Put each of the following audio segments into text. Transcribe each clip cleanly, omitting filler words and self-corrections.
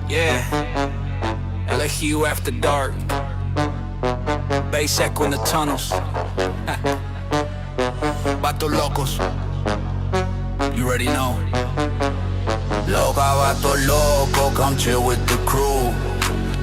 Yeah, LSU after dark. Bass echo in the tunnels. Vatos locos. You already know. Loca, vato loco, come chill with the crew.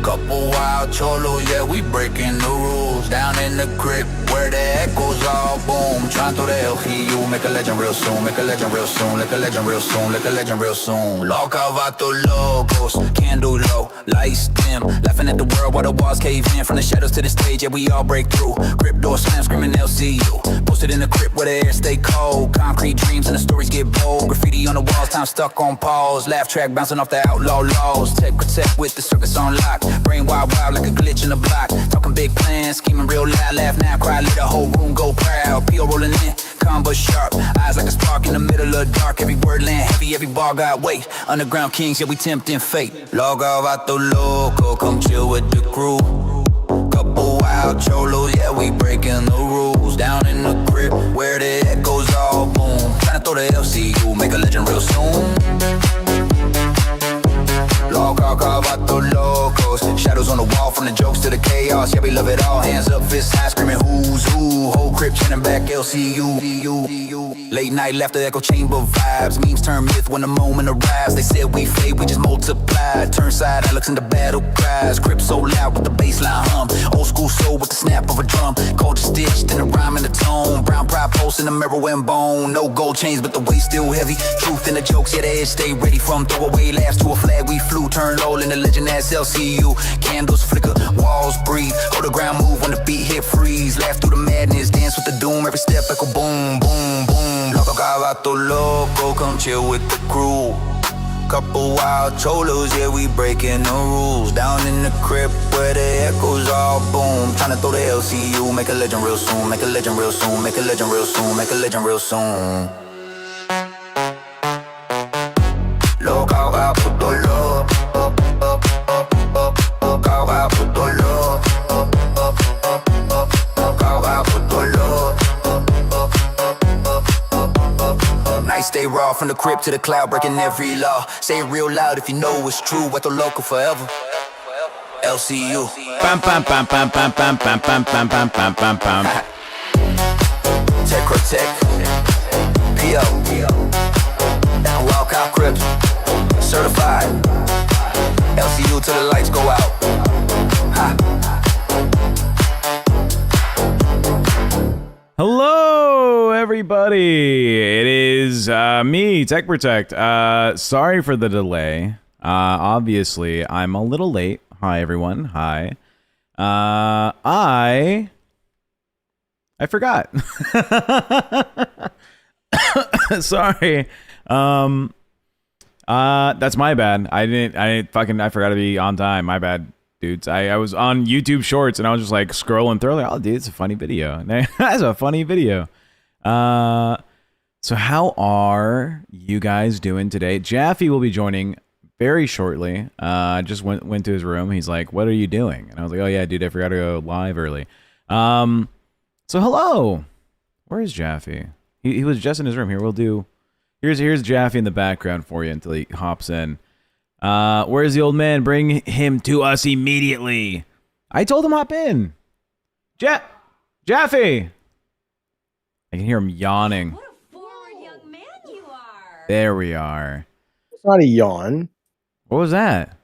Couple wild cholos, yeah, we breaking the rules. Down in the crypt where the echoes all boom. Trying through the LCU, make a legend real soon. Make a legend real soon, make a legend real soon, make a legend real soon. Loca, vato locos, candle low, lights dim. Laughing at the world while the walls cave in. From the shadows to the stage, yeah, we all break through. Crypt door slam, screaming LCU. Posted in the crypt where the air stay cold. Concrete dreams and the stories get bold. Graffiti on the walls, time stuck on pause. Laugh track bouncing off the outlaw laws. TechProtect with the circus on lock. Brain wild, wild like a glitch in the block. Talking big plans, scheming real loud. Laugh now, cry, let the whole room go proud. P.O. rolling in, combo sharp. Eyes like a spark in the middle of dark. Every word land heavy, every bar got weight. Underground kings, yeah, we tempting fate. Loca, vato loco, come chill with the crew. Couple wild cholos, yeah, we breaking the rules. Down in the crypt where the echoes all boom. Tryna throw the LCU, make a legend real soon. Loca, vato locos. Shadows on the wall from the jokes to the chaos. Yeah, we love it all. Hands up, fists high, screaming who's who. Whole crypt chanting back LCU. Late night laughter, echo chamber vibes. Memes turn myth when the moment arrives. They said we fade, we just multiply. Turn side Alex into battle cries. Crypt so loud with the bassline hum. Old school soul with the snap of a drum. Culture stitched in the rhyme and the tone. Brown pride pulse in the mirror and bone. No gold chains, but the weight still heavy. Truth in the jokes, yeah, the edge stay ready. From throwaway laughs to a flag we flew. Turn low in the legend as LCU. Candles flicker, walls breathe. Hold the ground move when the beat hit freeze. Laugh through the madness, dance with the doom. Every step echo boom, boom, boom. Loca, vato loco, come chill with the crew. Couple wild cholos, yeah, we breaking the rules. Down in the crypt where the echoes all boom. Tryna throw the LCU, make a legend real soon. Make a legend real soon, make a legend real soon, make a legend real soon. Loca, vato loco. Stay raw from the crypt to the cloud, breaking every law. Say it real loud if you know it's true. What the local forever. LCU. Bam bam bam bam bam bam bam bam bam bam bam bam bam. TechProtect, P.O. and LolCow Crips, certified. LCU till the lights go out. Hello, everybody. It is me, TechProtect. Sorry for the delay. Obviously, I'm a little late. Hi, everyone. Hi. I forgot. Sorry. That's my bad. I forgot to be on time. My bad. Dudes, I was on YouTube Shorts and I was just like scrolling through, like, oh, dude, it's a funny video. That's a funny video. So how are you guys doing today? Jaffy will be joining very shortly. Just went to his room. He's like, what are you doing? And I was like, oh yeah, dude, I forgot to go live early. So hello. Where is Jaffy? He was just in his room. Here, we'll do. Here's Jaffy in the background for you until he hops in. Where's the old man? Bring him to us immediately. I told him hop in. Jaffy! I can hear him yawning. What a forward young man you are. There we are. It's not a yawn. What was that?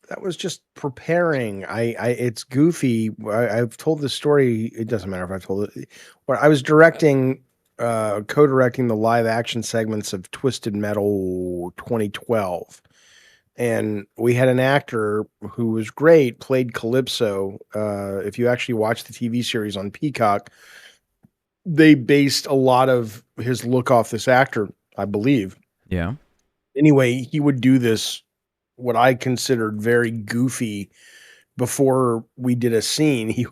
That was just preparing. It's goofy. I've told this story. It doesn't matter if I've told it. Where I was co-directing the live action segments of Twisted Metal 2012. And we had an actor who was great, played Calypso. If you actually watch the TV series on Peacock, they based a lot of his look off this actor, I believe. Yeah. Anyway, he would do this, what I considered very goofy. Before we did a scene, he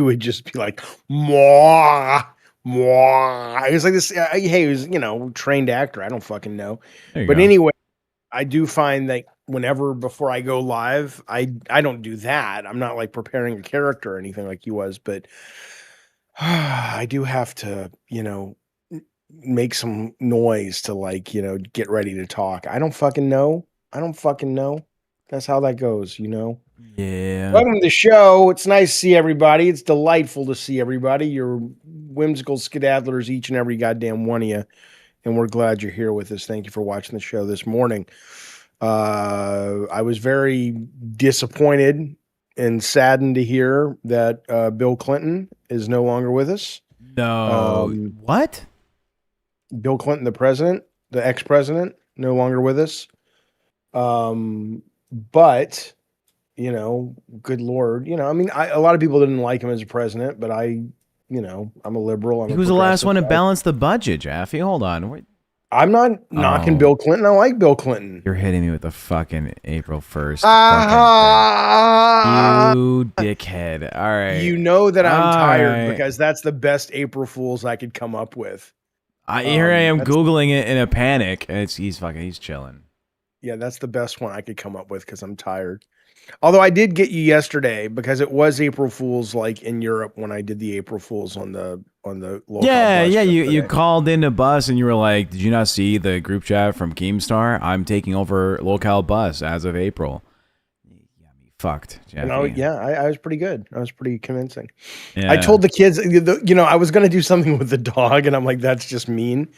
would just be like, "Mwah, mwah." He was like this. Hey, he was, trained actor. I don't fucking know. But anyway, I do find that whenever before I go live, I don't do that. I'm not like preparing a character or anything like he was, but I do have to, make some noise to get ready to talk. I don't fucking know. That's how that goes, you know. Yeah. Welcome to the show. It's nice to see everybody. It's delightful to see everybody. You're whimsical skedaddlers, each and every goddamn one of you. And we're glad you're here with us. Thank you for watching the show this morning. I was very disappointed and saddened to hear that Bill Clinton is no longer with us. No. What? Bill Clinton, the president, the ex-president, no longer with us. But you know, good Lord, you know, I mean, a lot of people didn't like him as a president, but I'm a liberal. He was the last one to balance the budget, Jaffy. Hold on. I'm not knocking Bill Clinton. I like Bill Clinton. You're hitting me with the fucking April 1st. You dickhead. All right. You know that I'm tired because that's the best April Fools I could come up with. Here I am Googling it in a panic. He's chilling. Yeah, that's the best one I could come up with because I'm tired. Although I did get you yesterday because it was April Fools like in Europe when I did the April Fools on the local. Yeah. You called in a bus and you were like, "Did you not see the group chat from Keemstar? I'm taking over LolCow bus as of April." You got me fucked, Jaffy. I was pretty good. I was pretty convincing. Yeah. I told the kids, I was going to do something with the dog, and I'm like, that's just mean.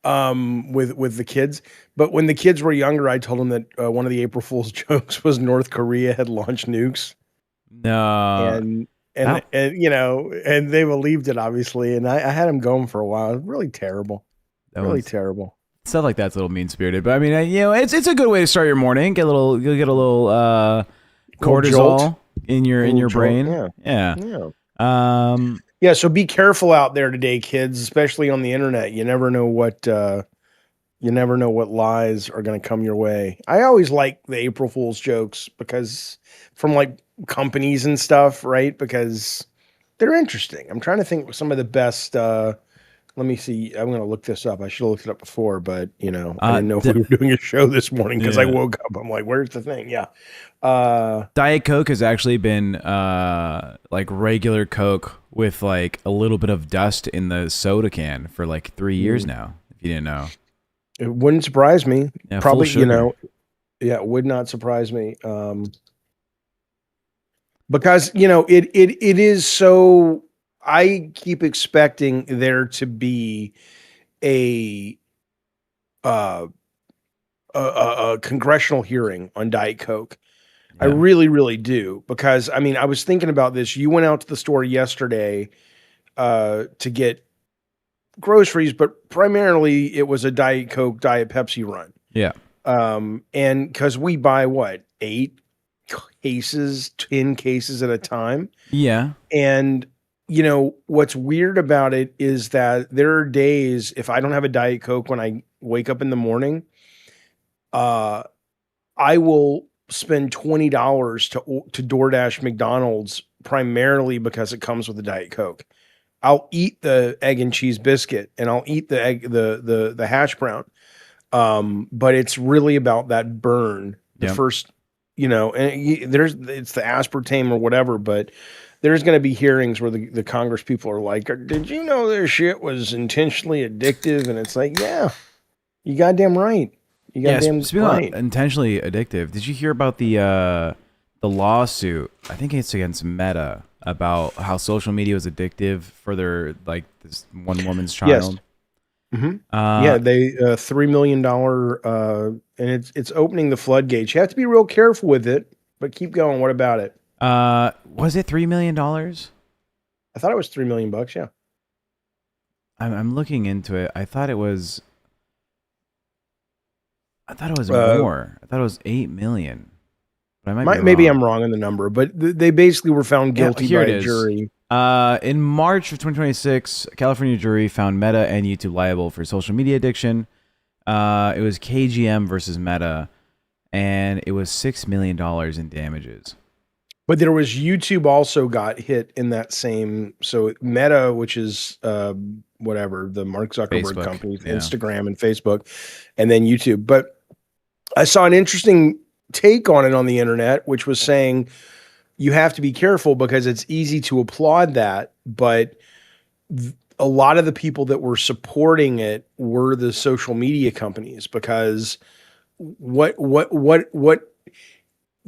With the kids, but when the kids were younger, I told them that one of the April Fool's jokes was North Korea had launched nukes. No, and they believed it obviously, and I had them going for a while. It was really terrible, terrible. Stuff like that's a little mean spirited, but I mean, it's a good way to start your morning. You'll get a little cortisol in your brain. Yeah. Yeah, so be careful out there today, kids, especially on the internet. You never know what lies are going to come your way. I always like the April Fool's jokes because from like companies and stuff, right? Because they're interesting. I'm trying to think of some of the best. Let me see. I'm going to look this up. I should have looked it up before, but I didn't know if we were doing a show this morning because I woke up. I'm like, where's the thing? Yeah. Diet Coke has actually been like regular Coke with like a little bit of dust in the soda can for like 3 years now. If you didn't know, it wouldn't surprise me. Yeah, probably, it would not surprise me. Because it is so. I keep expecting there to be a congressional hearing on Diet Coke. I really, really do. Because, I mean, I was thinking about this. You went out to the store yesterday to get groceries, but primarily it was a Diet Coke, Diet Pepsi run. Yeah. And because we buy, 8 cases, 10 cases at a time? Yeah. And, what's weird about it is that there are days, if I don't have a Diet Coke when I wake up in the morning, I will spend $20 to DoorDash McDonald's primarily because it comes with a Diet Coke. I'll eat the egg and cheese biscuit and I'll eat the egg, the hash brown. But it's really about that burn. The first, and it's the aspartame or whatever, but there's going to be hearings where the Congress people are like, did you know this shit was intentionally addictive? And it's like, yeah, you goddamn right. Speaking of intentionally addictive, did you hear about the lawsuit? I think it's against Meta about how social media was addictive for their this one woman's child. Yes. Mm-hmm. They $3 million, and it's opening the floodgates. You have to be real careful with it, but keep going. What about it? Was it $3 million? I thought it was $3 million. Yeah. I'm looking into it. I thought it was more. I thought it was 8 million. But I might be maybe wrong. I'm wrong on the number, but they basically were found guilty by a jury. In March of 2026, a California jury found Meta and YouTube liable for social media addiction. It was KGM versus Meta, and it was $6 million in damages. But there was YouTube also got hit in that same. So Meta, which is whatever the Mark Zuckerberg company, Instagram and Facebook, and then YouTube. But I saw an interesting take on it on the internet, which was saying you have to be careful because it's easy to applaud that, but a lot of the people that were supporting it were the social media companies because what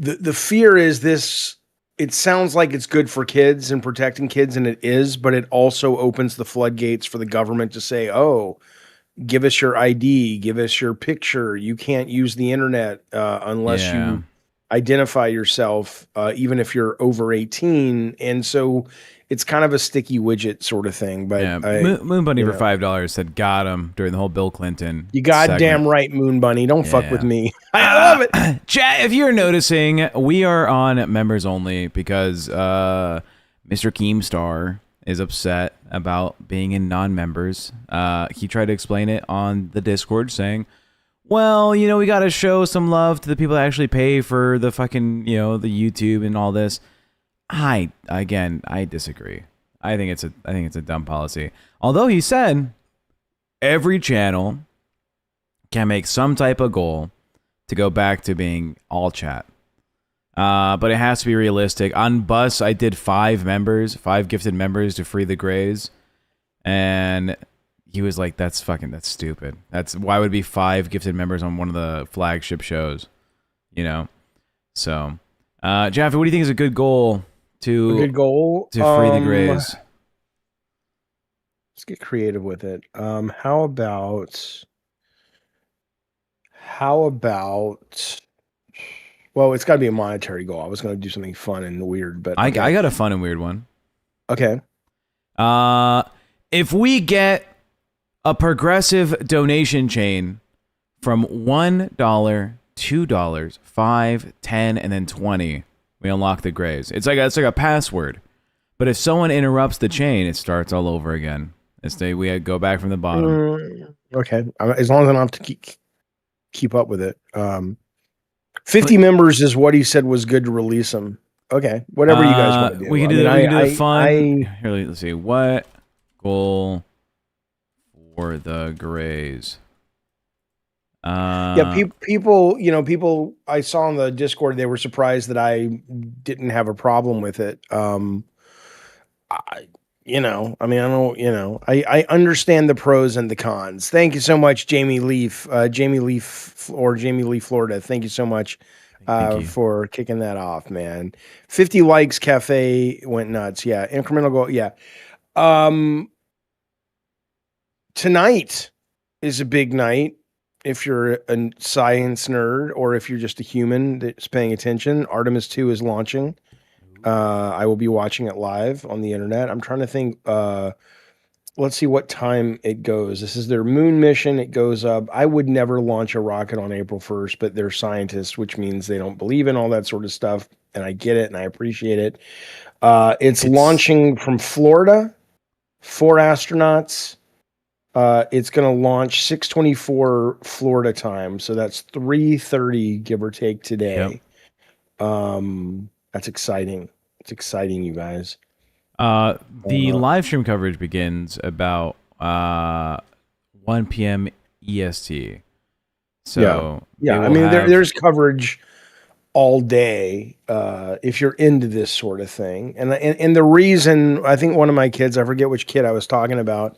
the fear is this. It sounds like it's good for kids and protecting kids, and it is, but it also opens the floodgates for the government to say, "Oh, give us your ID, give us your picture. You can't use the internet unless you identify yourself, even if you're over 18." And so it's kind of a sticky widget sort of thing. But Moon Bunny for $5 said got him during the whole Bill Clinton. You goddamn right, Moon Bunny. Don't fuck with me. I love it. Chat, if you're noticing, we are on members only because Mr. Keemstar is upset about being in non-members. He tried to explain it on the Discord saying, well, you know, we got to show some love to the people that actually pay for the fucking, you know, the YouTube and all this. I disagree. I think it's a dumb policy. Although he said every channel can make some type of goal to go back to being all chat. But it has to be realistic. On Bus, I did 5 gifted members to free the Greys. And he was like, that's stupid. Why would it be 5 gifted members on one of the flagship shows? You know? So, Jaffy, what do you think is a good goal to free the Greys? Let's get creative with it. How about well, it's got to be a monetary goal. I was going to do something fun and weird, but I got a fun and weird one. Okay. If we get a progressive donation chain from $1, $2, $5, $10, and then $20, we unlock the Greys. It's like a password. But if someone interrupts the chain, it starts all over again. We go back from the bottom. Okay. As long as I don't have to keep up with it. 50 members is what he said was good to release them. Okay. Whatever you guys want to do. We can do the fun. Here, let's see. What goal for the Greys? People I saw on the Discord, they were surprised that I didn't have a problem with it. I understand the pros and the cons. Thank you so much, Jamie Leaf, Florida. Thank you so much for kicking that off, man. 50 likes, Cafe went nuts. Yeah. Incremental goal. Yeah. Tonight is a big night. If you're a science nerd or if you're just a human that's paying attention, Artemis 2 is launching. I will be watching it live on the internet. I'm trying to think. Let's see what time it goes. This is their moon mission. It goes up. I would never launch a rocket on April 1st, but they're scientists, which means they don't believe in all that sort of stuff. And I get it and I appreciate it. It's launching from Florida, 4 astronauts. It's going to launch 6:24 Florida time. So that's 3:30, give or take, today. Yep. That's exciting. It's exciting, you guys. The live stream coverage begins about 1 p.m. EST. So yeah. I mean, there's coverage all day if you're into this sort of thing. And the reason, I think one of my kids, I forget which kid I was talking about,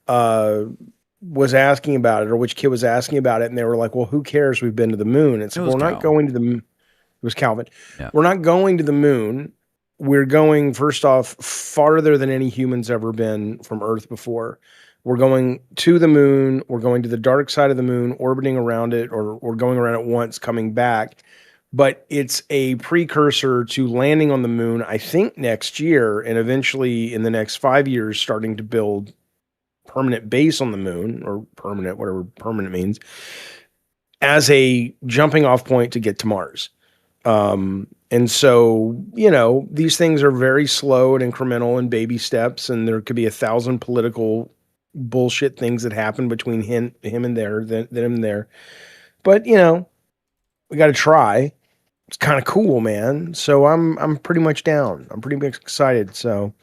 was asking about it, or which kid was asking about it, and they were like, well, who cares? We've been to the moon. It's we're not going to the moon. It was Calvin. Yeah. We're not going to the moon. We're going, first off, farther than any human's ever been from Earth before. We're going to the moon. We're going to the dark side of the moon, orbiting around it, or we're going around it once, coming back. But it's a precursor to landing on the moon, I think, next year, and eventually in the next 5 years, starting to build permanent base on the moon, or permanent, whatever permanent means, as a jumping off point to get to Mars. And so, these things are very slow and incremental and baby steps, and there could be 1,000 political bullshit things that happen between him and there. But, we got to try. It's kind of cool, man. So I'm pretty much down. I'm pretty much excited. So,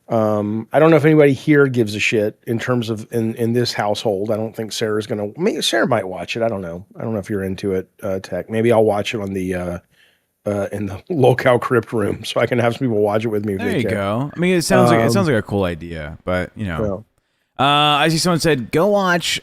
I don't know if anybody here gives a shit in terms of in this household. I don't think Sarah's Sarah might watch it. I don't know. I don't know if you're into it, Tech. Maybe I'll watch it on the, in the LolCow crypt room, so I can have some people watch it with me. There you go. I mean, it sounds like a cool idea, but I see someone said go watch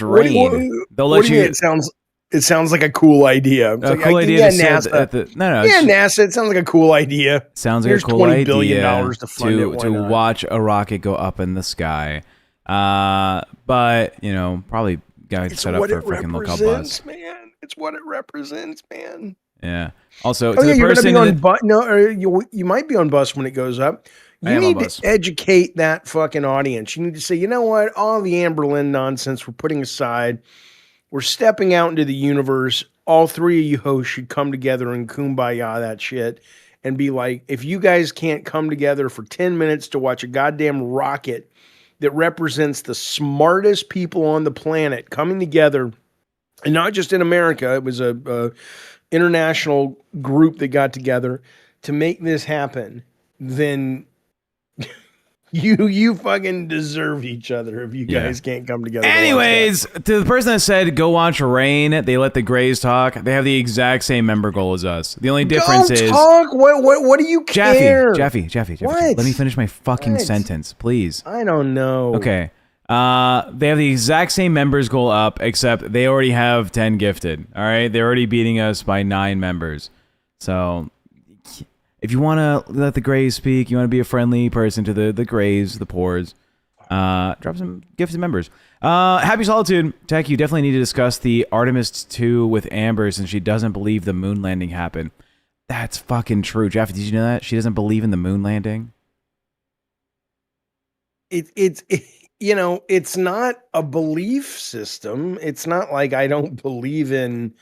Rain. They'll let you. It sounds It sounds like a cool idea. It's A like, cool idea yeah, to say NASA. at the no, Yeah, it's- NASA. It sounds like a cool idea. sounds like Here's a cool $20 idea billion to fund it. Why to not? watch a rocket go up in the sky. But you know, probably got set up for a freaking local bus. Man. It's what it represents, man. Yeah. Also, Oh to yeah, the you're gonna person be in on the- bus. No, or you might be on bus when it goes up. I You am on need bus. to educate that fucking audience. You need to say, you know what? All the Amberlin nonsense we're putting aside. We're stepping out into the universe. All three of you hosts should come together and kumbaya that shit and be like, if you guys can't come together for 10 minutes to watch a goddamn rocket that represents the smartest people on the planet coming together, and not just in America, it was a international group that got together to make this happen, then you fucking deserve each other if you guys can't come together. Anyways, to the person that said go watch Rain, they let the Greys talk. They have the exact same member goal as us. The only difference is talk. What do you care? Jaffe. What? Let me finish my fucking What? sentence, please. I don't know. Okay. They have the exact same members goal up, except they already have 10 gifted. All right, they're already beating us by 9 members. So, if you want to let the Greys speak, you want to be a friendly person to the Greys, the Poors, drop some gifted members. Happy Solitude, Tech. You definitely need to discuss the Artemis 2 with Amber since she doesn't believe the moon landing happened. That's fucking true, Jaffy. Did you know that she doesn't believe in the moon landing? It's you know, it's not a belief system. It's not like I don't believe in.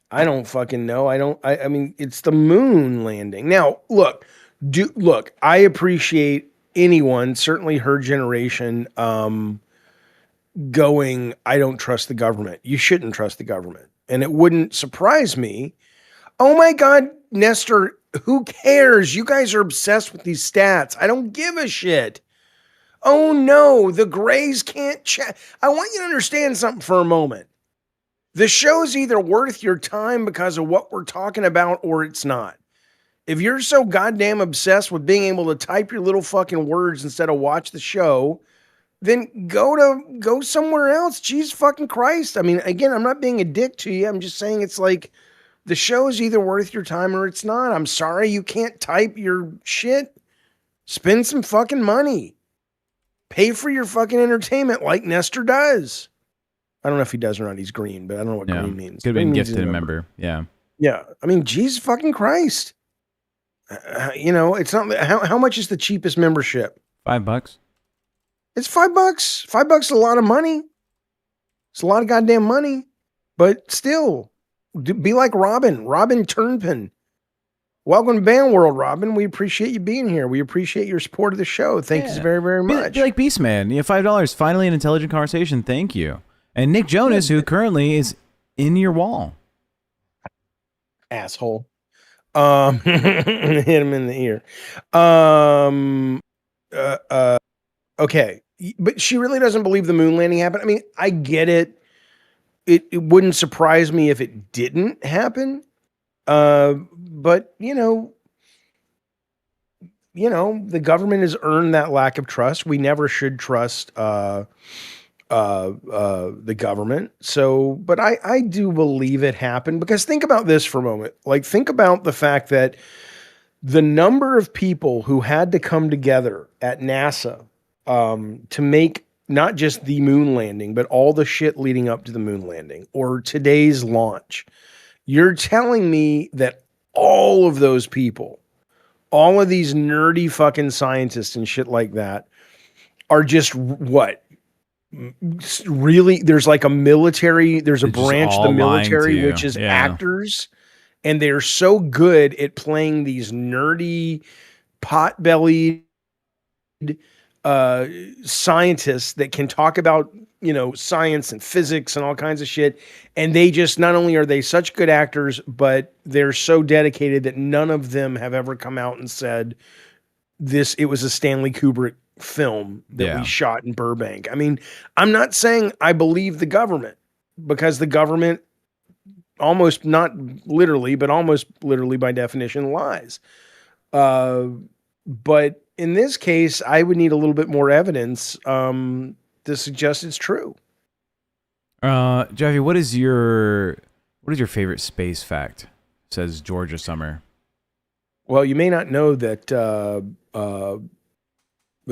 I don't fucking know. I mean, it's the moon landing. Now, look. I appreciate anyone, certainly her generation, going, I don't trust the government. You shouldn't trust the government. And it wouldn't surprise me. Oh my God, Nestor, who cares? You guys are obsessed with these stats. I don't give a shit. Oh no, the Greys can't chat. I want you to understand something for a moment. The show's either worth your time because of what we're talking about or it's not. If you're so goddamn obsessed with being able to type your little fucking words instead of watch the show, then go somewhere else. Jesus fucking Christ. I mean, again, I'm not being a dick to you. I'm just saying it's like the show is either worth your time or it's not. I'm sorry you can't type your shit. Spend some fucking money. Pay for your fucking entertainment like Nestor does. I don't know if he does or not. He's green, but I don't know what green means. Could have been gifted a member. Yeah. Yeah. I mean, Jesus fucking Christ. You know, it's not how much is the cheapest membership? $5. It's $5. $5 is a lot of money. It's a lot of goddamn money. But still, be like Robin Turnpin. Welcome to Band World, Robin. We appreciate you being here. We appreciate your support of the show. Thank you very, very much. Be like Beastman. You have $5. Finally, an intelligent conversation. Thank you. And Nick Jonas, who currently is in your wall. Asshole. Hit him in the ear. Okay. But she really doesn't believe the moon landing happened. I mean, I get it. It wouldn't surprise me if it didn't happen. But you know, the government has earned that lack of trust. We never should trust the government. So, but I do believe it happened because think about this for a moment. Like, think about the fact that the number of people who had to come together at NASA to make not just the moon landing, but all the shit leading up to the moon landing or today's launch. You're telling me that all of those people, all of these nerdy fucking scientists and shit like that are just what? Really? There's like a military, there's a branch of the military, which is actors. And they're so good at playing these nerdy, pot-bellied scientists that can talk about, science and physics and all kinds of shit. And they just, not only are they such good actors, but they're so dedicated that none of them have ever come out and said it was a Stanley Kubrick film that we shot in Burbank. I mean, I'm not saying I believe the government because the government almost not literally, but almost literally by definition lies. But in this case, I would need a little bit more evidence to suggest it's true. Jaffy, what is your What is your favorite space fact? Says Georgia Summer. Well, you may not know that the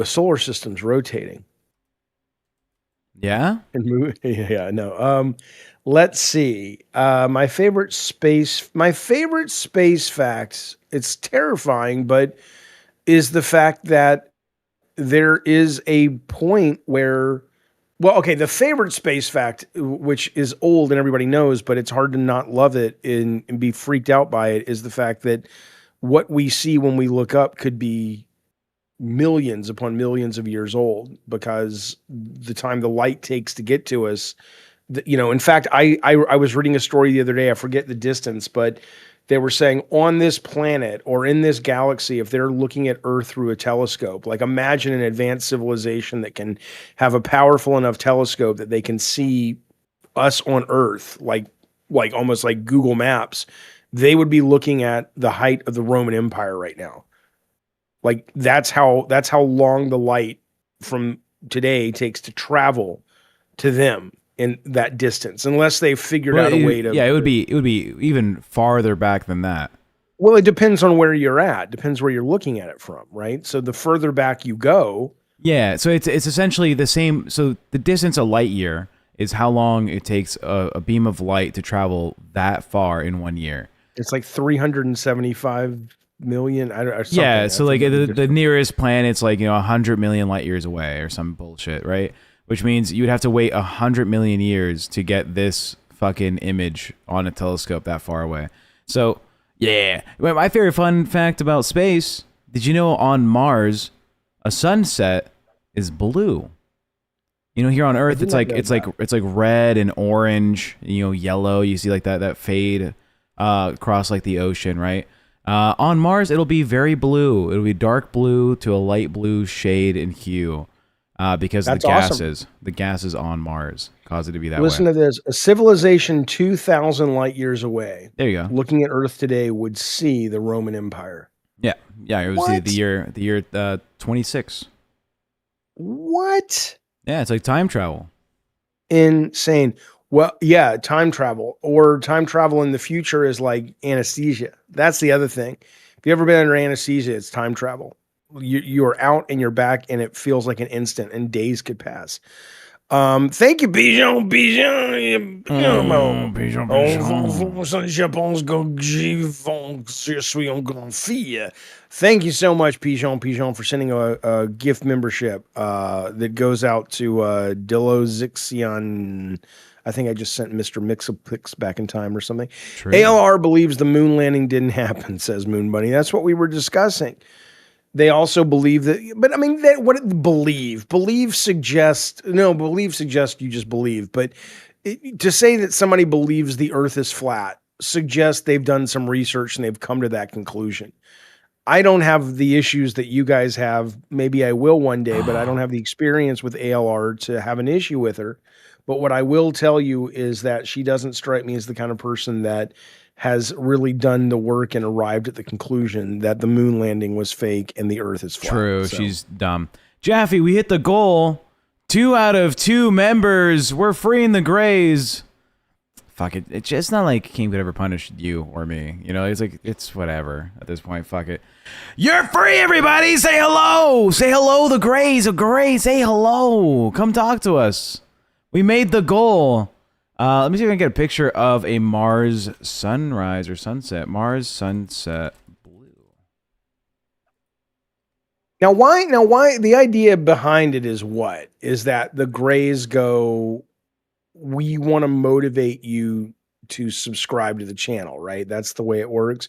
solar system's rotating. Yeah? Yeah, no. Let's see. My favorite space facts, it's terrifying, but is the fact that there is a point where, well, okay, the favorite space fact, which is old and everybody knows, but it's hard to not love it and be freaked out by it, is the fact that what we see when we look up could be millions upon millions of years old, because the time the light takes to get to us, in fact, I was reading a story the other day, I forget the distance, but they were saying on this planet or in this galaxy, if they're looking at Earth through a telescope, like imagine an advanced civilization that can have a powerful enough telescope that they can see us on Earth, like almost like Google Maps, they would be looking at the height of the Roman Empire right now. Like that's how long the light from today takes to travel to them in that distance, unless they've figured out a way to. Yeah, it would be even farther back than that. Well, it depends on where you're at. Depends where you're looking at it from, right? So the further back you go. Yeah, so it's essentially the same. So the distance a light year is how long it takes a beam of light to travel that far in 1 year. It's like 375 million. Or something. Yeah, so like the nearest planet's like 100 million light years away or some bullshit, right? Which means you'd have to wait 100 million years to get this fucking image on a telescope that far away. So yeah, my favorite fun fact about space: did you know on Mars, a sunset is blue? Here on Earth, it's like red and orange, yellow. You see like that fade across like the ocean, right? On Mars, it'll be very blue. It'll be dark blue to a light blue shade and hue, because the gases, awesome. The gases on Mars cause it to be that way. Listen to this: a civilization 2,000 light years away. There you go. Looking at Earth today would see the Roman Empire. Yeah. It would see the year 26. What? Yeah, it's like time travel. Insane. Well, yeah, time travel in the future is like anesthesia. That's the other thing. If you ever been under anesthesia, it's time travel. You're out and you're back, and it feels like an instant, and days could pass. Thank you, Pigeon. Pigeon. Thank you so much, Pigeon, for sending a gift membership that goes out to Dilozixion. I think I just sent Mr. Mixapix back in time or something. True. ALR believes the moon landing didn't happen, says Moon Bunny. That's what we were discussing. They also believe that, but I mean, believe suggests you just believe. But to say that somebody believes the Earth is flat suggests they've done some research and they've come to that conclusion. I don't have the issues that you guys have. Maybe I will one day, but I don't have the experience with ALR to have an issue with her. But what I will tell you is that she doesn't strike me as the kind of person that has really done the work and arrived at the conclusion that the moon landing was fake and the Earth is flat. True, so. She's dumb. Jaffy, we hit the goal. 2 out of 2 members. We're freeing the Greys. Fuck it. It's not like King could ever punish you or me. It's like, it's whatever at this point. Fuck it. You're free, everybody. Say hello. Say hello, the Greys. The Greys, say hello. Come talk to us. We made the goal. Let me see if I can get a picture of a Mars sunrise or sunset. Mars sunset blue. Now why the idea behind it is what? Is that the Greys go, we want to motivate you to subscribe to the channel, right? That's the way it works.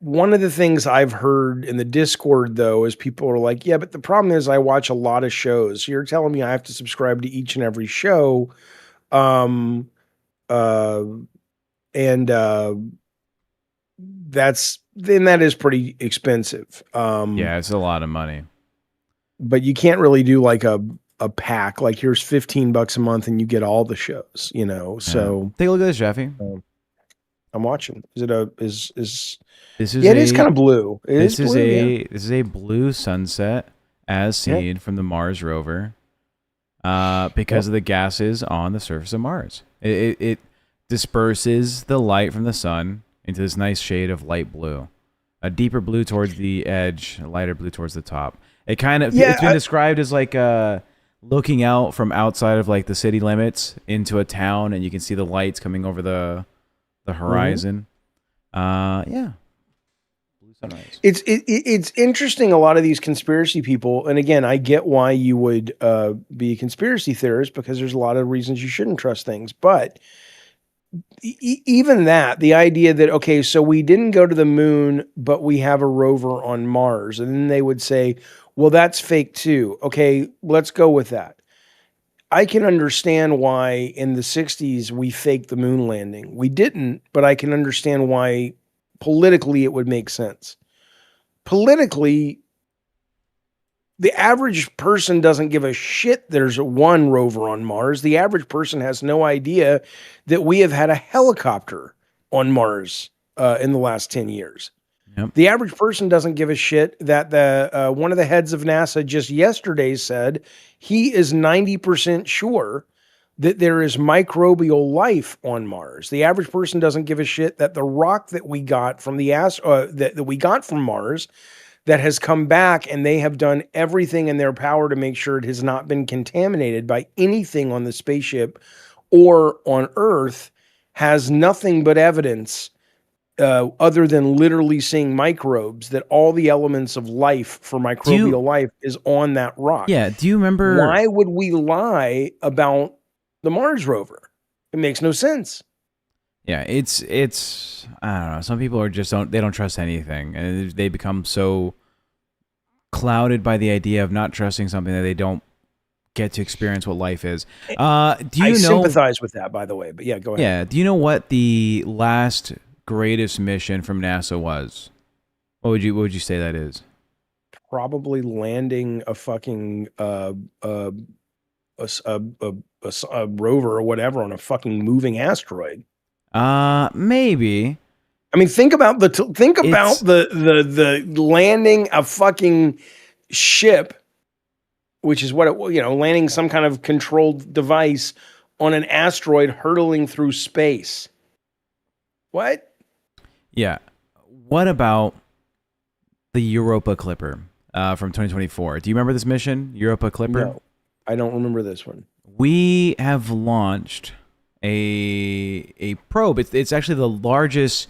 One of the things I've heard in the Discord, though, is people are like, yeah, but the problem is I watch a lot of shows. So you're telling me I have to subscribe to each and every show. That is pretty expensive. Yeah, it's a lot of money. But you can't really do like a pack. Like here's $15 a month and you get all the shows, So take a look at this, Jaffy. I'm watching. Is it This is it is kind of blue. This is a blue sunset as seen from the Mars rover, because of the gases on the surface of Mars. disperses the light from the sun into this nice shade of light blue. A deeper blue towards the edge, a lighter blue towards the top. It kind of it's been described as like looking out from outside of like the city limits into a town, and you can see the lights coming over the horizon. Yeah. Blue sunrise. It's interesting. A lot of these conspiracy people, and again, I get why you would be a conspiracy theorist, because there's a lot of reasons you shouldn't trust things, but even that, the idea that, okay, so we didn't go to the moon, but we have a rover on Mars. And then they would say, well, that's fake too. Okay, let's go with that. I can understand why in the 60s we faked the moon landing. We didn't, but I can understand why politically it would make sense. Politically, the average person doesn't give a shit there's one rover on Mars. The average person has no idea that we have had a helicopter on Mars in the last 10 years. Yep. The average person doesn't give a shit that the one of the heads of NASA just yesterday said he is 90% sure that there is microbial life on Mars. The average person doesn't give a shit that the rock that we got from that we got from Mars that has come back, and they have done everything in their power to make sure it has not been contaminated by anything on the spaceship or on Earth, has nothing but evidence other than literally seeing microbes that all the elements of life for microbial life is on that rock. Yeah. Do you remember? Why would we lie about the Mars rover? It makes no sense. Yeah, it's I don't know. Some people are just they don't trust anything, and they become so clouded by the idea of not trusting something that they don't get to experience what life is. Do you I sympathize with that, by the way, but yeah, go ahead. Yeah. Do you know what the last greatest mission from NASA was? What would you say that is? Probably landing a fucking a rover or whatever on a fucking moving asteroid. Maybe. I mean, think about the landing a fucking ship, which is what landing some kind of controlled device on an asteroid hurtling through space. What? Yeah. What about the Europa Clipper from 2024? Do you remember this mission, Europa Clipper? No, I don't remember this one. We have launched a probe. It's actually the largest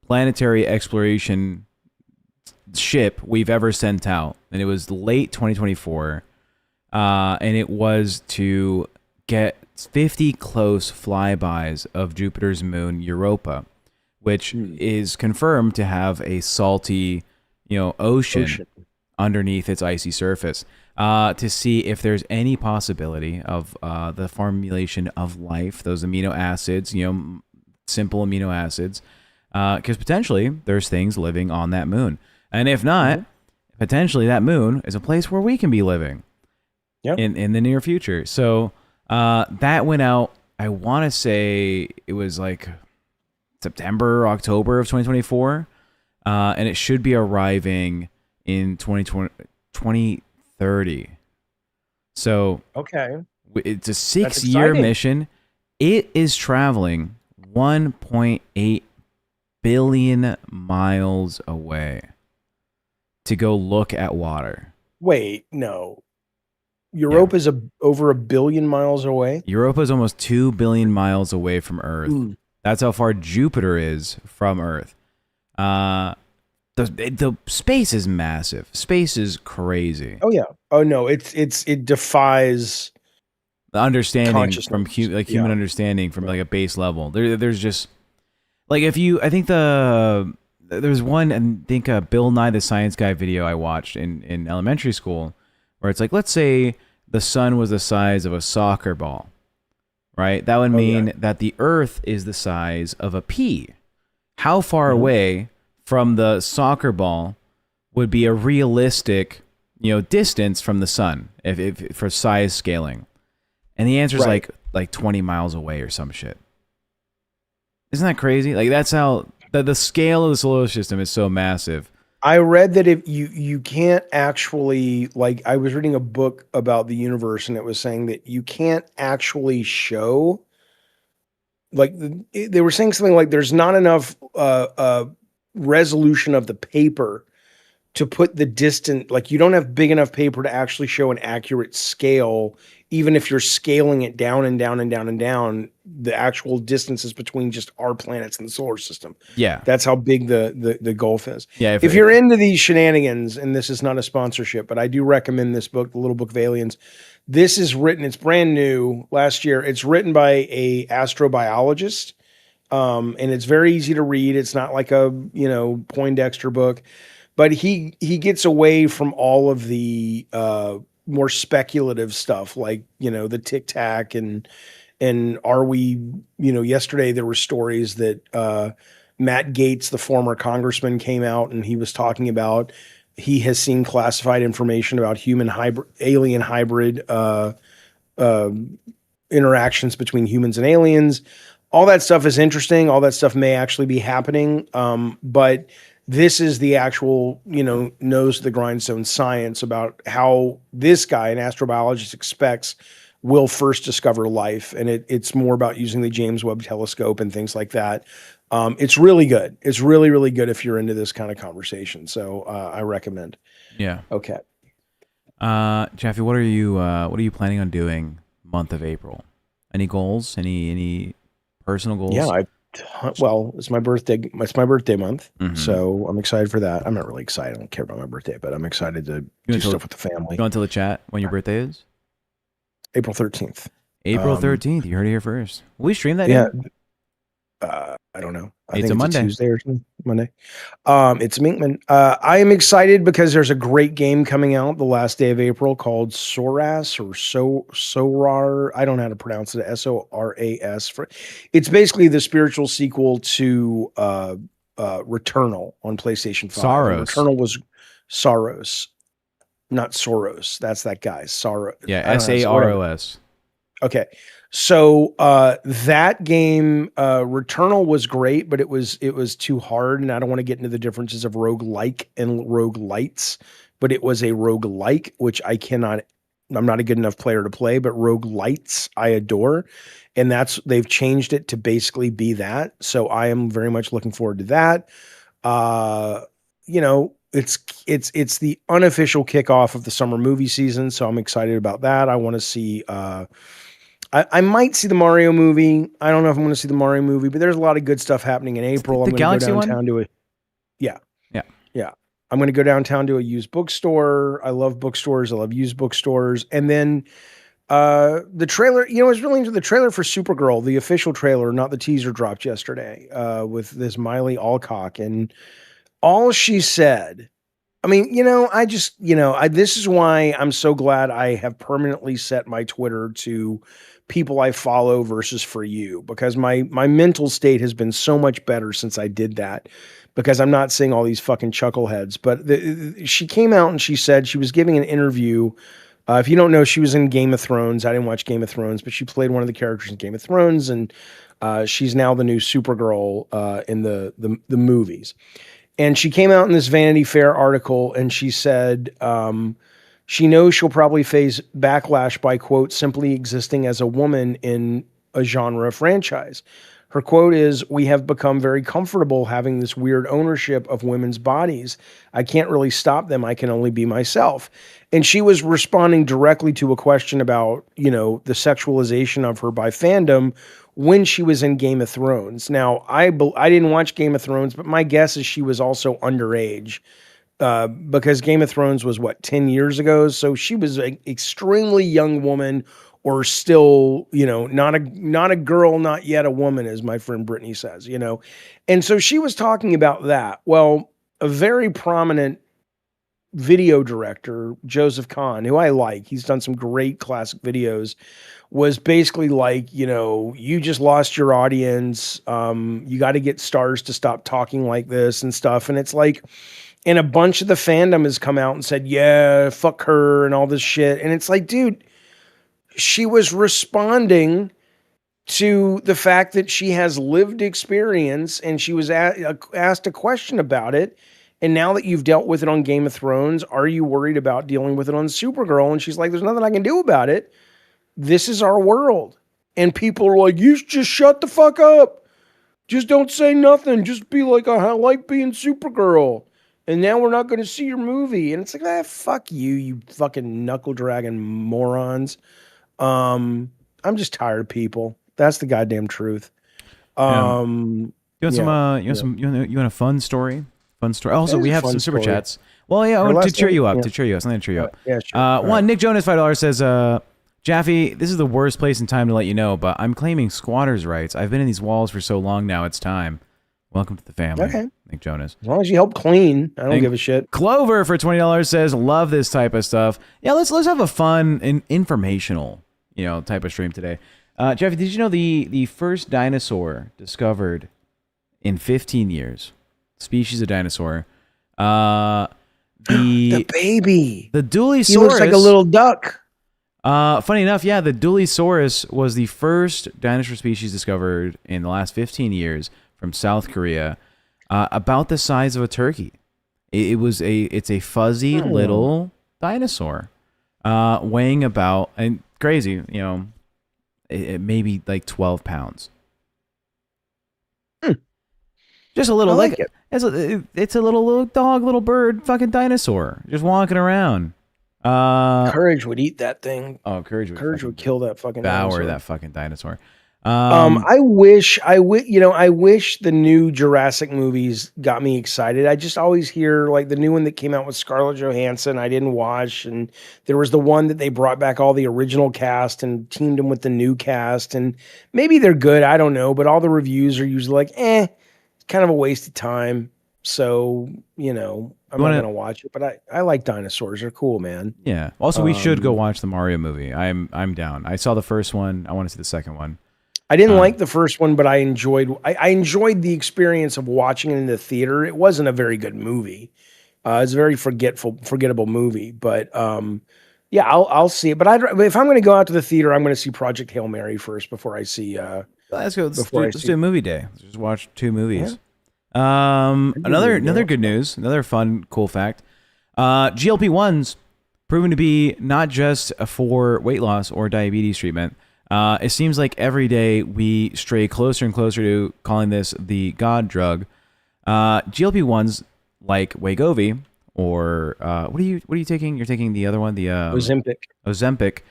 planetary exploration ship we've ever sent out, and it was late 2024, and it was to get 50 close flybys of Jupiter's moon Europa, which is confirmed to have a salty, ocean underneath its icy surface, to see if there's any possibility of the formulation of life, those amino acids, simple amino acids, because potentially there's things living on that moon. And if not, potentially that moon is a place where we can be living in the near future. So that went out, I want to say it was like September, October of 2024, and it should be arriving in 2030. So it's a 6-year mission. It is traveling 1.8 billion miles away to go look at water. Wait, no. Europa is over 1 billion miles away? Europa is almost 2 billion miles away from Earth. That's how far Jupiter is from Earth. The space is massive. Space is crazy. Oh yeah. Oh no, it defies the understanding from human understanding from like a base level. There's just like there's one, I think Bill Nye the Science Guy video I watched in elementary school where it's like, let's say the sun was the size of a soccer ball, right? That would mean that the Earth is the size of a pea. How far away from the soccer ball would be a realistic, distance from the sun if for size scaling? And the answer is like 20 miles away or some shit. Isn't that crazy? Like that's how the scale of the solar system is so massive. I read that if you can't actually, like, I was reading a book about the universe and it was saying that you can't actually show like they were saying something like there's not enough resolution of the paper to put the distance, like you don't have big enough paper to actually show an accurate scale, even if you're scaling it down and down and down and down, the actual distances between just our planets in the solar system. Yeah. That's how big the gulf is. Yeah. If you're into these shenanigans, and this is not a sponsorship, but I do recommend this book, The Little Book of Aliens. This is written, it's brand new last year. It's written by a astrobiologist. And it's very easy to read. It's not like a, Poindexter book. But he gets away from all of the more speculative stuff, like the Tic Tac and are we, yesterday there were stories that Matt Gaetz, the former congressman, came out and he was talking about he has seen classified information about alien hybrid interactions between humans and aliens. All that stuff is interesting. All that stuff may actually be happening, but this is the actual, nose to the grindstone science about how this guy, an astrobiologist, expects will first discover life. And it's more about using the James Webb Telescope and things like that. It's really good. It's really, really good if you're into this kind of conversation. So I recommend. Yeah. Okay. Jaffy, what are you planning on doing month of April? Any goals? Any personal goals? Yeah, it's my birthday. It's my birthday month, so I'm excited for that. I'm not really excited. I don't care about my birthday, but I'm excited to do stuff with the family. You want to tell the chat when your birthday is? April 13th. April 13th. You heard it here first. Will we stream that? Yeah. I don't know. I think it's a Monday. Tuesday or something. Monday. It's Minkman. I am excited because there's a great game coming out the last day of April called Soras or Sorar. I don't know how to pronounce it. SORAS. It's basically the spiritual sequel to Returnal on PlayStation 5. Saros. Returnal was Saros, not Soros. That's that guy. Saros. Yeah, SAROS. Okay. So that game, Returnal, was great, but it was too hard, and I don't want to get into the differences of roguelike and roguelites, but it was a roguelike, which I'm not a good enough player to play, but roguelites I adore, and they've changed it to basically be that. So I am very much looking forward to that. It's the unofficial kickoff of the summer movie season, so I'm excited about that. I want to see. I might see the Mario movie. I don't know if I'm going to see the Mario movie, but there's a lot of good stuff happening in April. The Galaxy one? I'm going to go downtown to a used bookstore. I love bookstores. I love used bookstores. And then the trailer, I was really into the trailer for Supergirl, the official trailer, not the teaser, dropped yesterday with this Miley Alcock. And all she said, I mean, this is why I'm so glad I have permanently set my Twitter to people I follow versus for you, because my mental state has been so much better since I did that, because I'm not seeing all these fucking chuckleheads. But she came out and she said she was giving an interview. If you don't know, she was in Game of Thrones. I didn't watch Game of Thrones, but she played one of the characters in Game of Thrones, and she's now the new Supergirl in the movies. And she came out in this Vanity Fair article and she said she knows she'll probably face backlash by, quote, simply existing as a woman in a genre franchise. Her quote is, "We have become very comfortable having this weird ownership of women's bodies. I can't really stop them. I can only be myself." And she was responding directly to a question about, the sexualization of her by fandom when she was in Game of Thrones. Now, I didn't watch Game of Thrones, but my guess is she was also underage because Game of Thrones was, 10 years ago? So she was an extremely young woman, or still, not a girl, not yet a woman, as my friend Brittany says, And so she was talking about that. Well, a very prominent video director, Joseph Kahn, who I like, he's done some great classic videos, was basically like, you just lost your audience. You got to get stars to stop talking like this and stuff. And it's like, and a bunch of the fandom has come out and said, yeah, fuck her and all this shit. And it's like, dude, she was responding to the fact that she has lived experience, and she was asked a question about it. And now that you've dealt with it on Game of Thrones, are you worried about dealing with it on Supergirl? And she's like, there's nothing I can do about it. This is our world. And people are like, you just shut the fuck up. Just don't say nothing. Just be like, I like being Supergirl. And now we're not going to see your movie. And it's like, fuck you, you fucking knuckle dragging morons. I'm just tired of people. That's the goddamn truth. You want a fun story? Fun story. Also, we have some super chats. Well, yeah, to cheer you up. To cheer you up. Something to cheer you up. Yeah, sure. One, Nick Jonas, $5 says, Jaffy, this is the worst place and time to let you know, but I'm claiming squatters' rights. I've been in these walls for so long now, it's time. Welcome to the family. Okay. Nick Jonas. As long as you help clean, I don't give a shit. Clover for $20 says, love this type of stuff. Yeah, let's have a fun and informational, type of stream today. Jaffy, did you know the first dinosaur discovered in 15 years, species of dinosaur, the baby, the Dulisaurus. He looks like a little duck. Funny enough, yeah, the Dulisaurus was the first dinosaur species discovered in the last 15 years from South Korea, about the size of a turkey. It's a fuzzy little dinosaur, weighing about, and crazy, it maybe like 12 pounds. Just a little, like it. It's a little dog, little bird, fucking dinosaur, just walking around. Courage would eat that thing. Oh, Courage would kill that fucking devour that fucking dinosaur. I wish the new Jurassic movies got me excited. I just always hear like the new one that came out with Scarlett Johansson, I didn't watch, and there was the one that they brought back all the original cast and teamed them with the new cast, and maybe they're good, I don't know, but all the reviews are usually like, it's kind of a waste of time. So, I'm not going to watch it, but I like dinosaurs. They're cool, man. Yeah. Also, we should go watch the Mario movie. I'm down. I saw the first one. I want to see the second one. I didn't like the first one, but I enjoyed the experience of watching it in the theater. It wasn't a very good movie. It's a very forgettable movie, but yeah, I'll see it. But if I'm going to go out to the theater, I'm going to see Project Hail Mary first before I see. Let's go. Let's do a movie day. Let's just watch 2 movies. Yeah. Another good news. Another fun, cool fact. GLP-1s proven to be not just for weight loss or diabetes treatment. It seems like every day we stray closer and closer to calling this the God drug. GLP-1s like Wegovy or what are you taking? You're taking the other one, the Ozempic. Ozempic,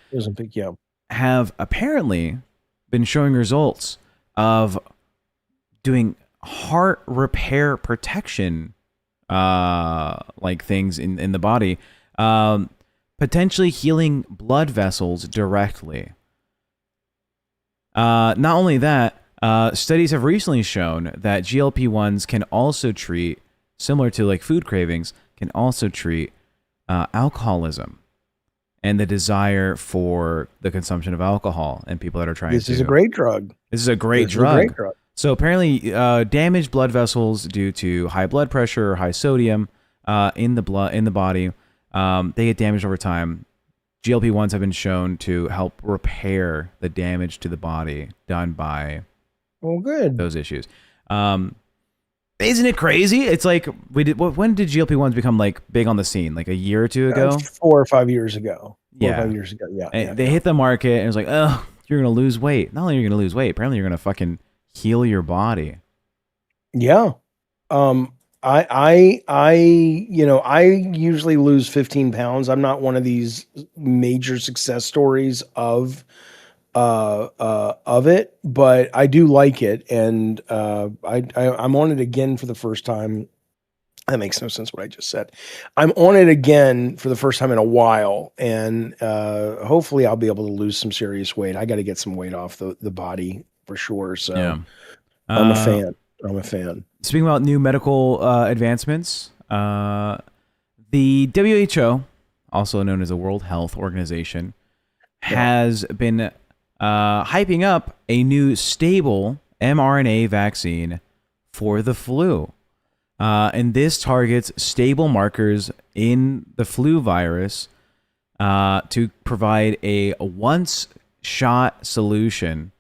yeah. Have apparently been showing results of doing heart repair protection, like things in the body, potentially healing blood vessels directly. Not only that, studies have recently shown that GLP-1s can also treat, similar to like food cravings, can also treat alcoholism and the desire for the consumption of alcohol and people that are trying to. This is a great drug. This is a great drug. So apparently, damaged blood vessels due to high blood pressure or high sodium in the body, they get damaged over time. GLP-1s have been shown to help repair the damage to the body done by those issues. Isn't it crazy? It's like when did GLP-1s become like big on the scene? Like a year or two ago? 4 or 5 years ago. 4 or 5 years ago. Yeah. They hit the market and it was like, oh, you're going to lose weight. Not only are you going to lose weight, apparently you're going to fucking heal your body. Yeah. I usually lose 15 pounds. I'm not one of these major success stories of it, but I do like it. And, I'm on it again for the first time. That makes no sense what I just said. I'm on it again for the first time in a while. And, hopefully I'll be able to lose some serious weight. I got to get some weight off the body for sure. So yeah. I'm a fan. Speaking about new medical advancements, the WHO, also known as the World Health Organization, has been hyping up a new stable mRNA vaccine for the flu. And this targets stable markers in the flu virus to provide a once-shot solution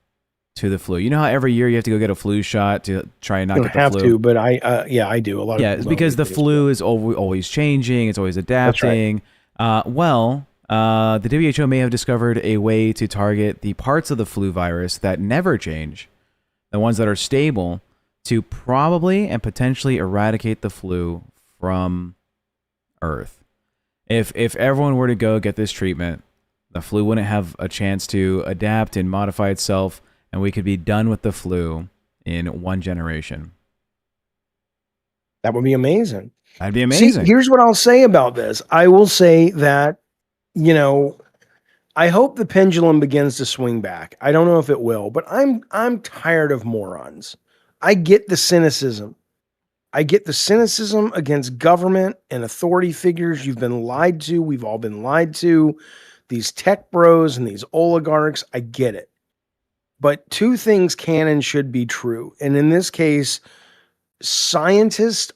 to the flu. You know how every year you have to go get a flu shot to try and not get the flu? You don't have to, but I do. A lot of it's because the flu is always changing. It's always adapting. That's right. The WHO may have discovered a way to target the parts of the flu virus that never change, the ones that are stable, to probably and potentially eradicate the flu from Earth. If everyone were to go get this treatment, the flu wouldn't have a chance to adapt and modify itself, and we could be done with the flu in one generation. That would be amazing. That'd be amazing. See, here's what I'll say about this. I will say that, you know, I hope the pendulum begins to swing back. I don't know if it will, but I'm tired of morons. I get the cynicism. I get the cynicism against government and authority figures. You've been lied to. We've all been lied to. These tech bros and these oligarchs. I get it. But two things can and should be true. And in this case, scientists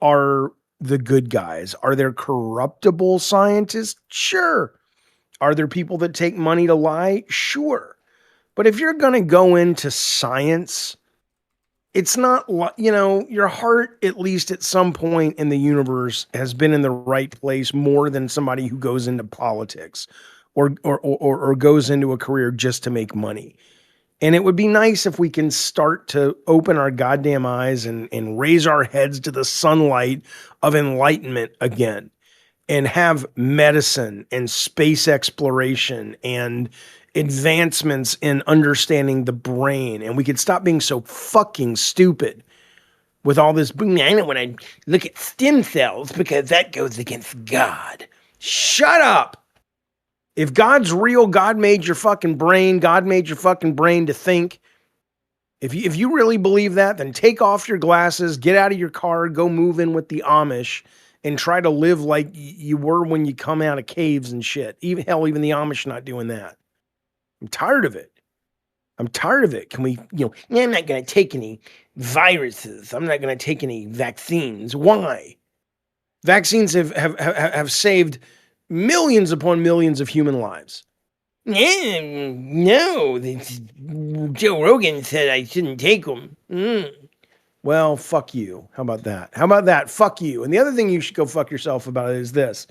are the good guys. Are there corruptible scientists? Sure. Are there people that take money to lie? Sure. But if you're going to go into science, it's not, you know, your heart, at least at some point in the universe, has been in the right place more than somebody who goes into politics or goes into a career just to make money. And it would be nice if we can start to open our goddamn eyes and raise our heads to the sunlight of enlightenment again, and have medicine and space exploration and advancements in understanding the brain. And we could stop being so fucking stupid with all this. I don't want to look at stem cells because that goes against God. Shut up. If God's real, God made your fucking brain. God made your fucking brain to think. If you really believe that, then take off your glasses, get out of your car, go move in with the Amish, and try to live like you were when you come out of caves and shit. Even the Amish not doing that. I'm tired of it. Can we, I'm not going to take any viruses. I'm not going to take any vaccines. Why? Vaccines have saved millions upon millions of human lives. No, Joe Rogan said I shouldn't take them. Well, fuck you. How about that? Fuck you. And the other thing you should go fuck yourself about is this.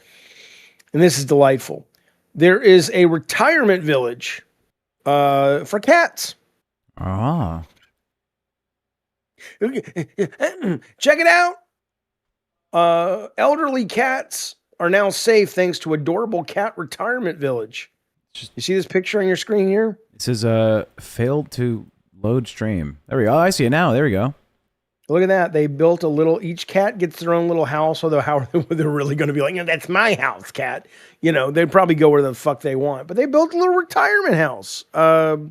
And this is delightful. There is a retirement village for cats. Ah. Check it out. Elderly cats are now safe thanks to adorable cat retirement village. You see this picture on your screen here? It says failed to load stream. There we go. Oh, I see it now. There we go. Look at that. They built each cat gets their own little house, although how they're really going to be like, that's my house, cat. They'd probably go where the fuck they want. But they built a little retirement house for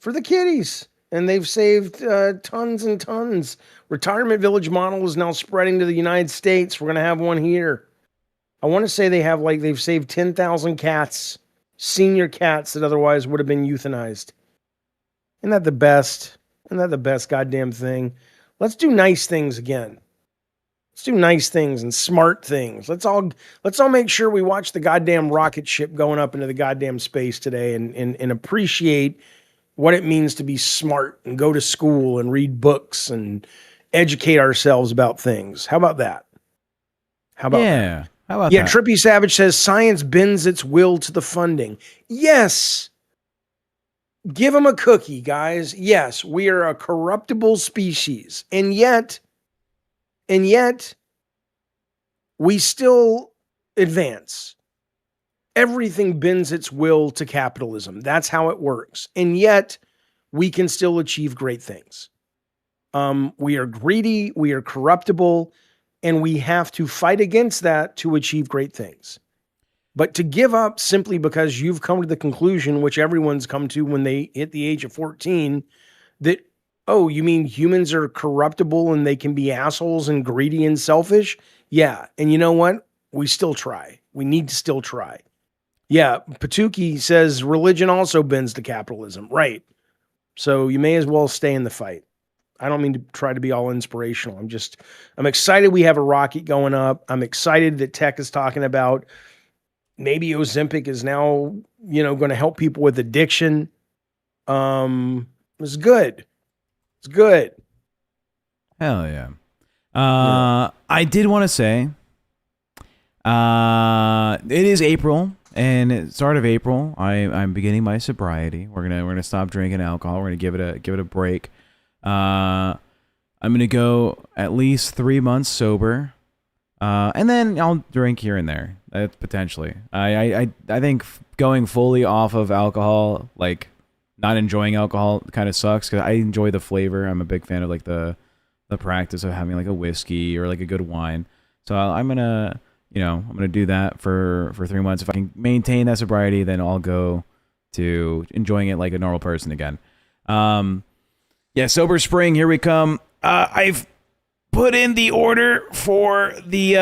the kitties. And they've saved tons and tons. Retirement village model is now spreading to the United States. We're going to have one here. I want to say they've saved 10,000 cats, senior cats that otherwise would have been euthanized. Isn't that the best? Isn't that the best goddamn thing? Let's do nice things again. Let's do nice things and smart things. Let's all make sure we watch the goddamn rocket ship going up into the goddamn space today and appreciate what it means to be smart and go to school and read books and educate ourselves about things. How about that? How about that? How about that? that? Trippy Savage says science bends its will to the funding. Yes. Give them a cookie, guys. Yes, we are a corruptible species. And yet, we still advance. Everything bends its will to capitalism. That's how it works. And yet, we can still achieve great things. We are greedy, we are corruptible, and we have to fight against that to achieve great things. But to give up simply because you've come to the conclusion, which everyone's come to when they hit the age of 14, that, oh, you mean humans are corruptible and they can be assholes and greedy and selfish? Yeah. And you know what? We still try. We need to still try. Yeah. Patuki says religion also bends to capitalism. Right. So you may as well stay in the fight. I don't mean to try to be all inspirational. I'm excited we have a rocket going up. I'm excited that tech is talking about maybe Ozempic is now, going to help people with addiction. It's good. It's good. Hell yeah. I did want to say, it is April, and start of April, I'm beginning my sobriety. We're gonna stop drinking alcohol. We're gonna give it a break. I'm gonna go at least 3 months sober, and then I'll drink here and there. Potentially, I think going fully off of alcohol, like not enjoying alcohol, kind of sucks because I enjoy the flavor. I'm a big fan of like the practice of having like a whiskey or like a good wine. So I'm gonna do that for 3 months. If I can maintain that sobriety, then I'll go to enjoying it like a normal person again. Yeah, sober spring, here we come. I've put in the order for the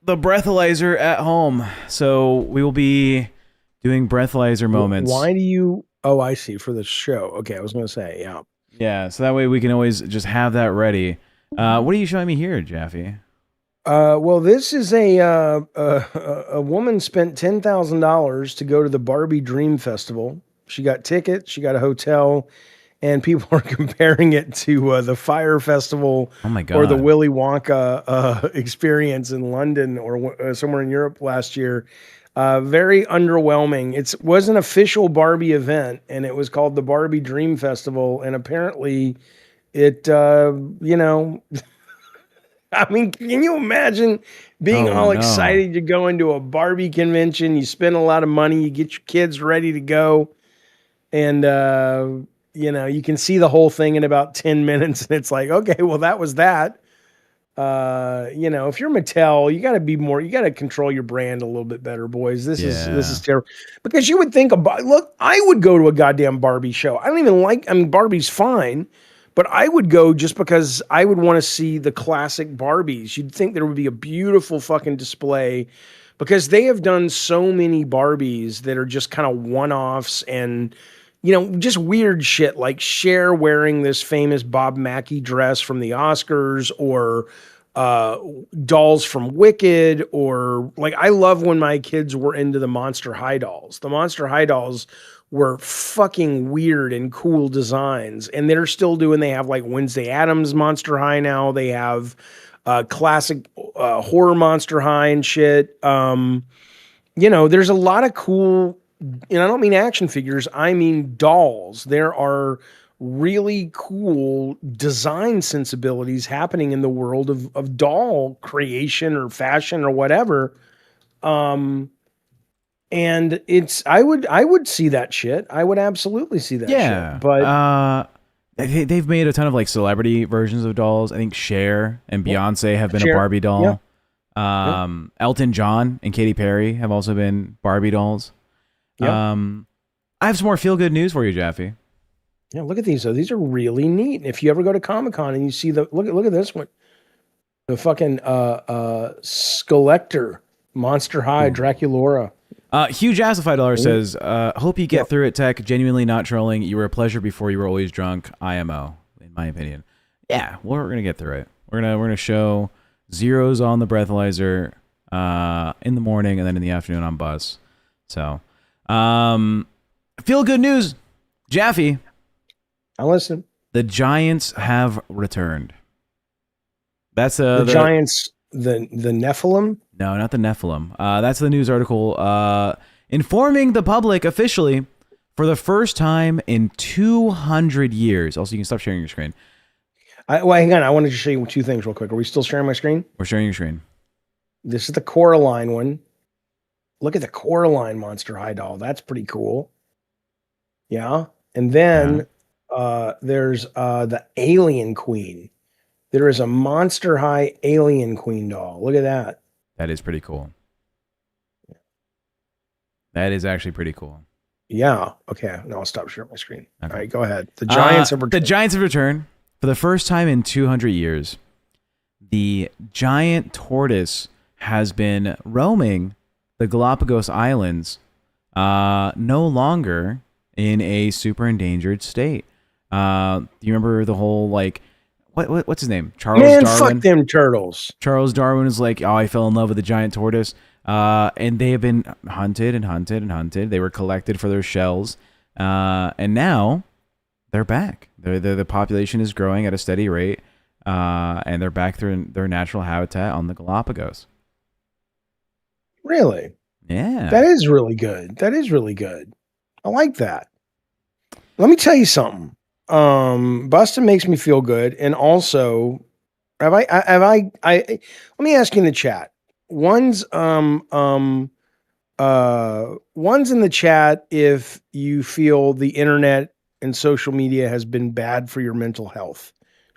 breathalyzer at home, so we will be doing breathalyzer moments. Why do you? Oh, I see. For the show. Okay, I was going to say, yeah. Yeah, so that way we can always just have that ready. What are you showing me here, Jaffy? Well, this is a woman spent $10,000 to go to the Barbie Dream Festival. She got tickets, she got a hotel, and people are comparing it to the Fire Festival, oh my God, or the Willy Wonka experience in London or somewhere in Europe last year. Very underwhelming. It was an official Barbie event, and it was called the Barbie Dream Festival, and apparently it, I mean, can you imagine being all excited to go into a Barbie convention? You spend a lot of money, you get your kids ready to go, and you can see the whole thing in about 10 minutes, and it's like, okay, well, that was that. If you're Mattel, you got to control your brand a little bit better, boys. This is terrible. Because you would think look, I would go to a goddamn Barbie show. I mean, Barbie's fine. But I would go just because I would want to see the classic Barbies. You'd think there would be a beautiful fucking display, because they have done so many Barbies that are just kind of one-offs and, just weird shit, like Cher wearing this famous Bob Mackie dress from the Oscars, or dolls from Wicked, or like, I love when my kids were into the Monster High dolls. The Monster High dolls were fucking weird and cool designs, and they're still doing. They have like Wednesday Addams Monster High now. They have classic horror Monster High and shit. There's a lot of cool, and I don't mean action figures, I mean dolls. There are really cool design sensibilities happening in the world of doll creation or fashion or whatever. And I would see that shit. I would absolutely see that shit. But they've made a ton of like celebrity versions of dolls. I think Cher and Beyonce have been a Barbie doll. Yeah. Elton John and Katy Perry have also been Barbie dolls. Yeah. I have some more feel good news for you, Jaffy. Yeah, look at these. So these are really neat. If you ever go to Comic-Con and you see look at this one. The fucking Skelector Monster High Draculaura. Huge Assified Dollar says, hope you get through it, Tech. Genuinely not trolling. You were a pleasure before you were always drunk. IMO, in my opinion. Yeah, we're going to get through it. We're gonna show zeros on the breathalyzer in the morning, and then in the afternoon on bus. So, feel good news. Jaffy. I listen. The Giants have returned. That's the Giants, the Nephilim? No, not the Nephilim. That's the news article informing the public officially for the first time in 200 years. Also, you can stop sharing your screen. Hang on. I wanted to show you two things real quick. Are we still sharing my screen? We're sharing your screen. This is the Coraline one. Look at the Coraline Monster High doll. That's pretty cool. Yeah. And then there's the Alien Queen. There is a Monster High Alien Queen doll. Look at that. That is pretty cool. That is actually pretty cool. Yeah. Okay. Now I'll stop sharing my screen. Okay. All right, go ahead. The Giants have returned. The Giants have returned for the first time in 200 years. The giant tortoise has been roaming the Galapagos Islands, no longer in a super endangered state. Do you remember the whole like what's his name? Charles Darwin. Fuck them turtles. Charles Darwin is like, oh, I fell in love with the giant tortoise. And they have been hunted and hunted and hunted. They were collected for their shells. And now they're back. The population is growing at a steady rate. And they're back to their natural habitat on the Galapagos. Really? Yeah. That is really good. That is really good. I like that. Let me tell you something. Bustin makes me feel good. And also, let me ask you in the chat. One's in the chat if you feel the internet and social media has been bad for your mental health.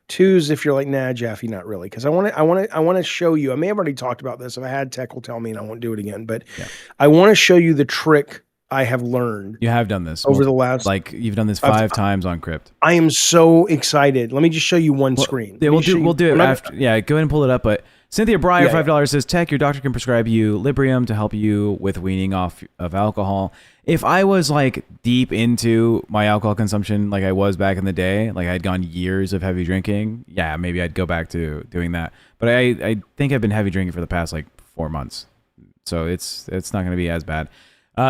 Two's if you're like, nah, Jaffy, not really. Because I want to show you. I may have already talked about this. If I had, Tech will tell me, and I won't do it again. But Yeah. I want to show you the trick I have learned. You have done this over the last, like you've done this 5 times on Crypt. I am so excited. Let me just show you one screen. Yeah, we'll do it after. Yeah, go ahead and pull it up. But Cynthia Breyer, $5 says, Tech, your doctor can prescribe you Librium to help you with weaning off of alcohol. If I was like deep into my alcohol consumption, like I was back in the day, like I'd gone years of heavy drinking, yeah, maybe I'd go back to doing that. But I think I've been heavy drinking for the past like 4 months, so it's not going to be as bad.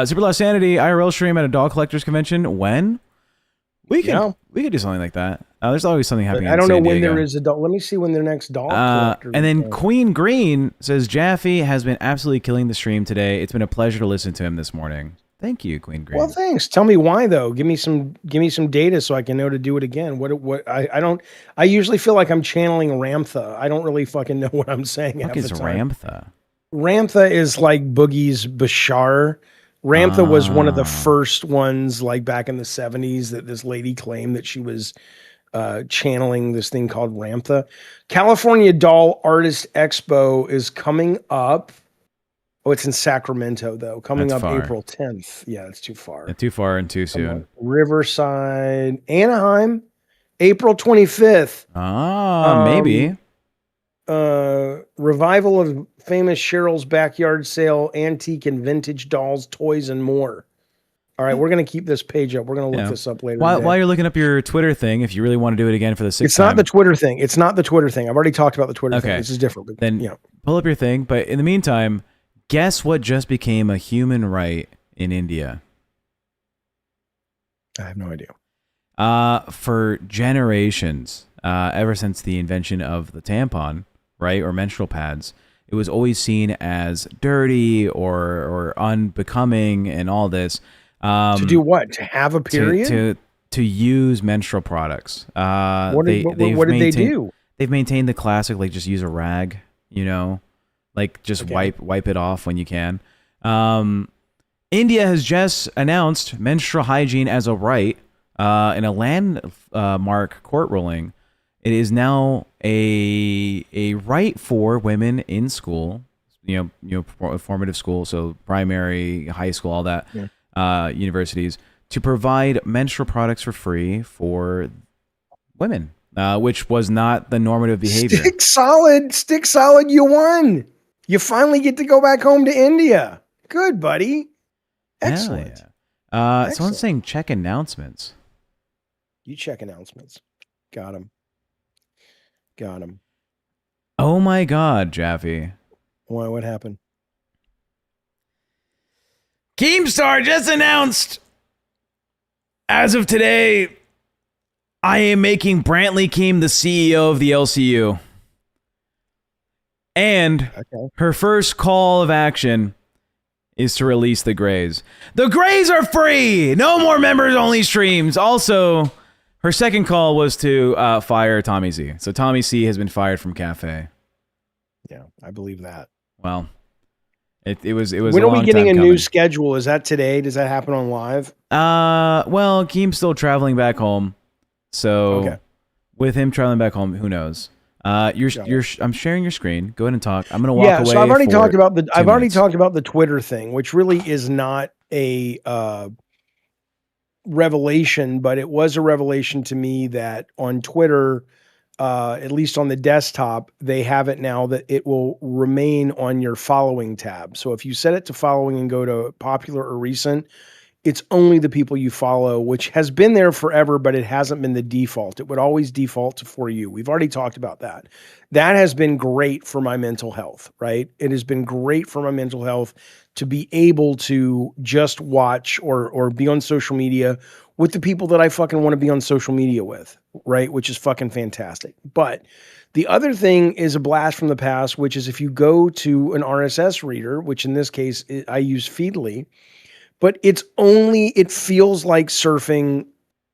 Super Low Sanity IRL stream at a dog collectors convention. When? We could do something like that. There's always something happening. I don't know when there is a dog. Let me see when their next dog collector. And then Queen Green says Jaffy has been absolutely killing the stream today. It's been a pleasure to listen to him this morning. Thank you, Queen Green. Well, thanks. Tell me why though. Give me some data so I can know to do it again. I usually feel like I'm channeling Ramtha. I don't really fucking know what I'm saying. What is Ramtha? Ramtha is like Boogie's Bashar. Ramtha was one of the first ones, like back in the 70s, that this lady claimed that she was channeling this thing called Ramtha. California Doll Artist Expo is coming up. Oh, it's in Sacramento, though. Coming up April 10th. Yeah, it's too far. Too far and too soon. Riverside, Anaheim, April 25th. Maybe. Revival of famous Cheryl's backyard sale, antique and vintage dolls, toys, and more. All right, we're going to keep this page up. We're going to look this up later. While you're looking up your Twitter thing, if you really want to do it again for the 6th time. It's not the Twitter thing. It's not the Twitter thing. I've already talked about the Twitter thing. This is different. But, then pull up your thing. But in the meantime, guess what just became a human right in India? I have no idea. For generations, ever since the invention of the tampon, right, or menstrual pads, it was always seen as dirty or unbecoming and all this. To do what? To have a period? To use menstrual products. What did they do? They've maintained the classic, like just use a rag, like just wipe it off when you can. India has just announced menstrual hygiene as a right in a landmark court ruling. It is now a right for women in school, formative school, so primary, high school, all that, universities, to provide menstrual products for free for women, which was not the normative behavior. Stick solid, you won. You finally get to go back home to India. Good, buddy. Excellent. Yeah. Someone's saying check announcements. You check announcements. Got him. Oh my God, Jaffy. Why? What happened? Keemstar just announced, as of today, I am making Brantley Keem the CEO of the LCU. And her first call of action is to release the Grays. The Grays are free! No more members-only streams. Also, her second call was to fire Tommy Z. So Tommy C has been fired from Cafe. Yeah, I believe that. Well, it was. When are we getting a new schedule? Is that today? Does that happen on live? Well, Keem's still traveling back home, so with him traveling back home, who knows? I'm sharing your screen. Go ahead and talk. I'm gonna walk away. So I've already talked about the Twitter thing, which really is not a revelation, but it was a revelation to me that on Twitter, at least on the desktop, they have it now that it will remain on your following tab. So if you set it to following and go to popular or recent, it's only the people you follow, which has been there forever, but it hasn't been the default. it would always default to For You. We've already talked about that. That has been great for my mental health, right? It has been great for my mental health to be able to just watch or be on social media with the people that I fucking want to be on social media with, right? Which is fucking fantastic. But the other thing is a blast from the past, which is if you go to an RSS reader, which in this case I use Feedly, but it feels like surfing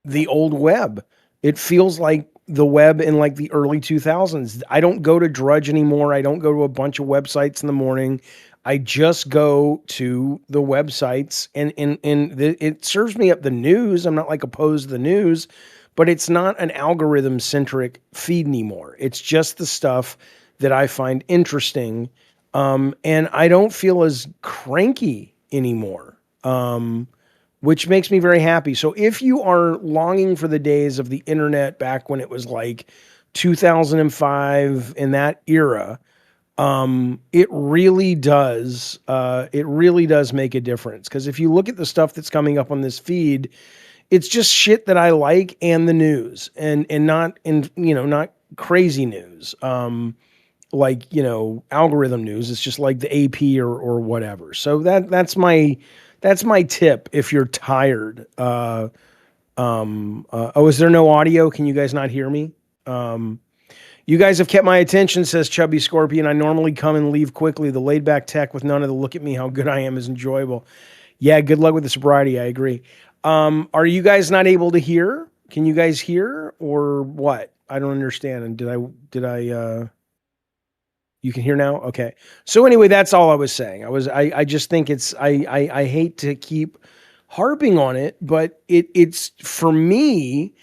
the old web. It feels like the web in like the early 2000s. I don't go to Drudge anymore. I don't go to a bunch of websites in the morning. I just go to the websites and it serves me up the news. I'm not like opposed to the news, but it's not an algorithm centric feed anymore. It's just the stuff that I find interesting. And I don't feel as cranky anymore. Which makes me very happy. So if you are longing for the days of the internet back when it was like 2005 in that era, it really does make a difference. Because if you look at the stuff that's coming up on this feed, it's just shit that I like and the news and not crazy news. Like, algorithm news. It's just like the AP or whatever. So that's my tip if you're tired. Is there no audio? Can you guys not hear me? You guys have kept my attention, says Chubby Scorpion. I normally come and leave quickly. The laid back tech with none of the look at me, how good I am is enjoyable. Yeah, good luck with the sobriety. I agree. Are you guys not able to hear? Can you guys hear or what? I don't understand. And did I you can hear now? Okay. So anyway, that's all I was saying. I just think I hate to keep harping on it, but it's for me,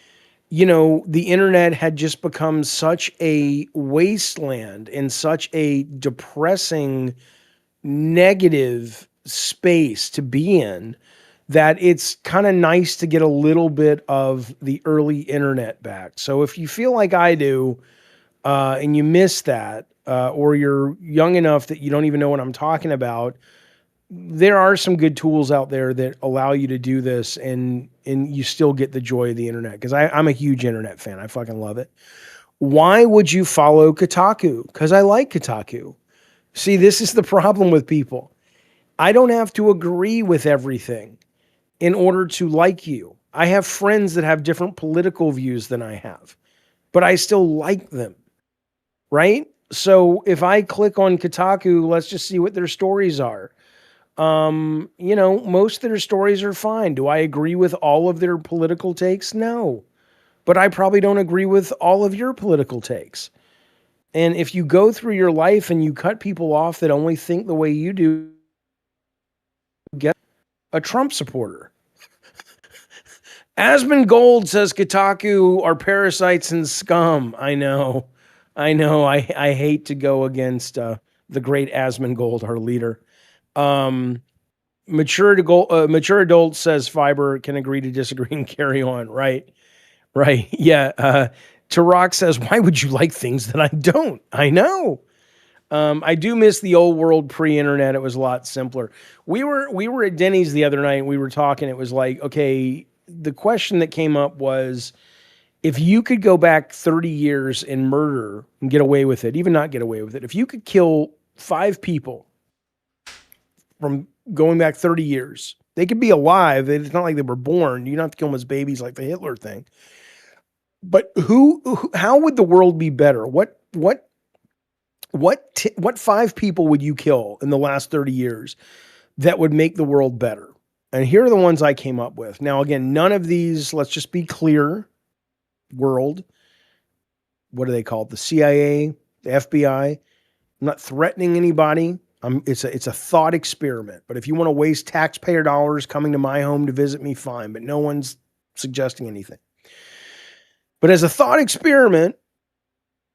the internet had just become such a wasteland and such a depressing, negative space to be in that it's kind of nice to get a little bit of the early internet back. So if you feel like I do, and you miss that, or you're young enough that you don't even know what I'm talking about, there are some good tools out there that allow you to do this and you still get the joy of the internet. Because I'm a huge internet fan. I fucking love it. Why would you follow Kotaku? Because I like Kotaku. See, this is the problem with people. I don't have to agree with everything in order to like you. I have friends that have different political views than I have, but I still like them. Right? So if I click on Kotaku, let's just see what their stories are. Most of their stories are fine. Do I agree with all of their political takes? No. But I probably don't agree with all of your political takes. And if you go through your life and you cut people off that only think the way you do, get a Trump supporter. Asmongold says Kotaku are parasites and scum. I know. I hate to go against the great Asmongold, our leader. Mature adult says Fiber can agree to disagree and carry on. Right. Yeah. Tarok says, why would you like things that I don't? I know. I do miss the old world pre-internet. It was a lot simpler. We were at Denny's the other night. We were talking. It was like, okay, the question that came up was, if you could go back 30 years and murder and get away with it, even not get away with it, if you could kill 5 people from going back 30 years, they could be alive. It's not like they were born. You don't have to kill them as babies like the Hitler thing. But how would the world be better? What 5 people would you kill in the last 30 years that would make the world better? And here are the ones I came up with. Now, again, none of these, let's just be clear, world, what are they called? The CIA, the FBI. I'm not threatening anybody. It's a thought experiment. But if you want to waste taxpayer dollars coming to my home to visit me, fine. But no one's suggesting anything. But as a thought experiment,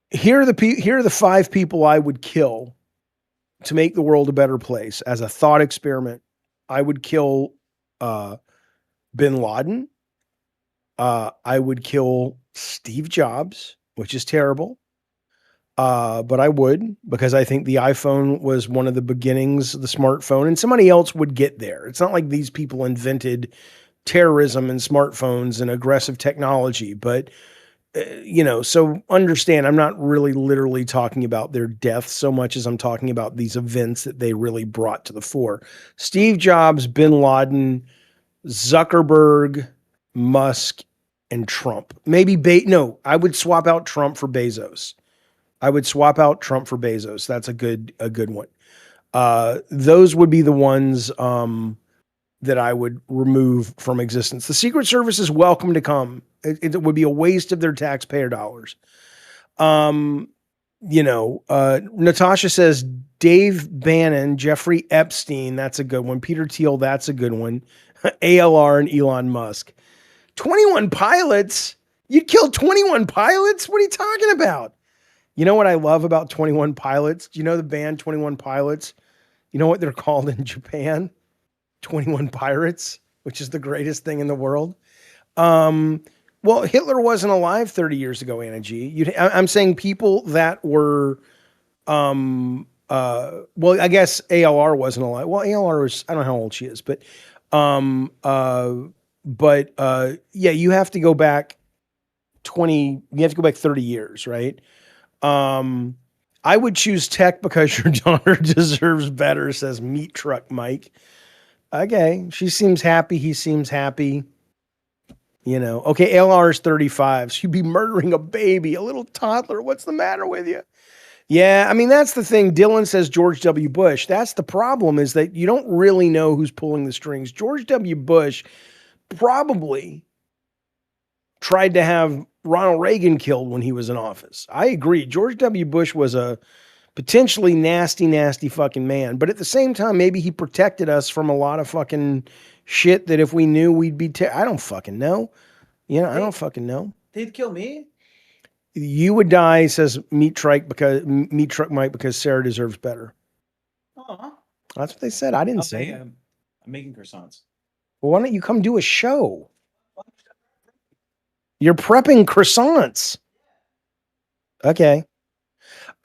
here are the 5 people I would kill to make the world a better place. As a thought experiment, I would kill Bin Laden. I would kill Steve Jobs, which is terrible. But I would, because I think the iPhone was one of the beginnings of the smartphone, and somebody else would get there. It's not like these people invented terrorism and smartphones and aggressive technology, but so understand, I'm not really literally talking about their death so much as I'm talking about these events that they really brought to the fore. Steve Jobs, Bin Laden, Zuckerberg, Musk, and Trump. Maybe no, I would swap out Trump for Bezos. That's a good one. Those would be the ones that I would remove from existence. The Secret Service is welcome to come. It would be a waste of their taxpayer dollars. Natasha says Dave Bannon, Jeffrey Epstein, that's a good one. Peter Thiel, that's a good one. ALR and Elon Musk. 21 pilots? You'd kill 21 pilots? What are you talking about? You know what I love about 21 Pilots? Do you know the band 21 Pilots? You know what they're called in Japan? 21 Pirates, which is the greatest thing in the world. Well, Hitler wasn't alive 30 years ago, Anna G. I'm saying people that were, well, I guess ALR wasn't alive. Well, ALR was, I don't know how old she is, but yeah, you have to go back 30 years, right? I would choose tech because your daughter deserves better, says Meat Truck Mike. Okay, she seems happy. He seems happy. Okay, LR is 35. So you'd be murdering a baby, a little toddler. What's the matter with you? Yeah, I mean, that's the thing. Dylan says George W. Bush. That's the problem, is that you don't really know who's pulling the strings. George W. Bush probably tried to have Ronald Reagan killed when he was in office. I agree. George W. Bush was a potentially nasty, nasty fucking man. But at the same time, maybe he protected us from a lot of fucking shit that if we knew we'd be, I don't fucking know. I don't fucking know. They'd kill me? You would die, says Meat Truck Mike, because Sarah deserves better. Aw. That's what they said. I didn't say. I'm making croissants. Well, why don't you come do a show? You're prepping croissants. Okay.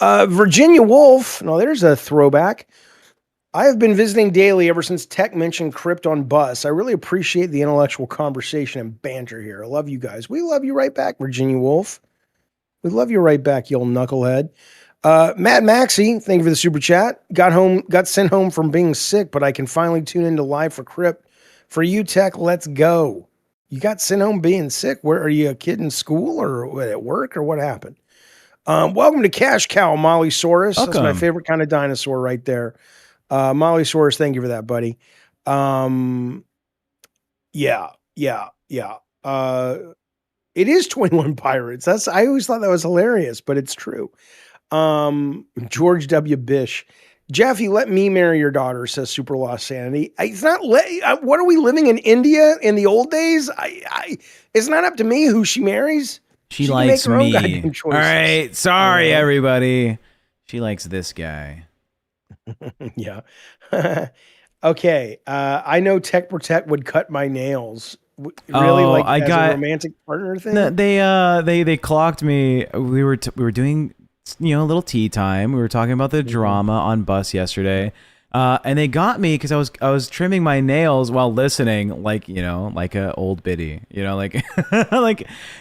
Virginia Woolf. No, there's a throwback. I have been visiting daily ever since Tech mentioned Crypt on Bus. I really appreciate the intellectual conversation and banter here. I love you guys. We love you right back, Virginia Woolf. We love you right back, you old knucklehead. Matt Maxey, thank you for the super chat. Got sent home from being sick, but I can finally tune into live for Crypt. For you, Tech, let's go. You got sent home being sick. Where are you, a kid in school or at work, or what happened? Welcome to Cash Cow, Mollysaurus. That's my favorite kind of dinosaur right there. Mollysaurus, thank you for that, buddy. Yeah. It is 21 Pirates. I always thought that was hilarious, but it's true. George W. Bish. Jaffy, let me marry your daughter, says Super Lost Sanity. It's not. What are we living in India in the old days? It's not up to me who she marries. She likes me. All right. Sorry, everybody. She likes this guy. Yeah. Okay. I know TechProtect would cut my nails. Really, as a romantic partner thing? No, they clocked me. We were doing a little tea time. We were talking about the drama on Bus yesterday, and they got me because I was trimming my nails while listening, like a old biddy, like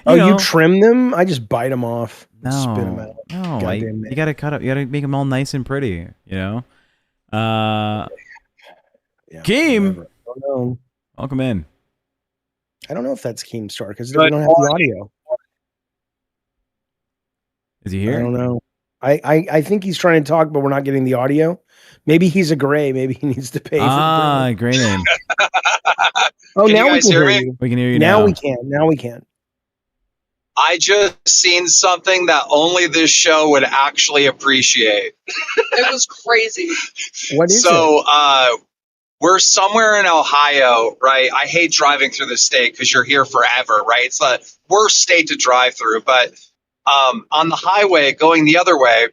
you trim them? I just bite them off. No, spit them out. No, you gotta cut up. You gotta make them all nice and pretty. Yeah, Keem, welcome in. I don't know if that's Keemstar because we don't have the audio. Is he here? I don't know. I think he's trying to talk, but we're not getting the audio. Maybe he's a gray. Maybe he needs to pay. Gray name. Oh, now we can hear you. We can hear you now. Now we can. I just seen something that only this show would actually appreciate. It was crazy. What is it? So, we're somewhere in Ohio, right? I hate driving through the state because you're here forever, right? It's the worst state to drive through. But on the highway going the other way,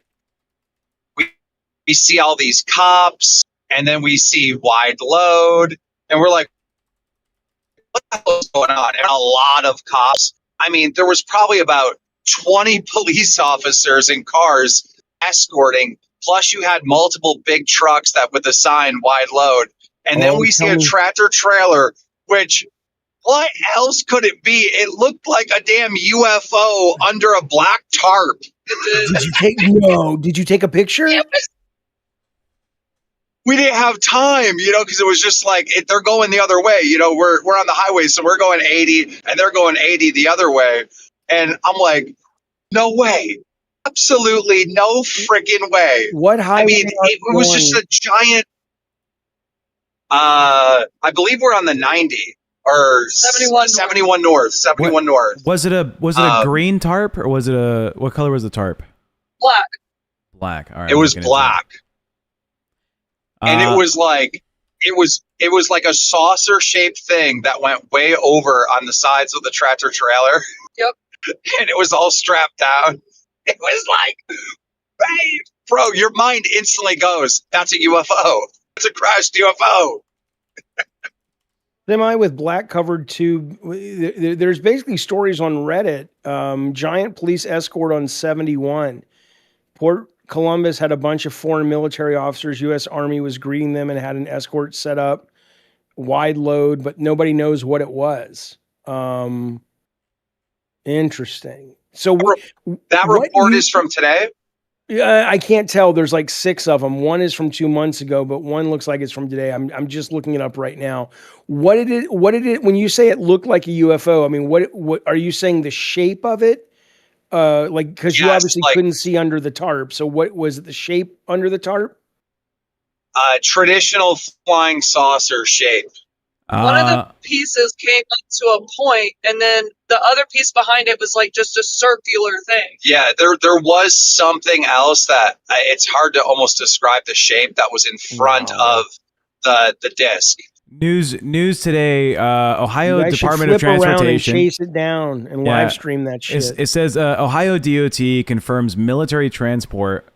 we see all these cops, and then we see wide load, and we're like, what the hell is going on? And a lot of cops. I mean, there was probably about 20 police officers in cars escorting. Plus, you had multiple big trucks that with the sign wide load. And then we see a tractor trailer, which what else could it be? It looked like a damn UFO under a black tarp. Did you take a picture? We didn't have time, because it was just like they're going the other way. We're on the highway, so we're going 80 and they're going 80 the other way. And I'm like, no way. Absolutely no freaking way. What highway? I mean, it was just a giant. I believe we're on the 90 or 71 north. 71 north. Was it a green tarp or was it what color was the tarp? Black. Black. All right. It was black. And it was like like a saucer shaped thing that went way over on the sides of the tractor trailer. Yep. And it was all strapped down. It was like, hey, bro, your mind instantly goes, that's a UFO. It's a crashed UFO. Semi with black covered tube. There's basically stories on Reddit. Giant police escort on 71. Port Columbus had a bunch of foreign military officers. U.S. Army was greeting them and had an escort set up. Wide load, but nobody knows what it was. Interesting. So that report is from today? I can't tell. There's like 6 of them. One is from 2 months ago, but one looks like it's from today. I'm just looking it up right now. What did it when you say it looked like a UFO? I mean, what are you saying the shape of it? Because you obviously couldn't see under the tarp. So what was it, the shape under the tarp? Traditional flying saucer shape. One of the pieces came up to a point, and then the other piece behind it was like just a circular thing. Yeah, there was something else that it's hard to almost describe the shape that was in front of the disc. News today. Ohio Department of Transportation around and chase it down and live stream that shit. It says Ohio DOT confirms military transport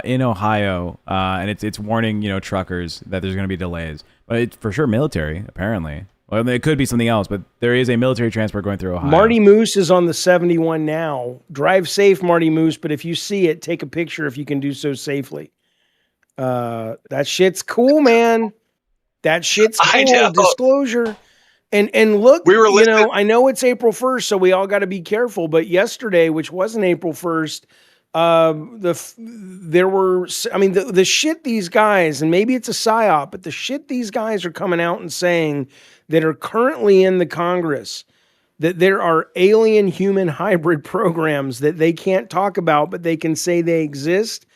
in Ohio, and it's warning truckers that there's going to be delays. But it's for sure military, apparently. Well, it could be something else, but there is a military transport going through Ohio. Marty Moose is on the 71 now. Drive safe, Marty Moose. But if you see it, take a picture if you can do so safely. That shit's cool, man. That shit's cool. I know. Disclosure. And look, we were listening. I know it's April 1st, so we all got to be careful. But yesterday, which wasn't April 1st, the shit these guys, and maybe it's a psyop, but the shit these guys are coming out and saying that are currently in the Congress, that there are alien human hybrid programs that they can't talk about, but they can say they exist.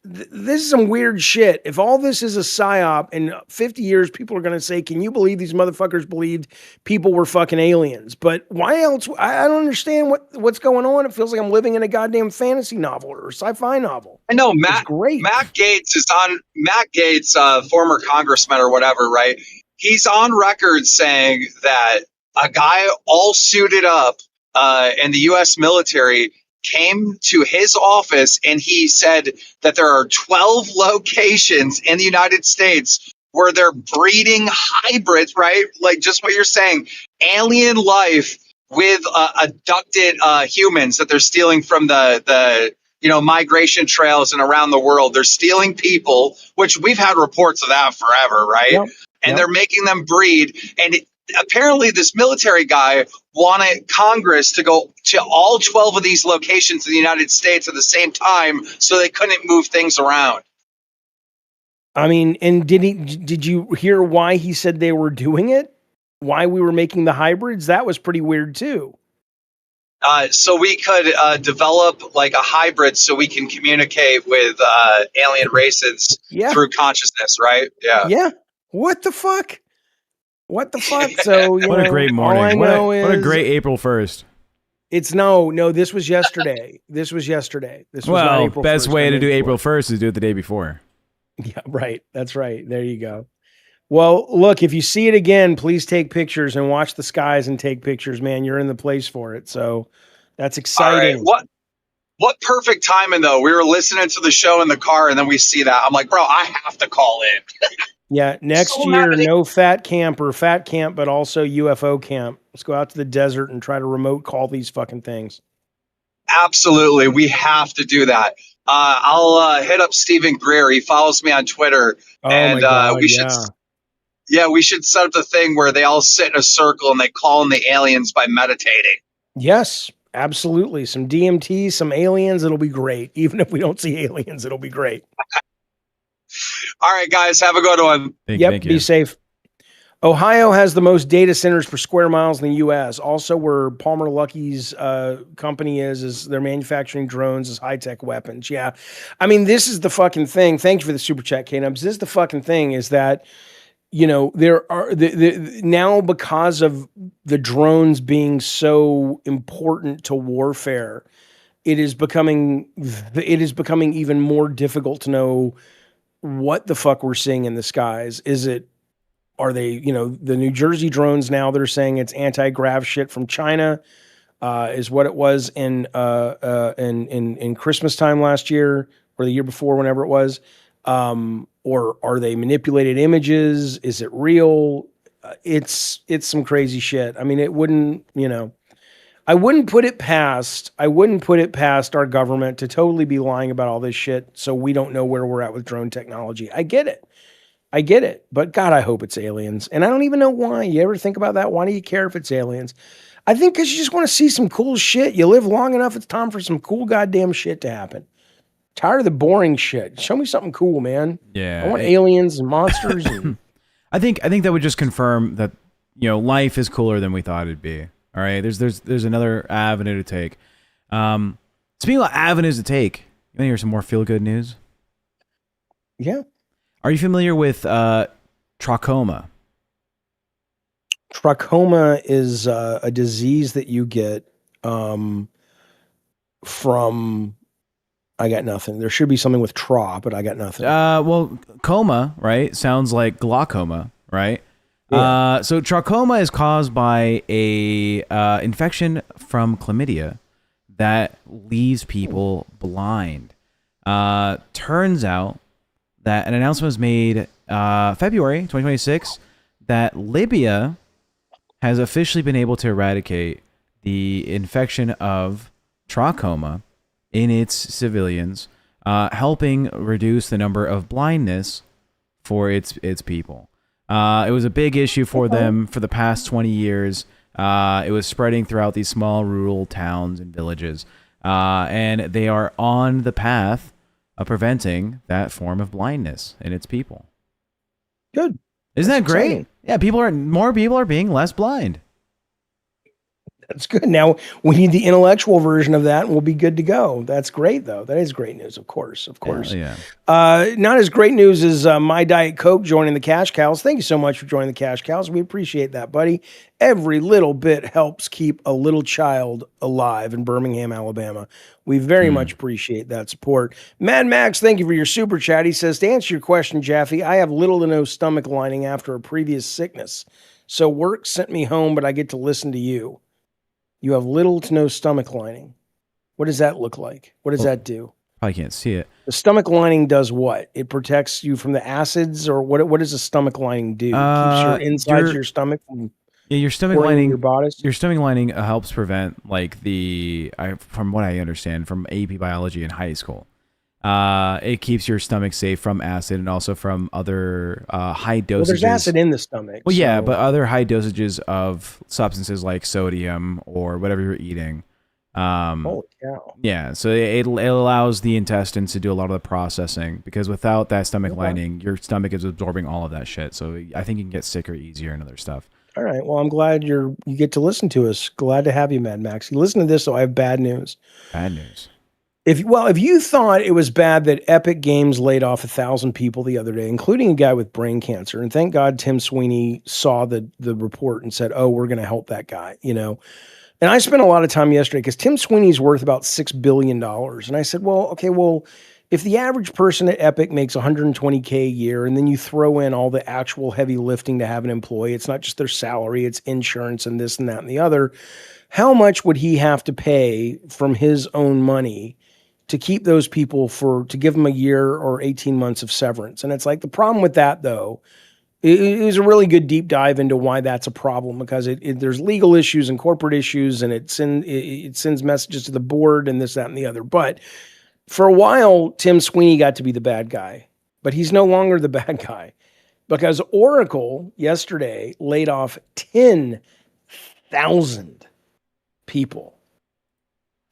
This is some weird shit. If all this is a psyop, in 50 years, people are going to say, can you believe these motherfuckers believed people were fucking aliens? But why else? I don't understand what's going on. It feels like I'm living in a goddamn fantasy novel or sci-fi novel. I know, Matt Gaetz is on. Matt Gaetz, former congressman or whatever, right? He's on record saying that a guy all suited up in the U.S. military came to his office and he said that there are 12 locations in the United States where they're breeding hybrids, right? Like just what you're saying, alien life with abducted humans that they're stealing from the migration trails and around the world. They're stealing people, which we've had reports of that forever, right? Yep. And they're making them breed. And apparently this military guy wanted Congress to go to all 12 of these locations in the United States at the same time so they couldn't move things around. I mean, and did you hear why he said they were doing it? Why we were making the hybrids? That was pretty weird too. So we could develop like a hybrid so we can communicate with alien races through consciousness, right? Yeah. Yeah. What the fuck? So what a great morning! What a great April 1st. It's no. This was yesterday. This was not April 1st. Best way to do April 1st is do it the day before. Yeah, right. That's right. There you go. Well, look, if you see it again, please take pictures and watch the skies and take pictures, man. You're in the place for it. So that's exciting. All right. What perfect timing though? We were listening to the show in the car and then we see that. I'm like, bro, I have to call in. Yeah, next year, no fat camp, but also UFO camp. Let's go out to the desert and try to remote call these fucking things. Absolutely. We have to do that. I'll hit up Stephen Greer. He follows me on Twitter. Oh And my God. we should, Yeah. yeah, we should set up the thing where they all sit in a circle and they call in the aliens by meditating. Yes, absolutely. Some DMT, some aliens. It'll be great. Even if we don't see aliens, it'll be great. All right, guys, have a good one. Yep. Be safe. Ohio has the most data centers per square miles in the U.S. Also, where Palmer Lucky's company is they're manufacturing drones as high-tech weapons. Yeah. I mean, this is the fucking thing. Thank you for the super chat, K-Nubs. This is the fucking thing is that, you know, there are now because of the drones being so important to warfare, it is becoming even more difficult to know what the fuck we're seeing in the skies. Are they, you know, the New Jersey drones now, they're saying it's anti-grav shit from China, is what it was in Christmas time last year or the year before, whenever it was. Or are they manipulated images? Is it real? It's some crazy shit. I mean, it wouldn't, you know, I wouldn't put it past our government to totally be lying about all this shit so we don't know where we're at with drone technology. I get it. But God, I hope it's aliens. And I don't even know why. You ever think about that? Why do you care if it's aliens? I think because you just want to see some cool shit. You live long enough, it's time for some cool goddamn shit to happen. Tired of the boring shit. Show me something cool, man. Yeah. I want aliens and monsters. And I think that would just confirm that, you know, life is cooler than we thought it'd be. All right. There's another avenue to take. Speaking of avenues to take, you want to hear some more feel-good news? Yeah. Are you familiar with trachoma? Trachoma is a disease that you get from. I got nothing. There should be something with tra, but I got nothing. Well, coma, right? Sounds like glaucoma, right? Yeah. So trachoma is caused by a infection from chlamydia that leaves people blind. Turns out that an announcement was made February 2026 that Libya has officially been able to eradicate the infection of trachoma in its civilians, helping reduce the number of blindness for its people. It was a big issue for them for the past 20 years. It was spreading throughout these small rural towns and villages, and they are on the path of preventing that form of blindness in its people. Good. Isn't that great? Exciting. Yeah, more people are being less blind. That's good. Now we need the intellectual version of that and we'll be good to go. That's great though. That is great news. Of course. Yeah. Not as great news as My Diet Coke joining the Cash Cows. Thank you so much for joining the Cash Cows. We appreciate that, buddy. Every little bit helps keep a little child alive in Birmingham, Alabama. We very much appreciate that support. Mad Max, thank you for your super chat. He says, to answer your question, Jaffy, I have little to no stomach lining after a previous sickness. So work sent me home, but I get to listen to you. You have little to no stomach lining. What does that look like? What does that do? Probably can't see it. The stomach lining does what? It protects you from the acids, or what does a stomach lining do? It keeps your insides of your stomach from your stomach lining. Your bodice. Your stomach lining helps prevent, like, from what I understand from AP biology in high school. It keeps your stomach safe from acid and also from other high dosages. Well, there's acid in the stomach. Well, yeah, but other high dosages of substances like sodium or whatever you're eating. Holy cow. Yeah, so it allows the intestines to do a lot of the processing, because without that stomach lining, your stomach is absorbing all of that shit. So I think you can get sicker easier and other stuff. All right. Well, I'm glad you get to listen to us. Glad to have you, Mad Max. You listen to this, so I have bad news. Bad news. If you thought it was bad that Epic Games laid off 1,000 people the other day, including a guy with brain cancer, and thank God Tim Sweeney saw the report and said, "Oh, we're going to help that guy," you know. And I spent a lot of time yesterday because Tim Sweeney's worth about $6 billion, and I said, "Well, okay, if the average person at Epic makes $120K a year, and then you throw in all the actual heavy lifting to have an employee, it's not just their salary, it's insurance and this and that and the other. How much would he have to pay from his own money to keep those people to give them a year or 18 months of severance?" And it's like, the problem with that though It was a really good deep dive into why that's a problem, because there's legal issues and corporate issues, and it sends messages to the board and this, that, and the other. But for a while, Tim Sweeney got to be the bad guy, but he's no longer the bad guy, because Oracle yesterday laid off 10,000 people,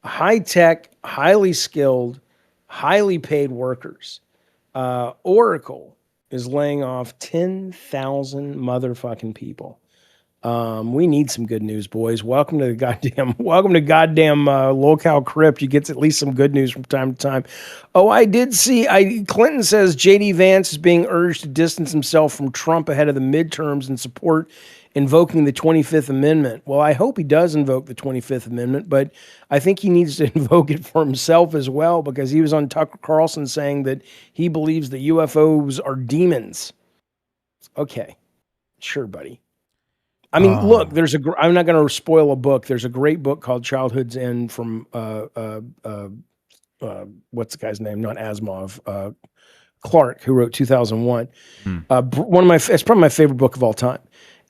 high tech, highly skilled, highly paid workers. Oracle is laying off 10,000 motherfucking people. We need some good news, boys. Welcome to goddamn LolCow Crypt. You get at least some good news from time to time. Oh, I did see, Clinton says J.D. Vance is being urged to distance himself from Trump ahead of the midterms and support invoking the 25th Amendment. Well, I hope he does invoke the 25th Amendment, but I think he needs to invoke it for himself as well, because he was on Tucker Carlson saying that he believes the UFOs are demons. Okay, sure, buddy. I mean, look, I'm not going to spoil a book. There's a great book called Childhood's End from, what's the guy's name? Not Asimov, Clark, who wrote 2001. It's probably my favorite book of all time.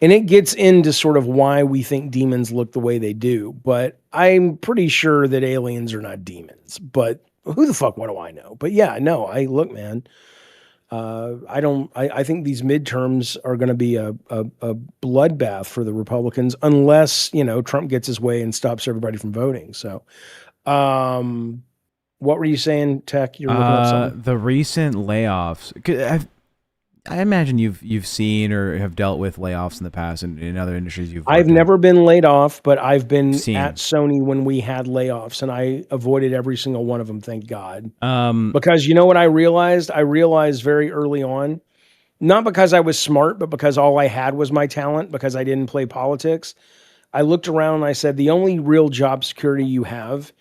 And it gets into sort of why we think demons look the way they do. But I'm pretty sure that aliens are not demons. But who the fuck, what do I know? But yeah, no, look, man. I think these midterms are going to be a bloodbath for the Republicans, unless, Trump gets his way and stops everybody from voting. So, what were you saying, Tech? You're looking up something? The recent layoffs. 'Cause I imagine you've seen or have dealt with layoffs in the past, and in other industries I've never been laid off, but I've been at Sony when we had layoffs, and I avoided every single one of them, thank God. Because you know what I realized? I realized very early on, not because I was smart, but because all I had was my talent, because I didn't play politics. I looked around and I said, the only real job security you have,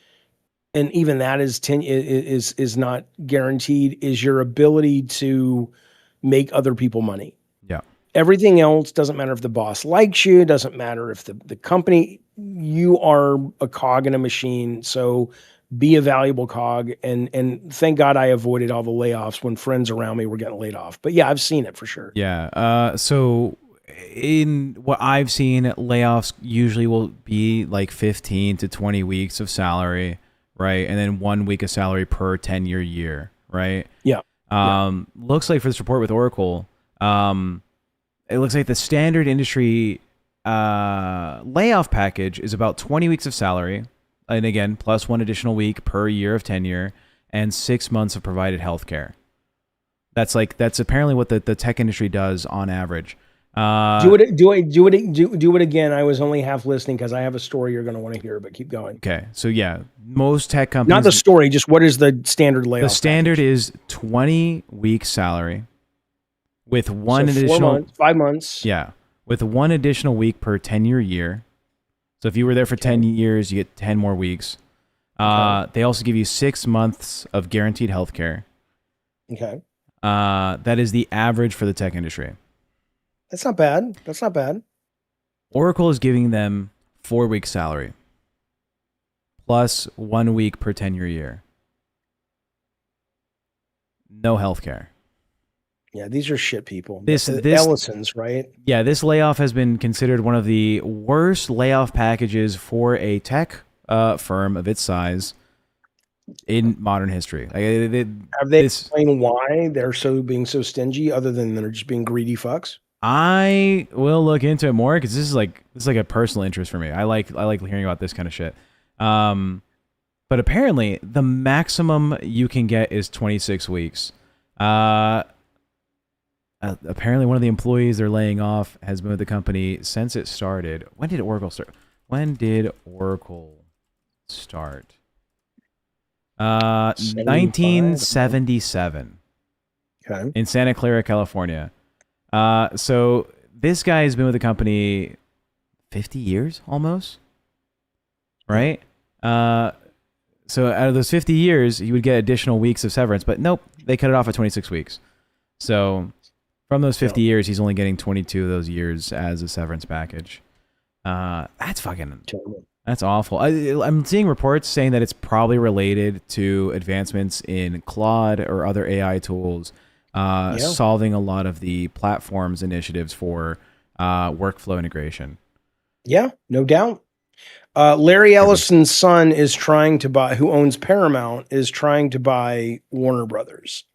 and even that is not guaranteed, is your ability to make other people money. Yeah. Everything else doesn't matter if the boss likes you, doesn't matter if the company, you are a cog in a machine. So be a valuable cog. And thank God I avoided all the layoffs when friends around me were getting laid off. But yeah, I've seen it for sure. Yeah. So in what I've seen, layoffs usually will be like 15 to 20 weeks of salary, right? And then 1 week of salary per 10-year year, right? Yeah. Looks like for this report with Oracle, it looks like the standard industry layoff package is about 20 weeks of salary, and again, plus 1 additional week per year of tenure, and 6 months of provided health care. That's apparently what the tech industry does on average. Do it again. I was only half listening because I have a story you're going to want to hear, but keep going. Okay, so yeah, most tech companies. Not the story, just what is the standard layoff? The standard package? is 20 weeks salary with one So additional 5 months. Yeah, with 1 additional week per 10-year year. So if you were there for 10 years, you get 10 more weeks. They also give you 6 months of guaranteed health care. Okay. That is the average for the tech industry. That's not bad. Oracle is giving them 4 weeks salary plus 1 week per 10-year year. No healthcare. Yeah, these are shit people. This Ellison's, right? Yeah, this layoff has been considered one of the worst layoff packages for a tech firm of its size in modern history. Have they explained why they're being so stingy, other than they're just being greedy fucks? I will look into it more, because this is like a personal interest for me. I like hearing about this kind of shit. But apparently the maximum you can get is 26 weeks. Apparently one of the employees they're laying off has been with the company since it started. When did Oracle start? 1977. Okay. In Santa Clara, California. So this guy has been with the company 50 years almost, right? So out of those 50 years, he would get additional weeks of severance, but nope, they cut it off at 26 weeks. So from those 50 years, he's only getting 22 of those years as a severance package. That's fucking, that's awful. I'm seeing reports saying that it's probably related to advancements in Claude or other AI tools, solving a lot of the platforms initiatives for workflow integration. Yeah, no doubt. Larry Ellison's son is trying to buy, who owns Paramount, is trying to buy Warner Brothers.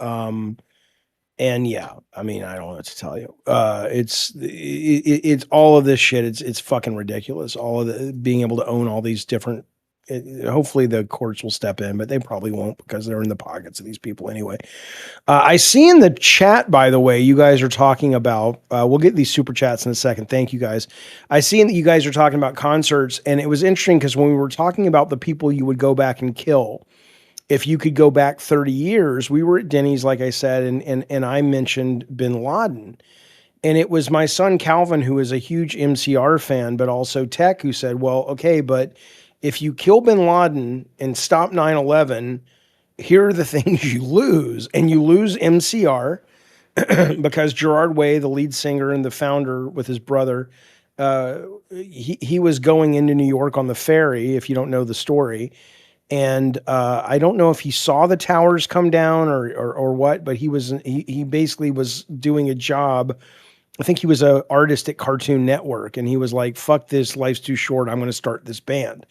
And yeah, I mean, I don't know what to tell you. It's all of this shit. It's fucking ridiculous. All of the being able to own all these different. Hopefully, the courts will step in, but they probably won't because they're in the pockets of these people anyway. I see in the chat, by the way, you guys are talking about. We'll get these super chats in a second. Thank you guys. I see that you guys are talking about concerts, and it was interesting because when we were talking about the people you would go back and kill. If you could go back 30 years, we were at Denny's, like I said, and I mentioned Bin Laden. And it was my son, Calvin, who is a huge MCR fan, but also Tech, who said, well, okay, but if you kill Bin Laden and stop 9/11, here are the things you lose. And you lose MCR because Gerard Way, the lead singer and the founder with his brother, he was going into New York on the ferry, if you don't know the story. And I don't know if he saw the towers come down or what, but he basically was doing a job. I think he was an artist at Cartoon Network, and he was like, "Fuck this, life's too short. I'm going to start this band."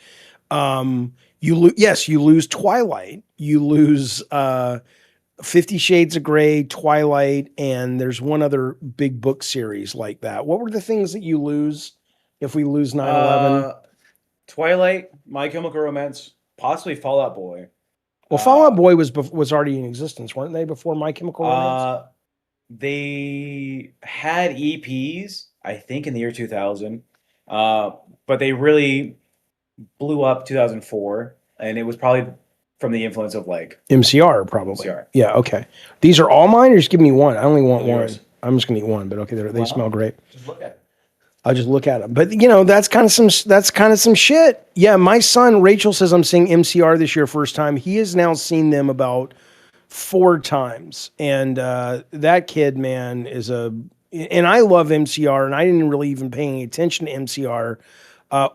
You lose Twilight, you lose 50 Shades of Grey, Twilight, and there's one other big book series like that. What were the things that you lose if we lose 9/11? Twilight, My Chemical Romance. Possibly Fall Out Boy. Well, Fall Out Boy was already in existence, weren't they, before My Chemical Romance? They had EPs, I think, in the year 2000, but they really blew up 2004, and it was probably from the influence of like MCR, probably. MCR. Yeah, okay. These are all mine, or just give me one? I only want Yours. one. I'm just gonna eat one, but okay, they smell great. Just look at it. I'll just look at them. But that's kind of some shit. Yeah, my son Rachel says I'm seeing MCR this year first time. He has now seen them about 4 times, and that kid, man, and I love MCR, and I didn't really even pay any attention to MCR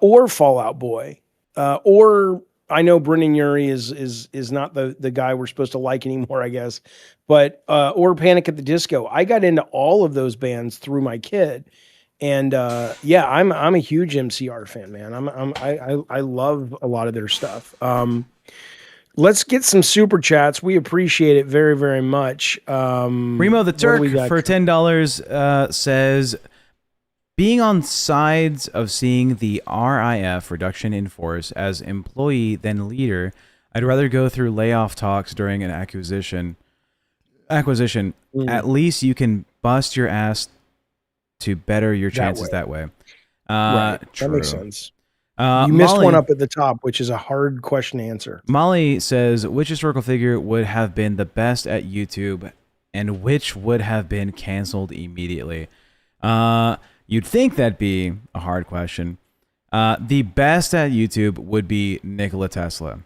or Fall Out Boy, or I know Brendan Urie is not the guy we're supposed to like anymore, I guess, but or Panic at the Disco. I got into all of those bands through my kid. And I'm a huge MCR fan, man. I love a lot of their stuff. Let's get some super chats. We appreciate it very, very much. Remo the Turk for $10 says, being on sides of seeing the RIF reduction in force as employee than leader, I'd rather go through layoff talks during an acquisition. At least you can bust your ass to better your chances that way. Right. True. That makes sense. You missed Molly, one up at the top, which is a hard question to answer. Molly says, which historical figure would have been the best at YouTube and which would have been canceled immediately? You'd think that'd be a hard question. The best at YouTube would be Nikola Tesla.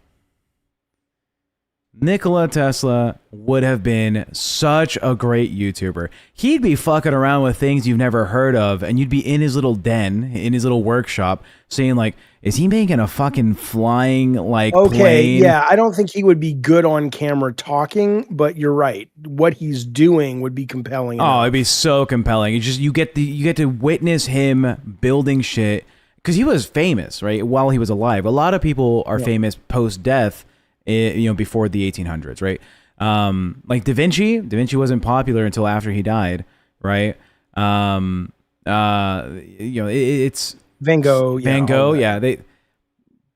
Nikola Tesla would have been such a great YouTuber. He'd be fucking around with things you've never heard of, and you'd be in his little den, in his little workshop, saying like, is he making a fucking flying plane? Yeah, I don't think he would be good on camera talking, but you're right. What he's doing would be compelling. Oh, it'd be so compelling. You get to witness him building shit, because he was famous, right, while he was alive. A lot of people are famous post-death, before the 1800s, right? Like Da Vinci wasn't popular until after he died, right? It's Van Gogh. Yeah. Da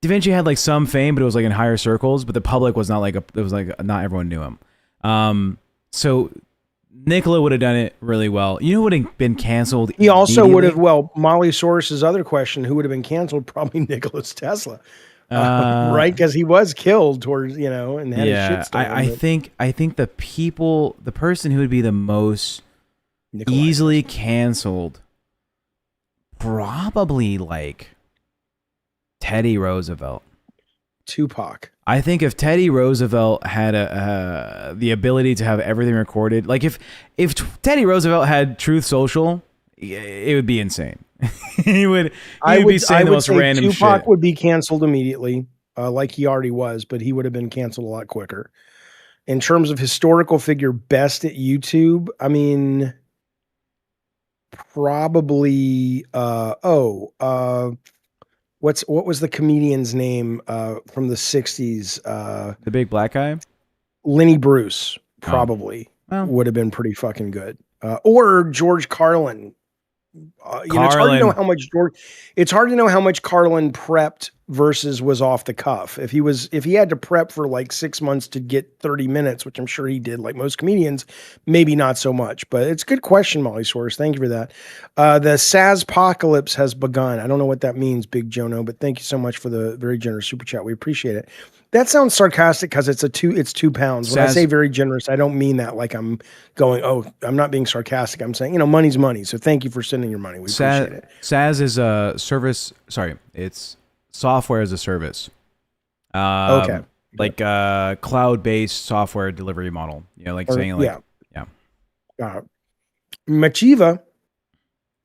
Vinci had like some fame, but it was like in higher circles, but the public was not not everyone knew him. So Nikola would have done it really well. You know who would have been canceled? He also would have, Molly Source's other question, who would have been canceled? Probably Nikola Tesla. Right, because he was killed towards and had his shit stolen. I think the person who would be the most easily canceled, probably like Teddy Roosevelt, Tupac. I think if Teddy Roosevelt had the ability to have everything recorded, like if Teddy Roosevelt had Truth Social, it would be insane. he would be saying the most random shit. Tupac would be canceled immediately, like he already was, but he would have been canceled a lot quicker. In terms of historical figure best at YouTube, I mean, probably, what was the comedian's name from the 60s? The big black guy? Lenny Bruce probably Well. would have been pretty fucking good. Or George Carlin. It's hard to Carlin. know how much it's hard to know how much Carlin prepped versus was off the cuff. If he had to prep for like 6 months to get 30 minutes, which I'm sure he did, like most comedians, maybe not so much. But it's a good question, Molly Source. Thank you for that. The Sazpocalypse has begun. I don't know what that means, Big Jono, but thank you so much for the very generous super chat. We appreciate it. That sounds sarcastic because it's 2 pounds. When I say very generous, I don't mean that like I'm going, oh, I'm not being sarcastic. I'm saying, money's money. So thank you for sending your money. We appreciate it. SaaS is a service. Sorry, it's software as a service. Okay. Like a cloud-based software delivery model. Yeah. Machiva,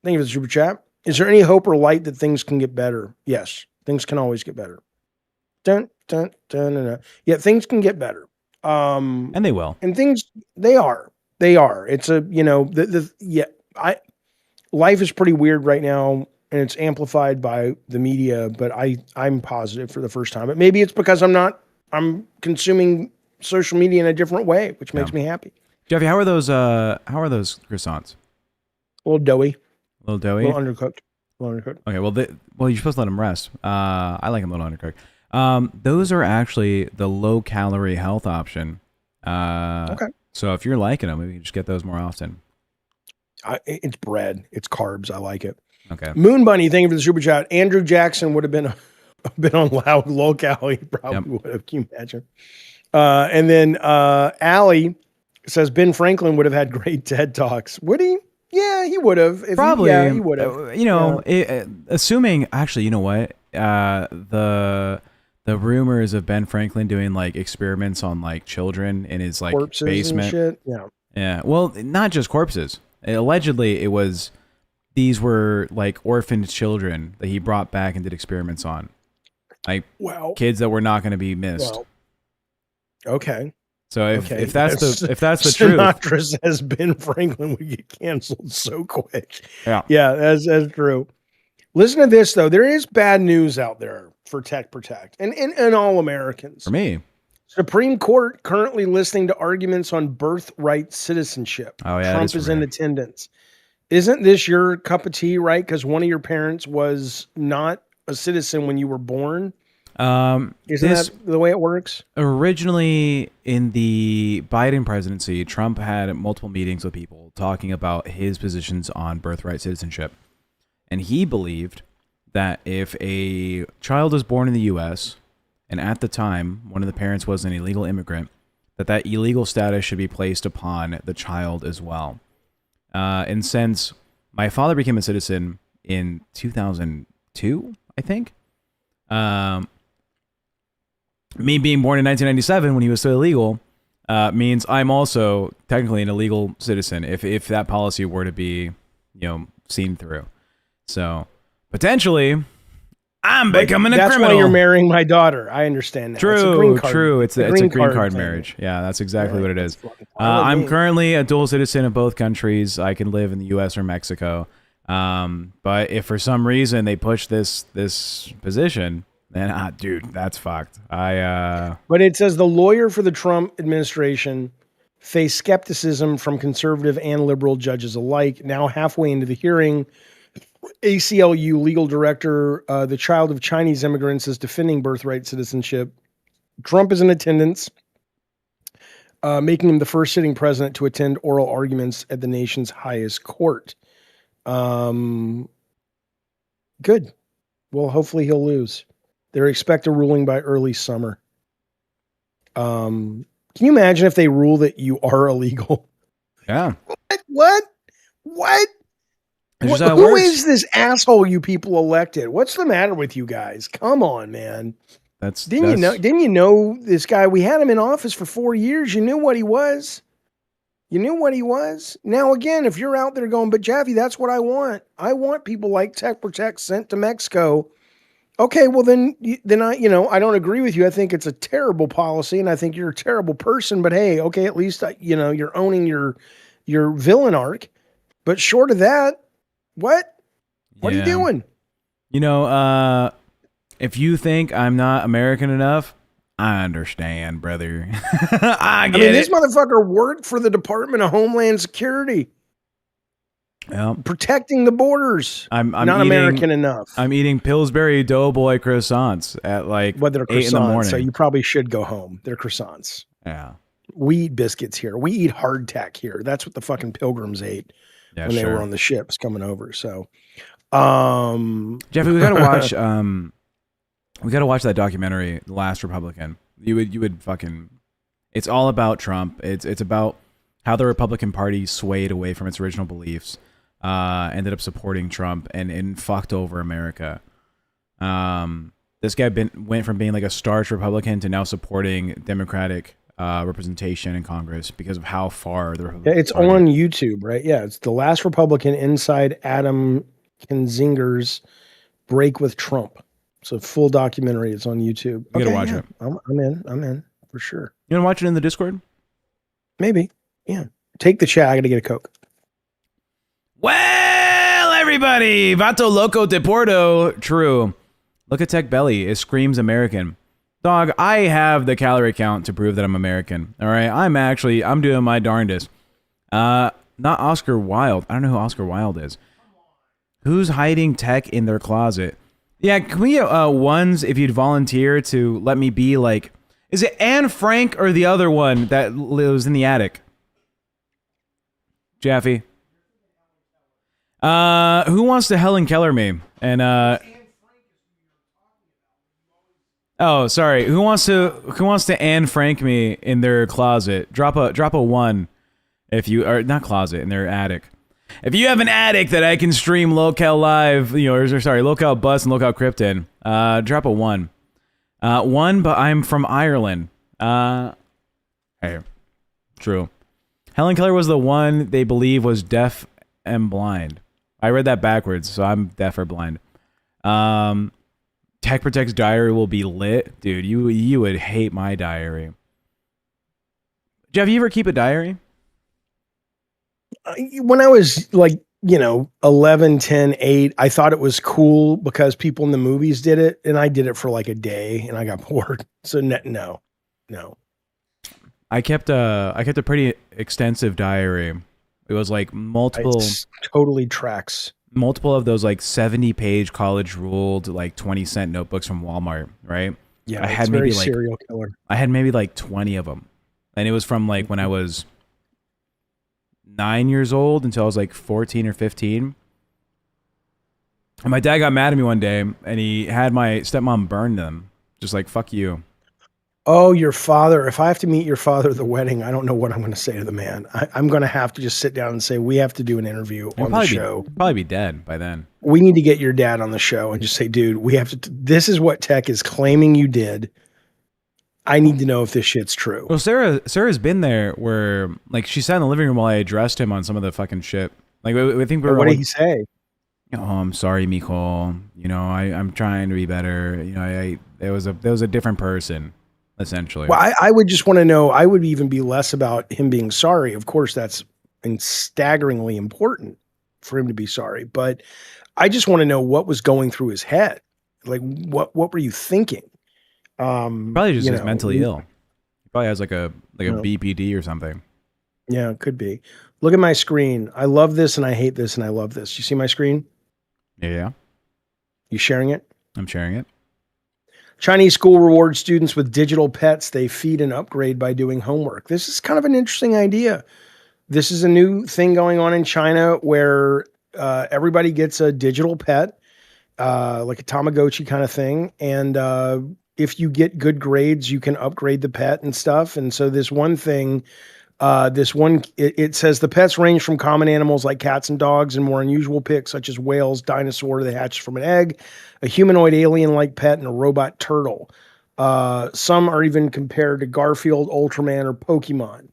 thank you for the super chat. Is there any hope or light that things can get better? Yes, things can always get better. Dun, dun, dun, dun, dun. Yeah, things can get better. And they will. And they are. It's life is pretty weird right now, and it's amplified by the media, but I'm positive for the first time. But maybe it's because I'm consuming social media in a different way, which makes me happy. Jaffy, how are those croissants? A little doughy. A little doughy? A little undercooked. Okay, well, you're supposed to let them rest. I like them a little undercooked. Those are actually the low-calorie health option. Okay. So if you're liking them, maybe you just get those more often. It's bread. It's carbs. I like it. Okay. Moon Bunny, thank you for the super chat. Andrew Jackson would have been on LolCow. He probably would have. Can you imagine? And then Allie says Ben Franklin would have had great TED Talks. Would he? Yeah, he would have. Probably. He would have. Assuming, actually, you know what? The rumors of Ben Franklin doing like experiments on like children in his like corpses basement. And shit. Yeah. Well, not just corpses. Allegedly, these were like orphaned children that he brought back and did experiments on, like kids that were not going to be missed. Okay. So if that's the truth, Sinatra says Ben Franklin would get canceled so quick. Yeah, that's true. Listen to this though. There is bad news out there for TechProtect and all Americans. For me, Supreme Court currently listening to arguments on birthright citizenship. Oh yeah, Trump is in attendance. Isn't this your cup of tea, right? Because one of your parents was not a citizen when you were born. Isn't that the way it works? Originally, in the Biden presidency, Trump had multiple meetings with people talking about his positions on birthright citizenship. And he believed that if a child was born in the U.S., and at the time, one of the parents was an illegal immigrant, that illegal status should be placed upon the child as well. And since my father became a citizen in 2002, I think, me being born in 1997 when he was still illegal means I'm also technically an illegal citizen if that policy were to be, seen through. So potentially, I'm becoming a criminal. That's why you're marrying my daughter. I understand that. True, it's a green card. true. It's a green card marriage. Yeah, that's exactly what it is. I'm currently a dual citizen of both countries. I can live in the U.S. or Mexico. But if for some reason they push this position, then dude, that's fucked. But it says the lawyer for the Trump administration faced skepticism from conservative and liberal judges alike. Now halfway into the hearing, ACLU legal director, the child of Chinese immigrants, is defending birthright citizenship. Trump is in attendance, making him the first sitting president to attend oral arguments at the nation's highest court. Good. Well, hopefully he'll lose. They expect a ruling by early summer. Can you imagine if they rule that you are illegal? Yeah. What? Who is this asshole you people elected? What's the matter with you guys? Come on, man. Didn't you know this guy? We had him in office for 4 years. You knew what he was. Now, again, if you're out there going, but Jaffy, that's what I want. I want people like TechProtect sent to Mexico Okay, well then I I don't agree with you. I think it's a terrible policy, and I think you're a terrible person. But hey, okay, at least you're owning your villain arc. But short of that, what are you Yeah. doing? If you think I'm not American enough, I understand, brother. I I get mean, this it. motherfucker worked for the Department of Homeland Security, Well, protecting the borders. I'm Not eating American enough. I'm eating Pillsbury Doughboy croissants at like Well, they're 8 in the croissants, so morning. you probably should go home. They're croissants. Yeah. We eat biscuits here. We eat hardtack here. That's what the fucking pilgrims ate Yeah, when they sure. were on the ships coming over. So, Jaffy, we gotta watch. We gotta watch that documentary, The Last Republican. You would fucking. It's all about Trump. It's about how the Republican Party swayed away from its original beliefs, ended up supporting Trump, and fucked over America. This guy went from being like a starch Republican to now supporting Democratic representation in Congress because of how far the Republican it's Party. on YouTube, right? Yeah, it's The Last Republican Inside Adam Kinzinger's Break with Trump. It's a full documentary. It's on YouTube. You gotta watch it. I'm in for sure. You wanna watch it in the Discord? Maybe. Yeah. Take the chat. I got to get a Coke. Well, everybody, Vato Loco de Porto. True. Look at Tech Belly. It screams American. Dog, I have the calorie count to prove that I'm American. All right, I'm doing my darndest. Not Oscar Wilde. I don't know who Oscar Wilde is. Who's hiding tech in their closet? Yeah, can we ones if you'd volunteer to let me be like, is it Anne Frank or the other one that lives in the attic? Jaffy. Who wants to Helen Keller me? And oh, sorry. Who wants to Anne Frank me in their closet? Drop a one if you are not closet in their attic. If you have an attic that I can stream LolCow live, LolCow Bus and LolCow Krypton, drop a one. One, but I'm from Ireland. Hey, true. Helen Keller was the one they believe was deaf and blind. I read that backwards, so I'm deaf or blind. TechProtect's diary will be lit. Dude, you would hate my diary. Jeff, you ever keep a diary? When I was like, 11, 10, 8, I thought it was cool because people in the movies did it, and I did it for like a day and I got bored. So no. I kept a pretty extensive diary. It was like multiple totally tracks. Multiple of those like 70-page college ruled like 20-cent notebooks from Walmart, right? Yeah, I had maybe like serial killer. I had maybe like 20 of them. And it was from like when I was 9 years old until I was like 14 or 15. And my dad got mad at me one day and he had my stepmom burn them. Just like, fuck you. Oh, your father. If I have to meet your father at the wedding, I don't know what I'm going to say to the man. I'm going to have to just sit down and say, we have to do an interview on the show. Probably be dead by then. We need to get your dad on the show and just say, dude, we have to, this is what Tech is claiming you did. I need to know if this shit's true. Well, Sarah's been there where like she sat in the living room while I addressed him on some of the fucking shit. Like I think we were. What did he say? Oh, I'm sorry, Mijo. I'm trying to be better. There was a different person, essentially. Well, I would just want to know. I would even be less about him being sorry. Of course, that's staggeringly important for him to be sorry. But I just want to know what was going through his head. Like, what were you thinking? Probably just is mentally ill. He probably has like a BPD or something. Yeah, it could be. Look at my screen. I love this and I hate this and I love this. You see my screen? Yeah. You sharing it? I'm sharing it. Chinese school rewards students with digital pets they feed and upgrade by doing homework. This is kind of an interesting idea. This is a new thing going on in China where everybody gets a digital pet, like a Tamagotchi kind of thing. And if you get good grades, you can upgrade the pet and stuff. And so this one thing, it says the pets range from common animals like cats and dogs and more unusual picks such as whales, dinosaur, they hatch from an egg, a humanoid alien-like pet, and a robot turtle. Some are even compared to Garfield, Ultraman, or Pokemon.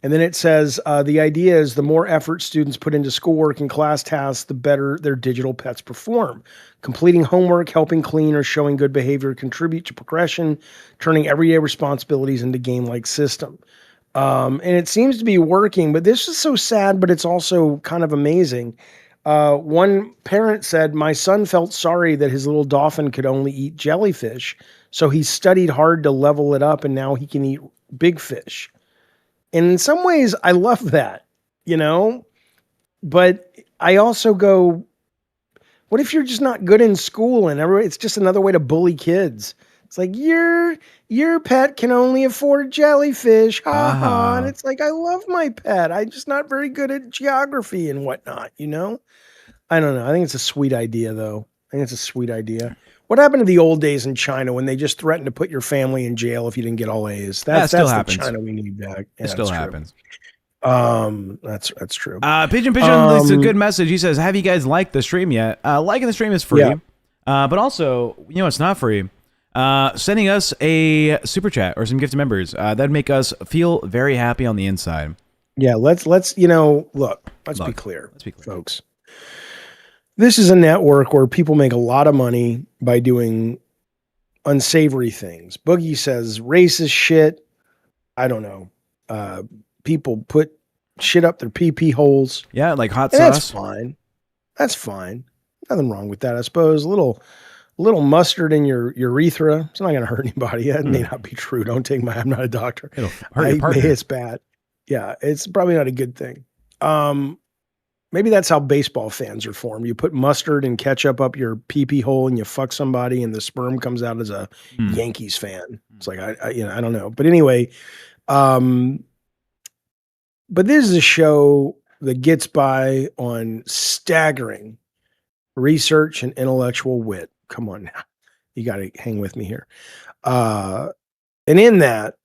And then it says the idea is the more effort students put into schoolwork and class tasks, the better their digital pets perform. Completing homework, helping clean, or showing good behavior contribute to progression, turning everyday responsibilities into game-like system. And it seems to be working, but this is so sad, but it's also kind of amazing. One parent said, my son felt sorry that his little dolphin could only eat jellyfish, so he studied hard to level it up, and now he can eat big fish. And in some ways, I love that, you know? But I also go, what if you're just not good in school and it's just another way to bully kids? It's like, your pet can only afford jellyfish. Ha ha. And it's like, I love my pet. I'm just not very good at geography and whatnot, you know? I don't know. I think it's a sweet idea, though. I think it's a sweet idea. What happened to the old days in China when they just threatened to put your family in jail if you didn't get all A's? That's the China we need back. Yeah, it still happens. That's true. Pigeon leaves a good message. He says, have you guys liked the stream yet? Liking the stream is free. Yeah. But also, you know, it's not free. Sending us a super chat or some gifted members, that'd make us feel very happy on the inside. Yeah, let's you know, let's be clear, folks. This is a network where people make a lot of money by doing unsavory things. Boogie says racist shit. I don't know. People put shit up their pee holes. Yeah, like hot sauce. That's fine. That's fine. Nothing wrong with that, I suppose. A little mustard in your urethra. It's not going to hurt anybody. That may not be true. Don't take I'm not a doctor. It'll hurt your partner. It's bad. Yeah, it's probably not a good thing. Maybe that's how baseball fans are formed. You put mustard and ketchup up your pee hole and you fuck somebody and the sperm comes out as a Yankees fan. It's like, I don't know. But anyway, but this is a show that gets by on staggering research and intellectual wit. Come on now. You got to hang with me here. And in that,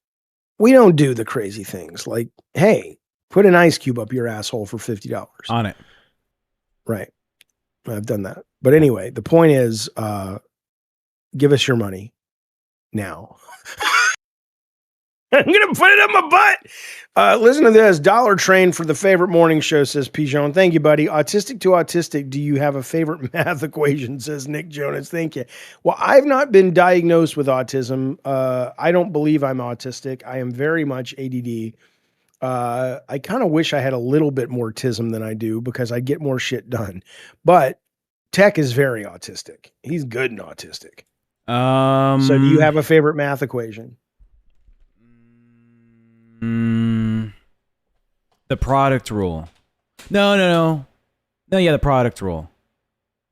we don't do the crazy things like, hey, put an ice cube up your asshole for $50. On it. Right. I've done that. But anyway, the point is, give us your money now. I'm going to put it on my butt. Listen to this. Dollar Train for the favorite morning show, says Pigeon. Thank you, buddy. Autistic to autistic. Do you have a favorite math equation, says Nick Jonas. Thank you. Well, I've not been diagnosed with autism. I don't believe I'm autistic. I am very much ADD. I kind of wish I had a little bit more tism than I do because I get more shit done. But Tech is very autistic. He's good and autistic. So do you have a favorite math equation? The product rule. No, yeah, the product rule,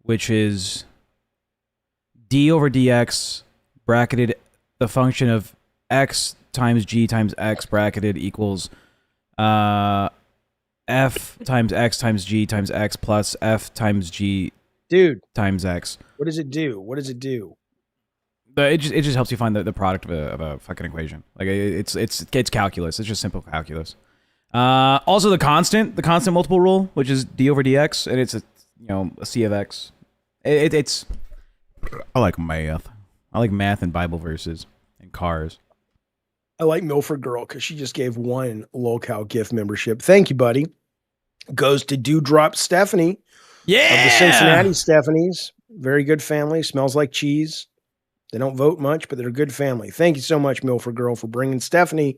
which is d over dx bracketed the function of x times g times x bracketed equals f times x times g times x plus f times g times x. What does it do? But it just helps you find the product of a fucking equation. Like it's calculus. It's just simple calculus. Also the constant multiple rule, which is d over dx, and it's a c of x. It's I like math. I like math and Bible verses and cars. I like Milford Girl because she just gave one LolCow gift membership. Thank you, buddy. Goes to Dewdrop Stephanie. Yeah. Of the Cincinnati Stephanies. Very good family. Smells like cheese. They don't vote much, but they're a good family. Thank you so much, Milford Girl, for bringing Stephanie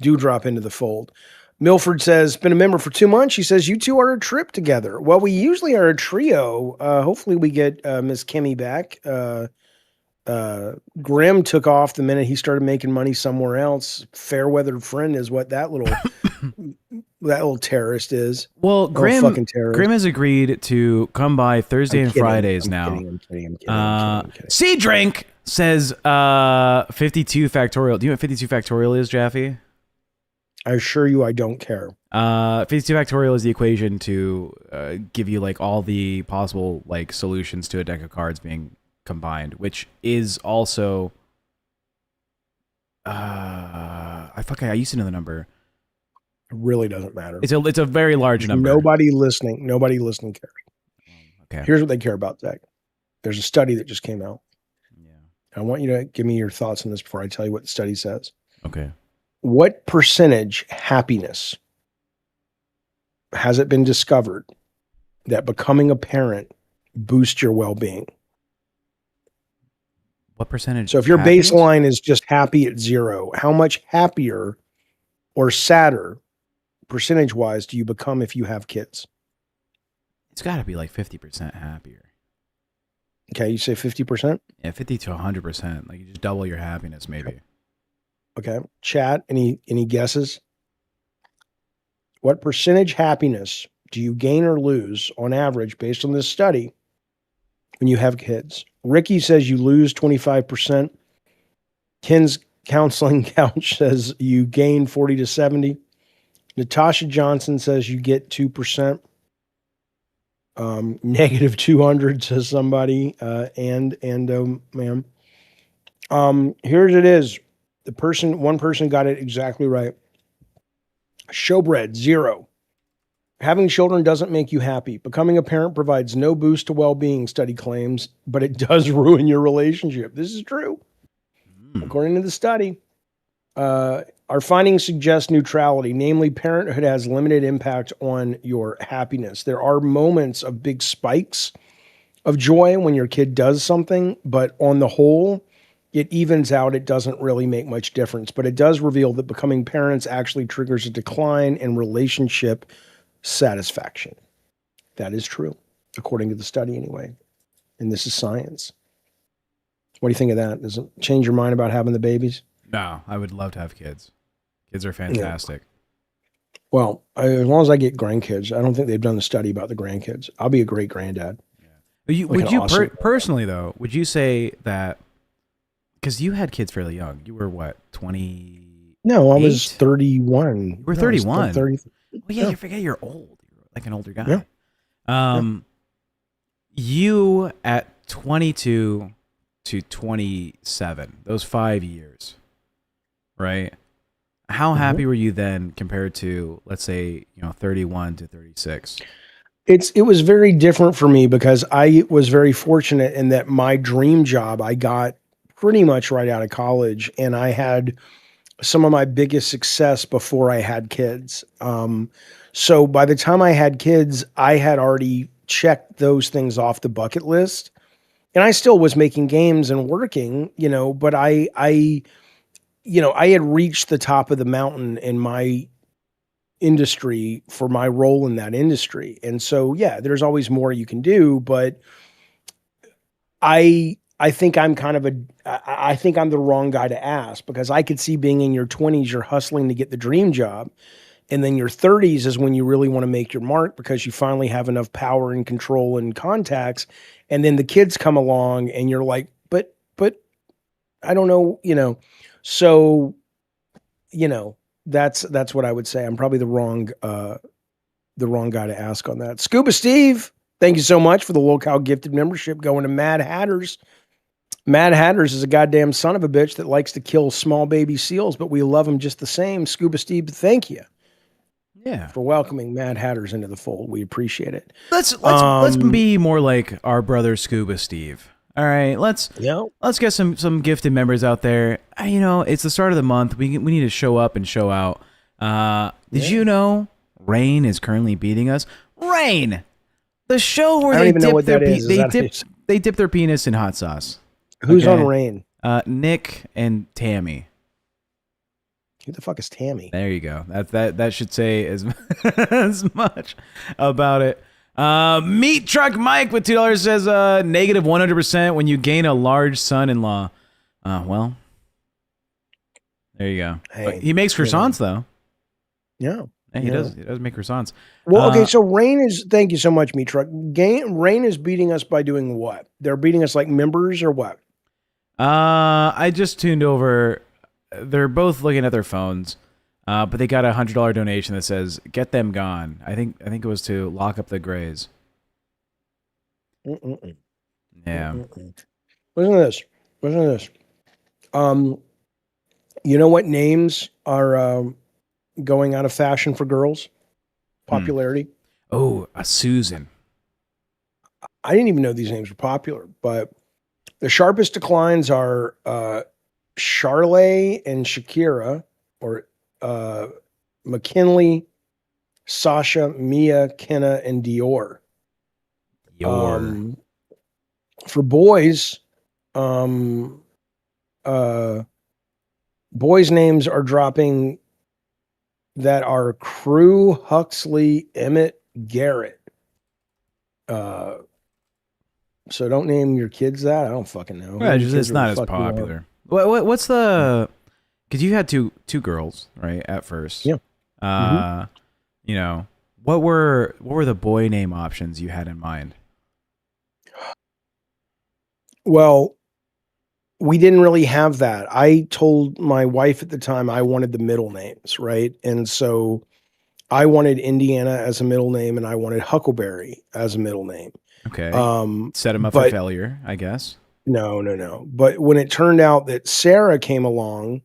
Dewdrop into the fold. Milford says, been a member for 2 months. She says, you two are a trip together. Well, we usually are a trio. Hopefully we get Miss Kimmy back. Grim took off the minute he started making money somewhere else. Fair-weathered friend is what that little terrorist is. Well, Grim has agreed to come by Thursday and Fridays now. I'm kidding. Sea Drink says 52 factorial. Do you know what 52 factorial is, Jaffy? I assure you I don't care. 52 factorial is the equation to give you like all the possible like solutions to a deck of cards being combined, which is also I used to know the number. It really doesn't matter. It's a very large number. Nobody listening cares. Okay. Here's what they care about, Zach. There's a study that just came out. Yeah. I want you to give me your thoughts on this before I tell you what the study says. Okay. What percentage happiness has it been discovered that becoming a parent boosts your well-being? What percentage? So if your happiness? baseline is just happy at 0, how much happier or sadder percentage-wise do you become if you have kids? It's got to be like 50% happier. Okay, you say 50%? Yeah, 50 to 100%. Like you just double your happiness, maybe. Okay. Chat, any guesses? What percentage happiness do you gain or lose on average based on this study when you have kids? Ricky says you lose 25%. Ken's counseling couch says you gain 40 to 70. Natasha Johnson says you get 2%. Negative 200 says somebody. Ma'am. Here's it is. One person got it exactly right. Showbread, 0. Having children doesn't make you happy. Becoming a parent provides no boost to well-being, study claims, but it does ruin your relationship. This is true. According to the study, our findings suggest neutrality, namely parenthood has limited impact on your happiness. There are moments of big spikes of joy when your kid does something, but on the whole, it evens out. It doesn't really make much difference, but it does reveal that becoming parents actually triggers a decline in relationship satisfaction. That is true, according to the study anyway. And this is science. What do you think of that? Does it change your mind about having the babies? No, I would love to have kids. Kids are fantastic. Yeah. Well, as long as I get grandkids, I don't think they've done the study about the grandkids. I'll be a great granddad. Yeah. Would you awesome personally, though, would you say that, because you had kids fairly young, you were what, 20? No, I was 31. You were 31? 30. Well, yeah, you forget you're old. You're like an older guy. Yeah. You at 22 to 27, those 5 years, right? How happy were you then compared to, let's say, 31 to 36? It was very different for me because I was very fortunate in that my dream job I got pretty much right out of college, and I had some of my biggest success before I had kids. So by the time I had kids, I had already checked those things off the bucket list, and I still was making games and working, but I had reached the top of the mountain in my industry for my role in that industry. And so, yeah, there's always more you can do, but I think I'm I think I'm the wrong guy to ask, because I could see being in your 20s, you're hustling to get the dream job. And then your 30s is when you really want to make your mark because you finally have enough power and control and contacts. And then the kids come along and you're like, but I don't know, so, that's what I would say. I'm probably the wrong guy to ask on that. Scuba Steve, thank you so much for the LolCow gifted membership going to Mad Hatters. Mad Hatters is a goddamn son of a bitch that likes to kill small baby seals, but we love him just the same. Scuba Steve, thank you. Yeah. For welcoming Mad Hatters into the fold. We appreciate it. Let's be more like our brother Scuba Steve. All right, let's get some gifted members out there. It's the start of the month. We need to show up and show out. Did you know Rain is currently beating us? Rain, the show where they dip their penis in hot sauce. Who's on Rain? Nick and Tammy. Who the fuck is Tammy? There you go. That should say as as much about it. Meat Truck Mike with $2 says negative 100% when you gain a large son-in-law. Well, there you go. Hey, he makes croissants though. Yeah. He does make croissants. Well, okay, so thank you so much, Meat Truck. Rain is beating us by doing what? They're beating us like members or what? I just tuned over. They're both looking at their phones. But they got a $100 donation that says "Get them gone." I think it was to lock up the Greys. Yeah. Listen to this. You know what names are going out of fashion for girls? Popularity. Oh, a Susan. I didn't even know these names were popular, but the sharpest declines are Charlay and Shakira, or McKinley, Sasha, Mia, Kenna, and Dior. For boys, boys' names are dropping that are Crew, Huxley, Emmett, Garrett. So don't name your kids that. I don't fucking know. Right, it's not as popular. What's the? Because you had two girls, right? At first, yeah. You know, what were the boy name options you had in mind? Well, we didn't really have that. I told my wife at the time I wanted the middle names, right? And so I wanted Indiana as a middle name, and I wanted Huckleberry as a middle name. Okay. Set him up for failure, I guess. No. But when it turned out that Sarah came along,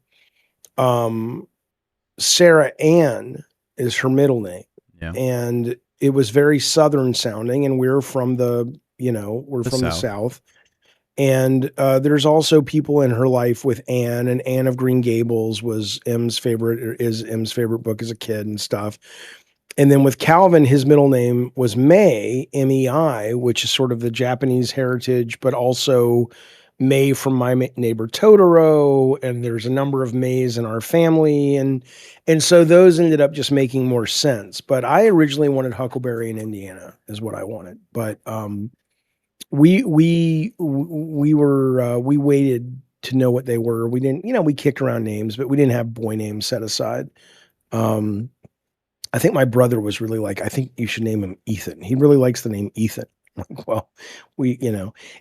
Sarah Ann is her middle name. Yeah. And it was very Southern sounding, and we're from the South. And there's also people in her life with Anne, and Anne of Green Gables was M's favorite book as a kid and stuff. And then with Calvin, his middle name was Mei, M-E-I, which is sort of the Japanese heritage, but also May from My Neighbor Totoro. And there's a number of Mays in our family. And so those ended up just making more sense. But I originally wanted Huckleberry in Indiana is what I wanted. But we waited to know what they were. We didn't, we kicked around names, but we didn't have boy names set aside. I think my brother was really like, I think you should name him Ethan. He really likes the name Ethan. Well,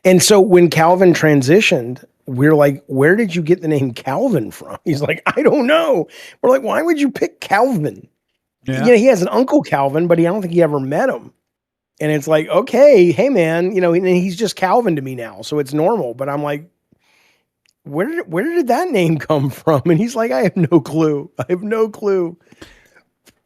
and so when Calvin transitioned, we're like, where did you get the name Calvin from? He's like, I don't know. We're like, why would you pick Calvin? Yeah. He has an uncle Calvin, but I don't think he ever met him. And it's like, okay, hey man, and he's just Calvin to me now. So it's normal. But I'm like, where did that name come from? And he's like, I have no clue.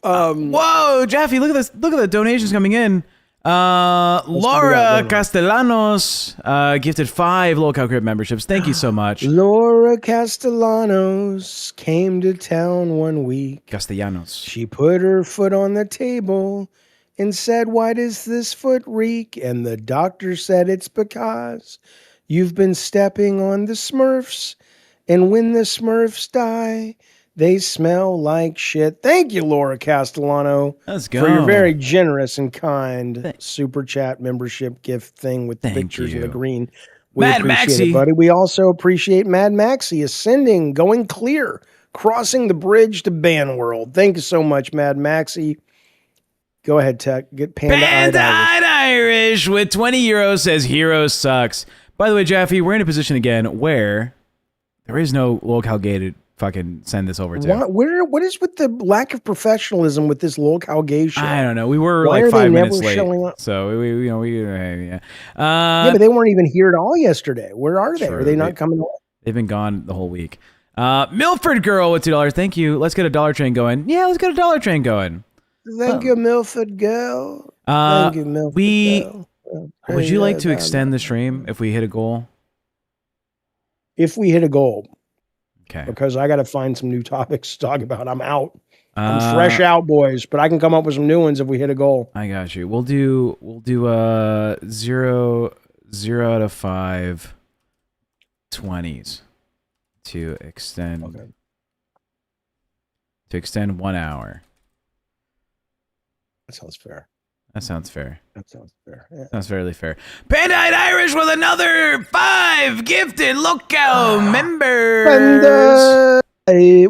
Whoa, Jaffy, look at this. Look at the donations coming in. Laura Castellanos gifted 5 LolCow Crypt memberships. Thank you so much. Laura Castellanos came to town one week. Castellanos. She put her foot on the table and said, why does this foot reek? And the doctor said, it's because you've been stepping on the Smurfs. And when the Smurfs die, they smell like shit. Thank you, Laura Castellano. Let's go. For your very generous and kind super chat membership gift thing with the pictures of the green. We Mad appreciate Maxie. it, buddy. We also appreciate Mad Maxie ascending, going clear, crossing the bridge to Ban World. Thank you so much, Mad Maxie. Go ahead, Tech. Get Panda-Eyed Irish with 20 euros says hero sucks. By the way, Jaffy, we're in a position again where there is no LolCow gay to fucking send this over to. What is with the lack of professionalism with this LolCow gay show? I don't know. We were Why like are 5 they minutes never late. showing up? So yeah, but they weren't even here at all yesterday. Where are they? True. Are they not coming on? They've been gone the whole week. Milford Girl with $2. Thank you. Let's get a dollar train going. Yeah, let's get a dollar train going. Thank you, Milford Girl. Thank you, Milford Girl. Would you like to extend the stream if we hit a goal? If we hit a goal. Okay. Because I got to find some new topics to talk about. I'm out. I'm fresh out, boys. But I can come up with some new ones if we hit a goal. I got you. We'll do 0 out of 5 20s to extend. Okay. To extend 1 hour. That sounds fair. That sounds fair. Yeah. Sounds fairly fair. Panda-Eyed Irish with another 5 gifted LolCow members.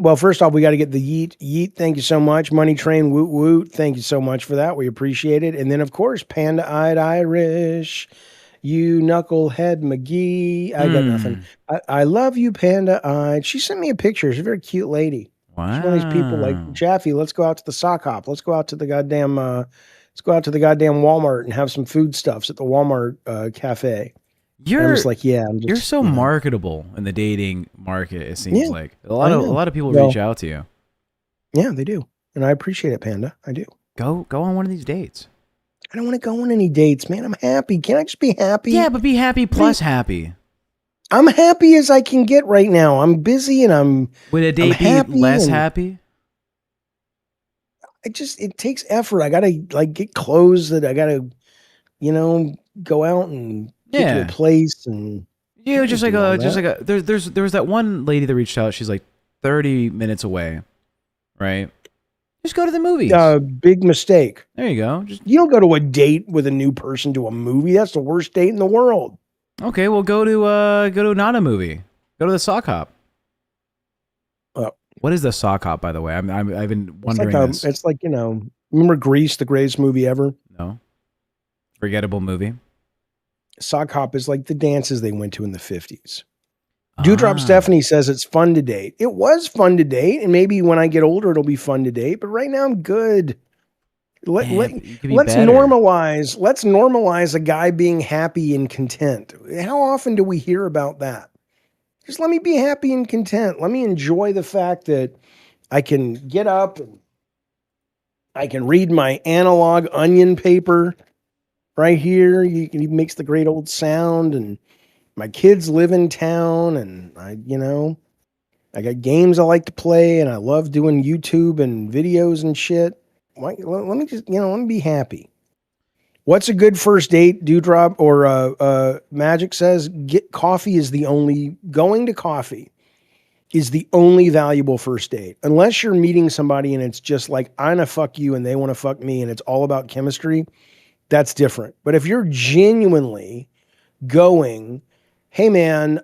Well, first off, we got to get the yeet. Yeet, thank you so much. Money Train, woot woot. Thank you so much for that. We appreciate it. And then, of course, Panda-Eyed Irish. You knucklehead McGee. I got nothing. I love you, Panda-Eyed. She sent me a picture. She's a very cute lady. Wow. She's one of these people like Jaffy. Let's go out to the sock hop. Let's go out to the goddamn Walmart and have some foodstuffs at the Walmart cafe. I'm just like, you're so marketable in the dating market. It seems like a lot of people reach out to you. Yeah, they do, and I appreciate it, Panda. I do. Go on one of these dates. I don't want to go on any dates, man. I'm happy. Can't I just be happy? Yeah, but be happy plus happy. I'm happy as I can get right now. I'm busy and I'm. Would a date be less happy? it takes effort. I gotta like get clothes that I gotta, go out and get to a Yeah. place and Yeah, I just don't like do all a just that. like a there was that one lady that reached out. She's like 30 minutes away, right? Just go to the movies. Big mistake. There you go. Just You don't go to a date with a new person to a movie. That's the worst date in the world. okay. Well, go to not a movie. Go to the sock hop. Uh, What is the sock hop, by the way? I've been it's like wondering this. it's like, remember Grease, the greatest movie ever? No, forgettable movie. Sock hop is like the dances they went to in the 50s. Dewdrop Ah, Stephanie says it's fun to date. It was fun to date, and maybe when I get older, it'll be fun to date. But right now, I'm good. man, you could be Let's better. normalize a guy being happy and content. How often do we hear about that? Just let me be happy and content. Let me enjoy the fact that I can get up and I can read my analog onion paper right here. He makes the great old sound, and my kids live in town, and I got games I like to play, and I love doing YouTube and videos and shit. Let me just, let me be happy. What's a good first date? Dewdrop or Magic says going to coffee is the only valuable first date. Unless you're meeting somebody and it's just like, I'm gonna fuck you and they want to fuck me and it's all about chemistry, that's different. But if you're genuinely going, hey man,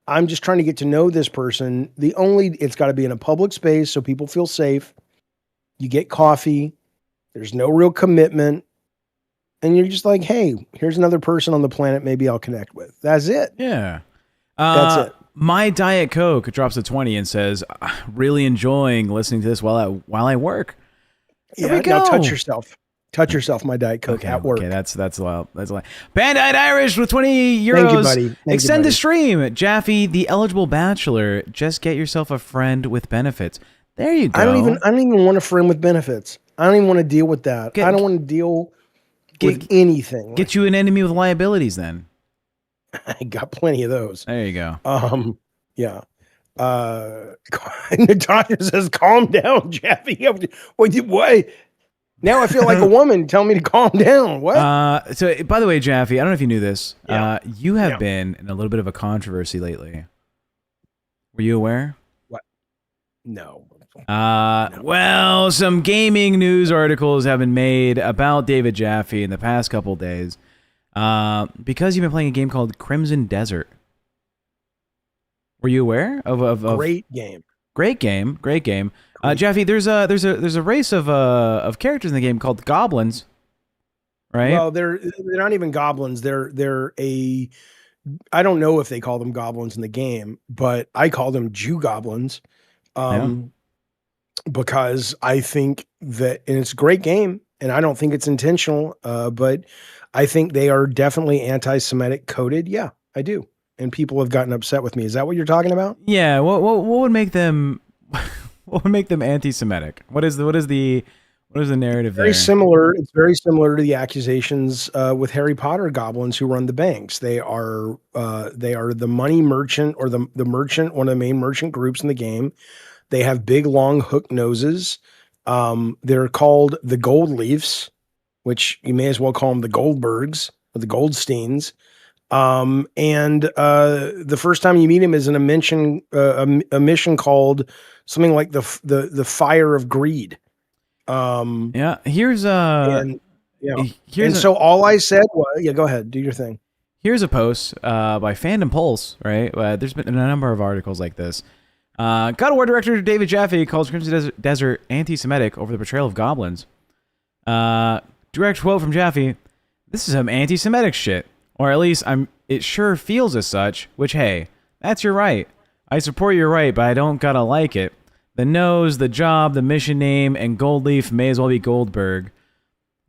I'm just trying to get to know this person. It's got to be in a public space so people feel safe. You get coffee. There's no real commitment. And you're just like, hey, here's another person on the planet maybe I'll connect with. That's it. Yeah. That's it. My Diet Coke drops a 20 and says, really enjoying listening to this while I work. There we go. Now touch yourself. Touch yourself, my Diet Coke at work. Okay, that's a lot. That's a lot. Bandite Irish with 20 euros. Thank you, buddy. Extend the stream. Jaffy, the eligible bachelor. Just get yourself a friend with benefits. There you go. I don't even want a friend with benefits. I don't even want to deal with that. I don't want to deal with anything. Get you an enemy with liabilities then. I got plenty of those. There you go. Yeah. Natasha says, calm down, Jaffy. What? Now I feel like a woman. Tell me to calm down. What? So, by the way, Jaffy, I don't know if you knew this. Yeah. You have been in a little bit of a controversy lately. Were you aware? What? No. Well, some gaming news articles have been made about David Jaffe in the past couple days because you've been playing a game called Crimson Desert. Were you aware of Great game? Great game. Jaffe, there's a race of characters in the game called goblins, right? Well, they're not even goblins. They're I don't know if they call them goblins in the game, but I call them Jew goblins. Because I think that, and it's a great game, and I don't think it's intentional, but I think they are definitely anti-Semitic coded. Yeah, I do. And people have gotten upset with me. Is that what you're talking about? Yeah. What would make them what would make them anti-Semitic? What is the narrative there? Very similar. It's very similar to the accusations with Harry Potter goblins who run the banks. They are the money merchant or the merchant, one of the main merchant groups in the game. They have big, long hook noses. They're called the Gold Leafs, which you may as well call them the Goldbergs or the Goldsteins. And the first time you meet him is in a mission called something like the Fire of Greed. Here's and so all I said was, go ahead, do your thing. Here's a post by Fandom Pulse, right? There's been a number of articles like this. God of War director David Jaffe calls Crimson Desert anti-Semitic over the portrayal of goblins. Direct quote from Jaffe: "This is some anti-Semitic shit, or at least it sure feels as such. Which, hey, that's your right. I support your right, but I don't gotta like it. The nose, the job, the mission name, and Gold Leaf may as well be Goldberg."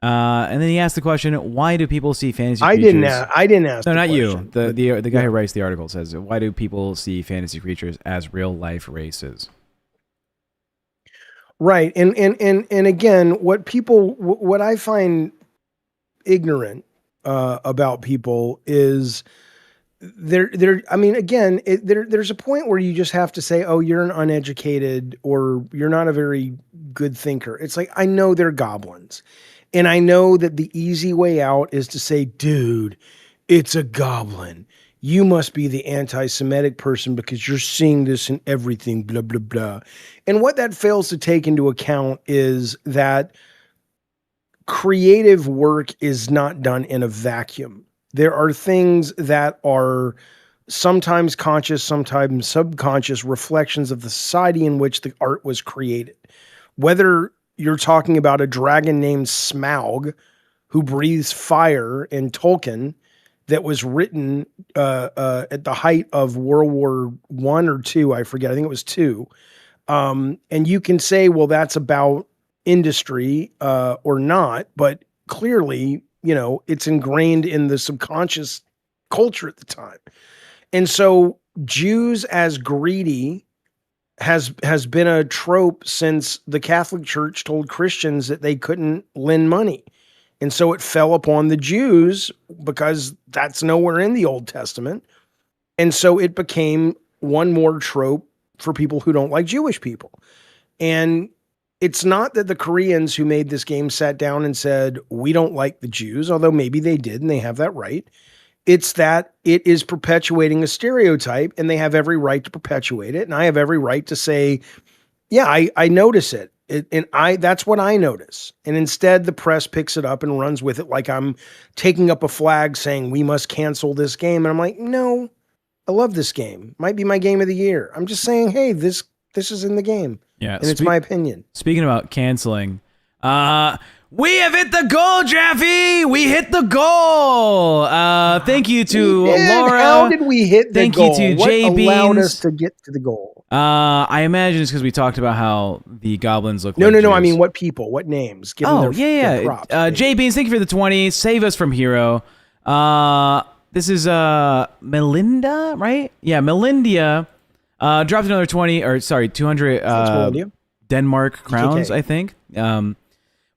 And then he asked the question, why do people see fantasy creatures? I didn't ask. No, the not question. you. The guy who writes the article says, why do people see fantasy creatures as real life races? Right. And again, what I find ignorant about people is I mean, again, there's a point where you just have to say, oh, you're an uneducated or you're not a very good thinker. It's like, I know they're goblins. And I know that the easy way out is to say, dude, it's a goblin. You must be the anti-Semitic person because you're seeing this in everything, blah, blah, blah. And what that fails to take into account is that creative work is not done in a vacuum. There are things that are sometimes conscious, sometimes subconscious reflections of the society in which the art was created. Whether you're talking about a dragon named Smaug who breathes fire in Tolkien that was written at the height of World War I or II, I forget, I think it was II. And you can say, well, that's about industry or not, but clearly, it's ingrained in the subconscious culture at the time. And so Jews as greedy has been a trope since the Catholic Church told Christians that they couldn't lend money. And so it fell upon the Jews because that's nowhere in the Old Testament. And so it became one more trope for people who don't like Jewish people. And it's not that the Koreans who made this game sat down and said, we don't like the Jews, although maybe they did and they have that right. It's that it is perpetuating a stereotype and they have every right to perpetuate it. And I have every right to say, yeah, I notice it. That's what I notice. And instead the press picks it up and runs with it like I'm taking up a flag saying we must cancel this game. And I'm like, no, I love this game. Might be my game of the year. I'm just saying, hey, this is in the game. Yeah. And it's my opinion. Speaking about canceling, we have hit the goal, Jaffy. We hit the goal. Thank you to Laura. How did we hit the goal? Thank you to what J allowed Beans. us to get to the goal? I imagine it's because we talked about how the goblins look. No. Jews. I mean, what people? What names? Give them their props. J Beans, thank you for the 20. Save us from Hero. This is Melinda, right? Yeah, Melinda. Dropped another 20, or sorry, 200 Denmark crowns, DKK. I think.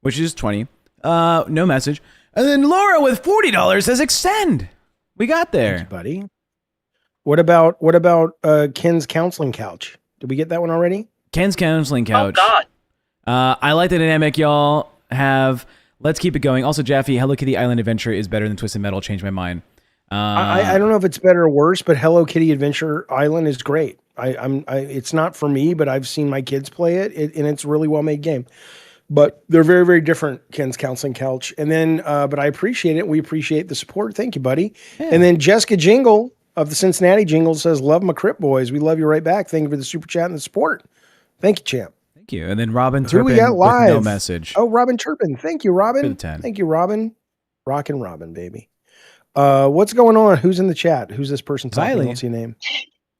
Which is 20. No message. And then Laura with $40 says extend. We got there. Thanks, buddy. What about Ken's counseling couch? Did we get that one already? Ken's counseling couch. Oh God. I like the dynamic y'all have. Let's keep it going. Also, Jaffy, Hello Kitty Island Adventure is better than Twisted Metal. Changed my mind. I don't know if it's better or worse, but Hello Kitty Adventure Island is great. It's not for me, but I've seen my kids play it, and it's a really well made game. But they're very, very different, Ken's counseling couch. And then, but I appreciate it. We appreciate the support. Thank you, buddy. Yeah. And then Jessica Jingle of the Cincinnati Jingle says, love my Crip Boys. We love you right back. Thank you for the super chat and the support. Thank you, champ. Thank you. And then Robin Who Turpin we got live? with no message. Oh, Robin Turpin. Thank you, Robin. For the 10. Thank you, Robin. Rockin' Robin, baby. What's going on? Who's in the chat? Who's this person talking? I don't see a name.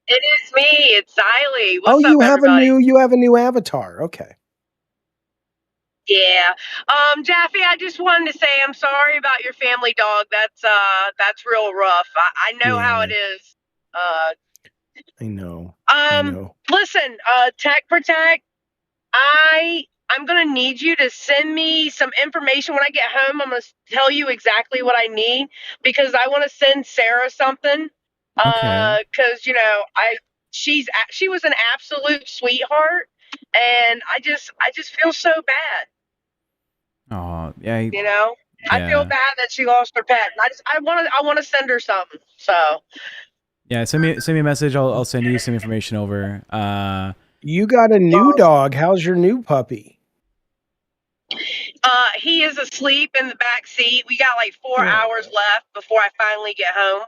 It is me. It's Xylee. What's up, you have everybody? you have a new avatar. Okay. Yeah. Jaffy, I just wanted to say I'm sorry about your family dog. That's real rough. I know how it is. I know. Listen, TechProtect, I'm gonna need you to send me some information when I get home. I'm gonna tell you exactly what I need because I want to send Sarah something. Because she was an absolute sweetheart, and I just feel so bad. Oh yeah. I feel bad that she lost her pet. And I want to send her something. So. Yeah, send me a message. I'll send you some information over. You got a new dog. How's your new puppy? He is asleep in the back seat. We got like 4 hours left before I finally get home.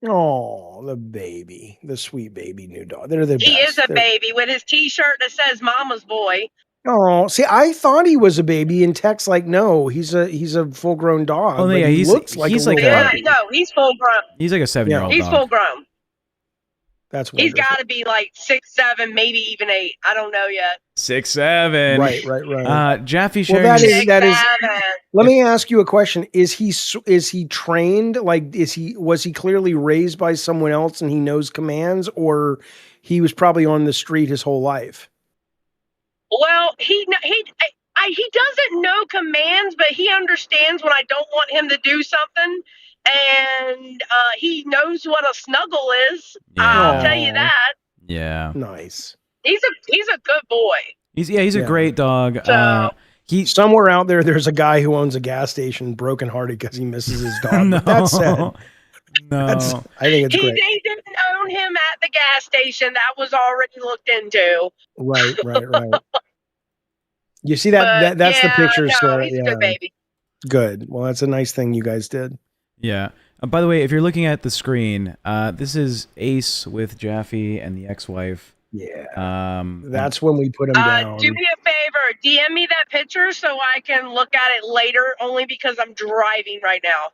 Oh, the baby, the sweet baby new dog. They're the best. He is a baby with his T-shirt that says "Mama's Boy." Oh, see, I thought he was a baby, and Tech's like, no, he's a full grown dog. Oh, yeah, he looks like he's full grown. He's like a 7-year-old. He's full grown. That's wonderful. He's got to be like 6, 7, maybe even 8. I don't know yet. 6, 7. Right. Jaffy sharing. Well, that is. Let me ask you a question: Is he trained? Like, was he clearly raised by someone else and he knows commands, or he was probably on the street his whole life? Well, he doesn't know commands, but he understands when I don't want him to do something. And he knows what a snuggle is. I'll tell you that. Yeah. Nice. He's a good boy. He's Yeah. a great dog. So- Somewhere out there's a guy who owns a gas station, brokenhearted because he misses his dog. No. But that's sad. No. I think it's They great. didn't own him at the gas station. That was already looked into. Right. You see that's the picture, No, Sarah. he's a Yeah. good baby. Good. Well, that's a nice thing you guys did. Yeah. By the way, if you're looking at the screen, this is Ace with Jaffy and the ex-wife. Yeah. That's when we put him down. Do me a favor, DM me that picture so I can look at it later. Only because I'm driving right now.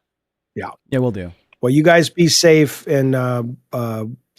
Yeah, we'll do. Well, you guys be safe, and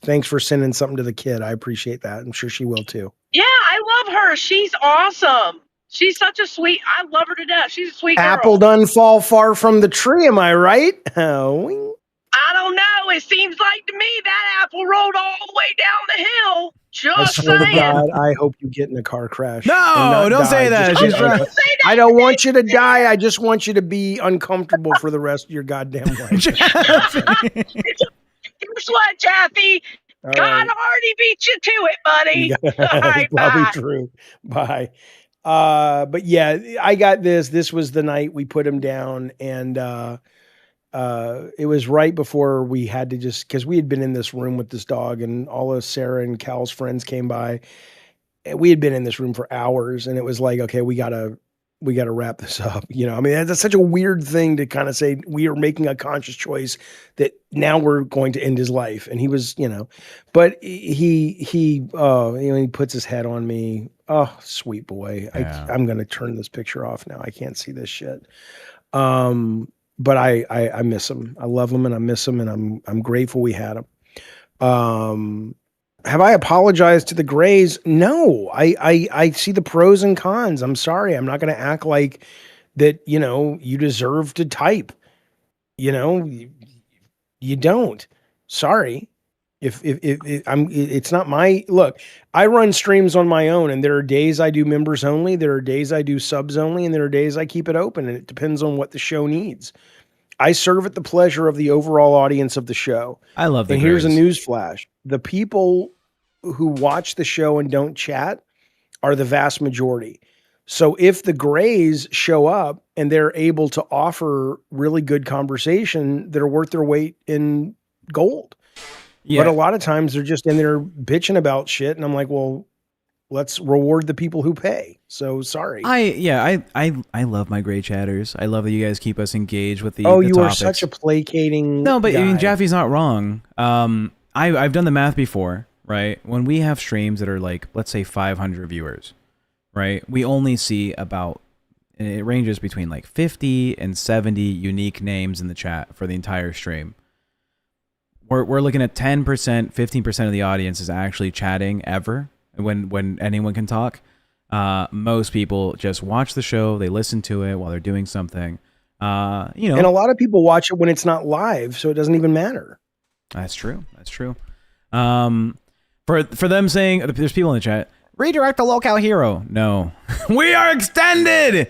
thanks for sending something to the kid. I appreciate that. I'm sure she will too. Yeah, I love her. She's awesome. She's such a sweet. I love her to death. She's a sweet Apple girl. doesn't fall far from the tree, am I right? Oh, I don't know. It seems like to me that apple rolled all the way down the hill. I Just swear to saying. God, I hope you get in a car crash. No, and not don't die. say that. Just- She's trying. Don't say that I don't to want me. you to die. I just want you to be uncomfortable for the rest of your goddamn life. Jaffy. Guess what, Jaffy? All God right. already beat you to it, buddy. All right, Probably bye. true. Bye. But yeah, I got this. This was the night we put him down, and it was right before we had to because we had been in this room with this dog, and all of Sarah and Cal's friends came by. And we had been in this room for hours, and it was like, okay, we gotta wrap this up. I mean, that's such a weird thing to kind of say. We are making a conscious choice that now we're going to end his life. And he was, but he puts his head on me. Oh, sweet boy. Yeah. I'm going to turn this picture off now. I can't see this shit. But I miss him. I love him and I miss him, and I'm grateful we had him. Have I apologized to the Grays? No, I see the pros and cons. I'm sorry. I'm not going to act like that, you deserve to type, you don't. Sorry. It's not my look. I run streams on my own, and there are days I do members only. There are days I do subs only, and there are days I keep it open, and it depends on what the show needs. I serve at the pleasure of the overall audience of the show. I love the And here's a Grays. news flash. The people who watch the show and don't chat are the vast majority. So if the Grays show up and they're able to offer really good conversation, they're worth their weight in gold. Yeah. But a lot of times they're just in there bitching about shit. And I'm like, well, let's reward the people who pay. So sorry. I love my Gray chatters. I love that you guys keep us engaged with the you topics. are such a placating No, but I mean, guy. Jaffy's not wrong. I've done the math before, right? When we have streams that are like, let's say 500 viewers, right? We only see about, and it ranges between like 50 and 70 unique names in the chat for the entire stream. We're looking at 10%, 15% of the audience is actually chatting ever when anyone can talk. Most people just watch the show, they listen to it while they're doing something. And a lot of people watch it when it's not live, so it doesn't even matter. That's true. For them saying, there's people in the chat, redirect the LolCow hero. No. We are extended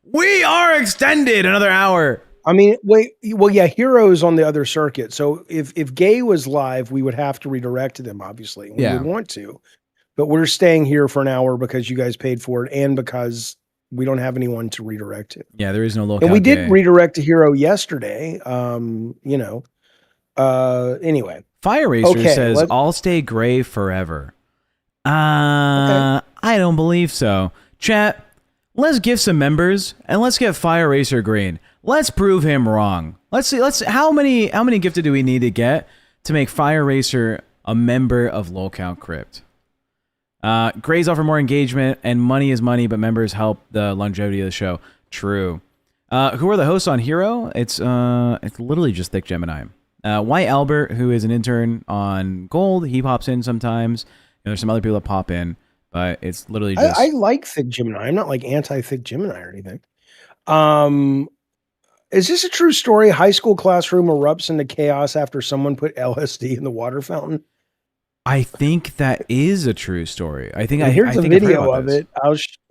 another hour. I mean, wait, well, yeah, Heroes on the other circuit. So if Gay was live, we would have to redirect to them, obviously. We would want to. But we're staying here for an hour because you guys paid for it and because we don't have anyone to redirect to. Yeah, there is no LolCow And we did Gay. redirect to Hero yesterday. Anyway. Fire Racer Okay, says, let's- I'll stay gray forever. I don't believe so. Chat, let's give some members and let's get Fire Racer green. Let's prove him wrong. Let's see. How many gifted do we need to get to make Fire Racer a member of LolCow Crypt? Grays offer more engagement and money is money, but members help the longevity of the show. True. Who are the hosts on Hero? It's literally just Thick Gemini. White Albert, who is an intern on Gold, he pops in sometimes. There's some other people that pop in, but it's literally just. I like Thick Gemini. I'm not like anti-Thick Gemini or anything. Is this a true story? High school classroom erupts into chaos after someone put LSD in the water fountain. I think that is a true story. I think Here's I a think I've heard video about of this. it.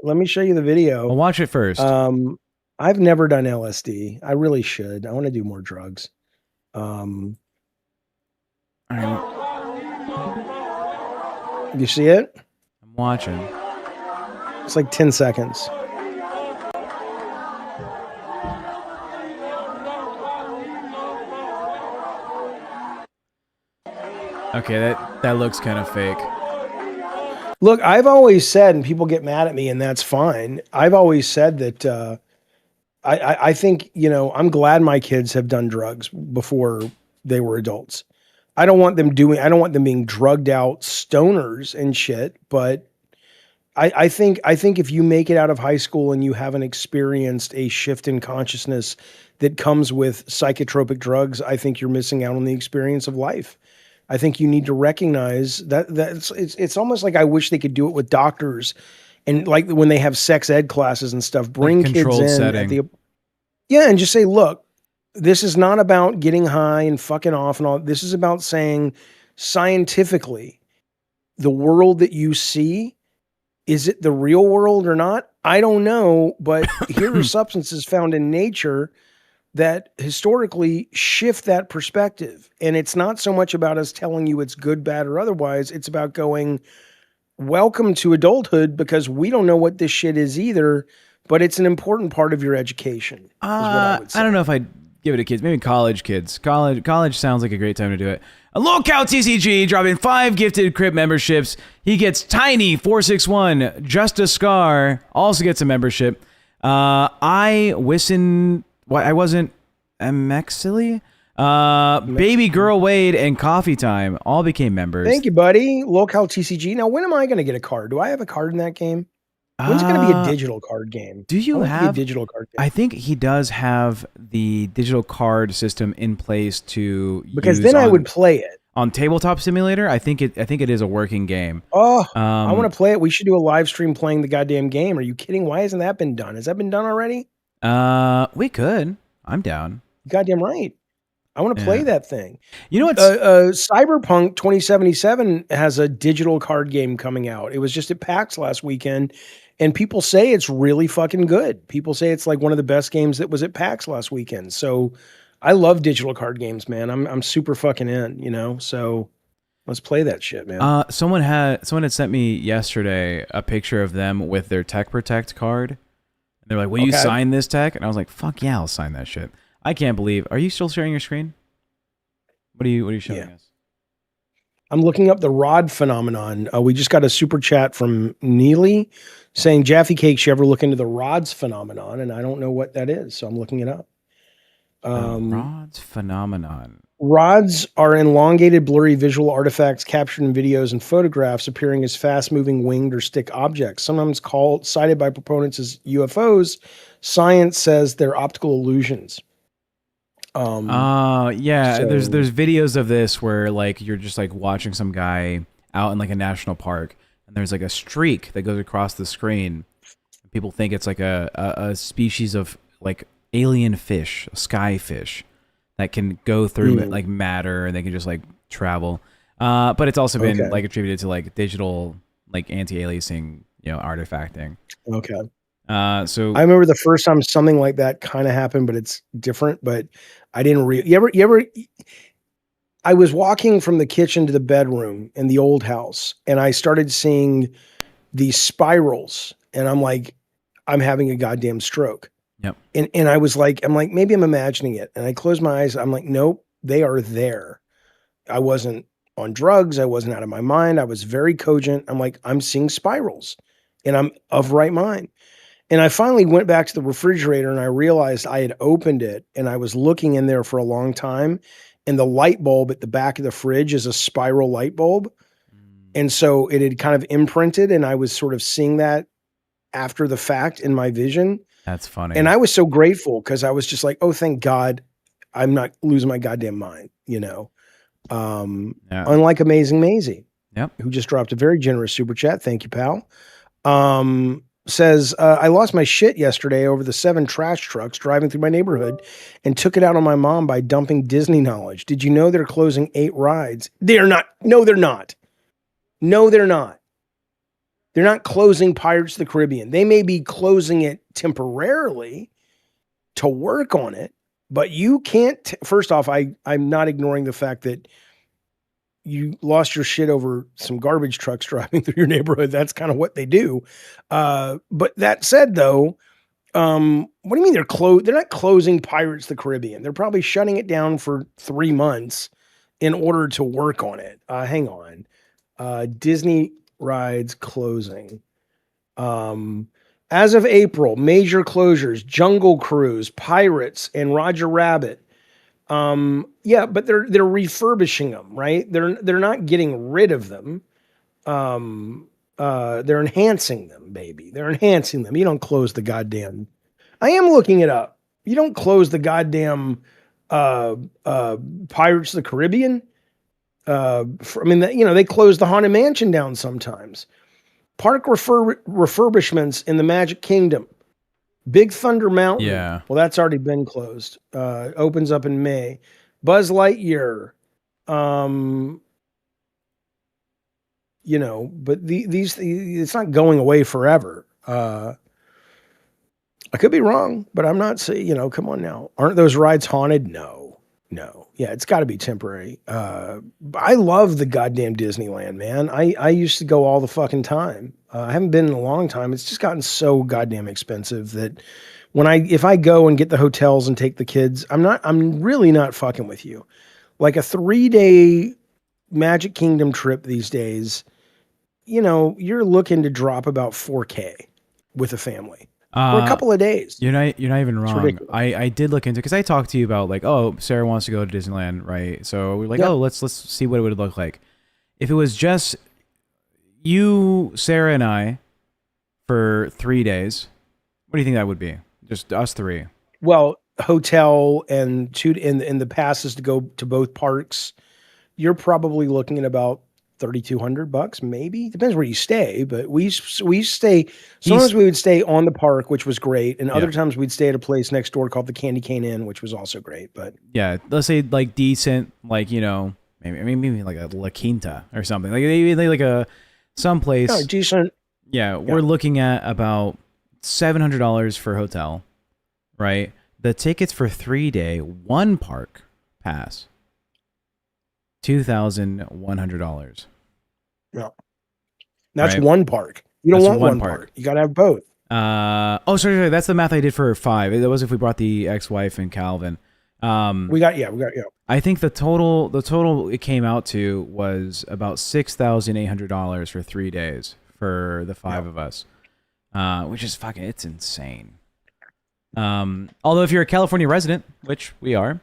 Let me show you the video. I'll watch it first. I've never done LSD. I really should. I want to do more drugs. All right, You see it? I'm watching. It's like 10 seconds. Okay, that looks kind of fake. Look, I've always said, and people get mad at me, and that's fine. I've always said that I think, you know, I'm glad my kids have done drugs before they were adults. I don't want them being drugged out stoners and shit, but I think if you make it out of high school and you haven't experienced a shift in consciousness that comes with psychotropic drugs, I think you're missing out on the experience of life. I think you need to recognize that it's almost like I wish they could do it with doctors and like when they have sex ed classes and stuff, bring Like kids in setting. and just say, look, this is not about getting high and fucking off and all. This is about saying scientifically, the world that you see, is it the real world or not? I don't know, but here are substances found in nature that historically shift that perspective. And it's not so much about us telling you it's good, bad, or otherwise. It's about going, welcome to adulthood, because we don't know what this shit is either, but it's an important part of your education. Is what I would say. I don't know if I'd give it to kids. Maybe college kids. College sounds like a great time to do it. A LolCow TCG dropping 5 gifted crib memberships. He gets Tiny 461. Just a Scar also gets a membership. I wasn't Mexily. Baby Girl Wade and Coffee Time all became members. Thank you, buddy. LolCow TCG. Now, when am I going to get a card? Do I have a card in that game? When's it going to be a digital card game? Do you have a digital card game? I think he does have the digital card system in place to because use then I would play it on Tabletop Simulator. I think it is a working game. Oh, I want to play it. We should do a live stream playing the goddamn game. Are you kidding? Why hasn't that been done? Has that been done already? We could. I'm down. Goddamn right. I want to play that thing. You know what? Cyberpunk 2077 has a digital card game coming out. It was just at PAX last weekend, and people say it's really fucking good. People say it's like one of the best games that was at PAX last weekend. So I love digital card games, man. I'm super fucking in, you know? So let's play that shit, man. Someone had sent me yesterday a picture of them with their TechProtect card. And they're like, will you sign this tech? And I was like, fuck yeah, I'll sign that shit. I can't believe. Are you still sharing your screen? What are you showing us? I'm looking up the rod phenomenon. We just got a super chat from Neely saying, Jaffy Cakes, you ever look into the rods phenomenon? And I don't know what that is, so I'm looking it up. Rods phenomenon. Rods are elongated, blurry visual artifacts captured in videos and photographs appearing as fast-moving winged or stick objects, sometimes cited by proponents as UFOs. Science says they're optical illusions. Yeah, so, there's videos of this where like you're just like watching some guy out in like a national park and there's like a streak that goes across the screen. People think it's like a species of like alien fish, a sky fish that can go through like matter and they can just like travel. But it's also been like attributed to like digital like anti-aliasing, you know, artifacting. Okay. So I remember the first time something like that kind of happened, but it's different. But I didn't you ever I was walking from the kitchen to the bedroom in the old house and I started seeing these spirals and I'm like, I'm having a goddamn stroke. Yep. And I was like, I'm like, maybe I'm imagining it. And I closed my eyes. I'm like, nope, they are there. I wasn't on drugs. I wasn't out of my mind. I was very cogent. I'm like, I'm seeing spirals and I'm of right mind. And I finally went back to the refrigerator and I realized I had opened it and I was looking in there for a long time. And the light bulb at the back of the fridge is a spiral light bulb. And so it had kind of imprinted and I was sort of seeing that after the fact in my vision. That's funny. And I was so grateful because I was just like, oh, thank God I'm not losing my goddamn mind, you know? Unlike Amazing Maisie, who just dropped a very generous super chat. Thank you, pal. Says, I lost my shit yesterday over the 7 trash trucks driving through my neighborhood and took it out on my mom by dumping Disney knowledge. Did you know they're closing 8 rides? They're not. No, they're not. No, they're not. They're not closing Pirates of the Caribbean. They may be closing it temporarily to work on it, but you can't. First off, I'm not ignoring the fact that lost your shit over some garbage trucks driving through your neighborhood. That's kind of what they do. But that said, though, what do you mean they're not closing Pirates of the Caribbean? They're probably shutting it down for 3 months in order to work on it. Hang on. Disney rides closing. As of April, major closures: Jungle Cruise, Pirates, and Roger Rabbit. Yeah, but they're refurbishing them, right? They're not getting rid of them. They're enhancing them, baby. They're enhancing them. You don't close the goddamn. I am looking it up. You don't close the goddamn Pirates of the Caribbean. They close the Haunted Mansion down sometimes. Park refurbishments in the Magic Kingdom. Big Thunder Mountain. Yeah. Well, that's already been closed. Opens up in May. Buzz Lightyear. But these it's not going away forever. I could be wrong, but I'm not saying, come on now. Aren't those rides haunted? No. Yeah, it's got to be temporary. I love the goddamn Disneyland, man. I used to go all the fucking time. I haven't been in a long time. It's just gotten so goddamn expensive that if I go and get the hotels and take the kids, I'm really not fucking with you. Like a 3-day Magic Kingdom trip these days, you're looking to drop about $4K with a family. For a couple of days. You're not even wrong. I did look into, because I talked to you about like, oh, Sarah wants to go to Disneyland, right? So we're like, oh, let's see what it would look like. If it was just you, Sarah, and I for 3 days, what do you think that would be? Just us three. Well, hotel and the passes to go to both parks, you're probably looking at about $3,200, maybe. Depends where you stay, but we stay. Sometimes we would stay on the park, which was great, and other times we'd stay at a place next door called the Candy Cane Inn, which was also great. But yeah, let's say like decent, like maybe like a La Quinta or something, like they like someplace. No, decent. Yeah, we're looking at about $700 for hotel, right? The tickets for 3-day one park pass. $2,100. Yeah, that's one park. You don't want one park. You gotta have both. Sorry. That's the math I did for 5. That was if we brought the ex-wife and Calvin. We got. I think the total it came out to was about $6,800 for 3 days for the 5 of us, which is it's insane. Although if you're a California resident, which we are,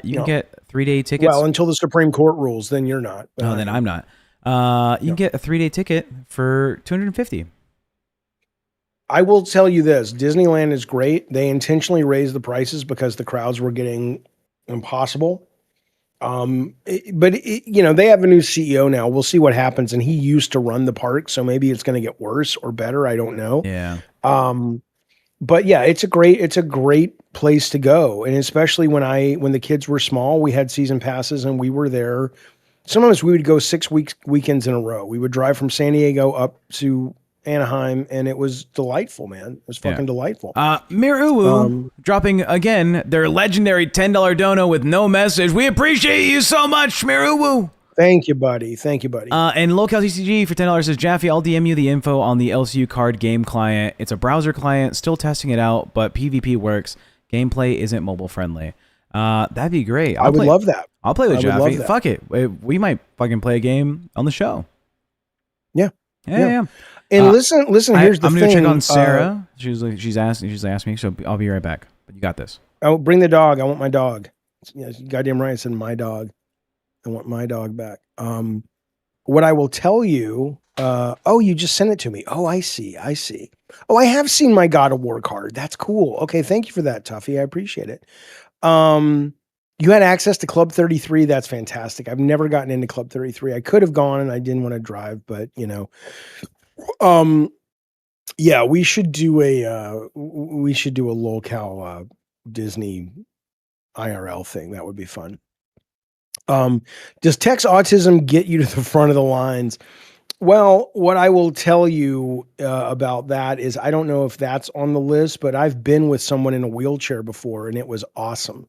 you can get 3-day tickets. Well, until the Supreme Court rules, then you're not. Oh, then I'm not. You can get a 3-day ticket for $250. I will tell you this: Disneyland is great. They intentionally raised the prices because the crowds were getting impossible. They have a new CEO now. We'll see what happens. And he used to run the park, so maybe it's going to get worse or better. I don't know. Yeah. But yeah, it's a great place to go. And especially when the kids were small, we had season passes and we were there. Sometimes we would go 6 weekends in a row. We would drive from San Diego up to Anaheim, and it was delightful, man. It was fucking delightful. Miruwu dropping again their legendary $10 dono with no message. We appreciate you so much, Miruwu. Thank you, buddy. And LolCow TCG for $10 says, Jaffy, I'll DM you the info on the LCU card game client. It's a browser client, still testing it out, but PvP works. Gameplay isn't mobile friendly. That'd be great. I would love that. I'll play with Jaffy. Fuck it. We might fucking play a game on the show. Yeah. And listen. Here's the thing. I'm gonna check on Sarah. She's asked me, so I'll be right back. But you got this. Oh, bring the dog. I want my dog. Yeah, goddamn right. I said my dog. I want my dog back. What I will tell you. You just sent it to me. Oh, I see. Oh, I have seen my God of War card. That's cool. Okay, thank you for that, Tuffy. I appreciate it. You had access to Club 33. That's fantastic. I've never gotten into Club 33. I could have gone and I didn't want to drive, but yeah, we should do a LolCow Disney IRL thing. That would be fun. Does Tech's autism get you to the front of the lines? Well, what I will tell you about that is I don't know if that's on the list, but I've been with someone in a wheelchair before and it was awesome.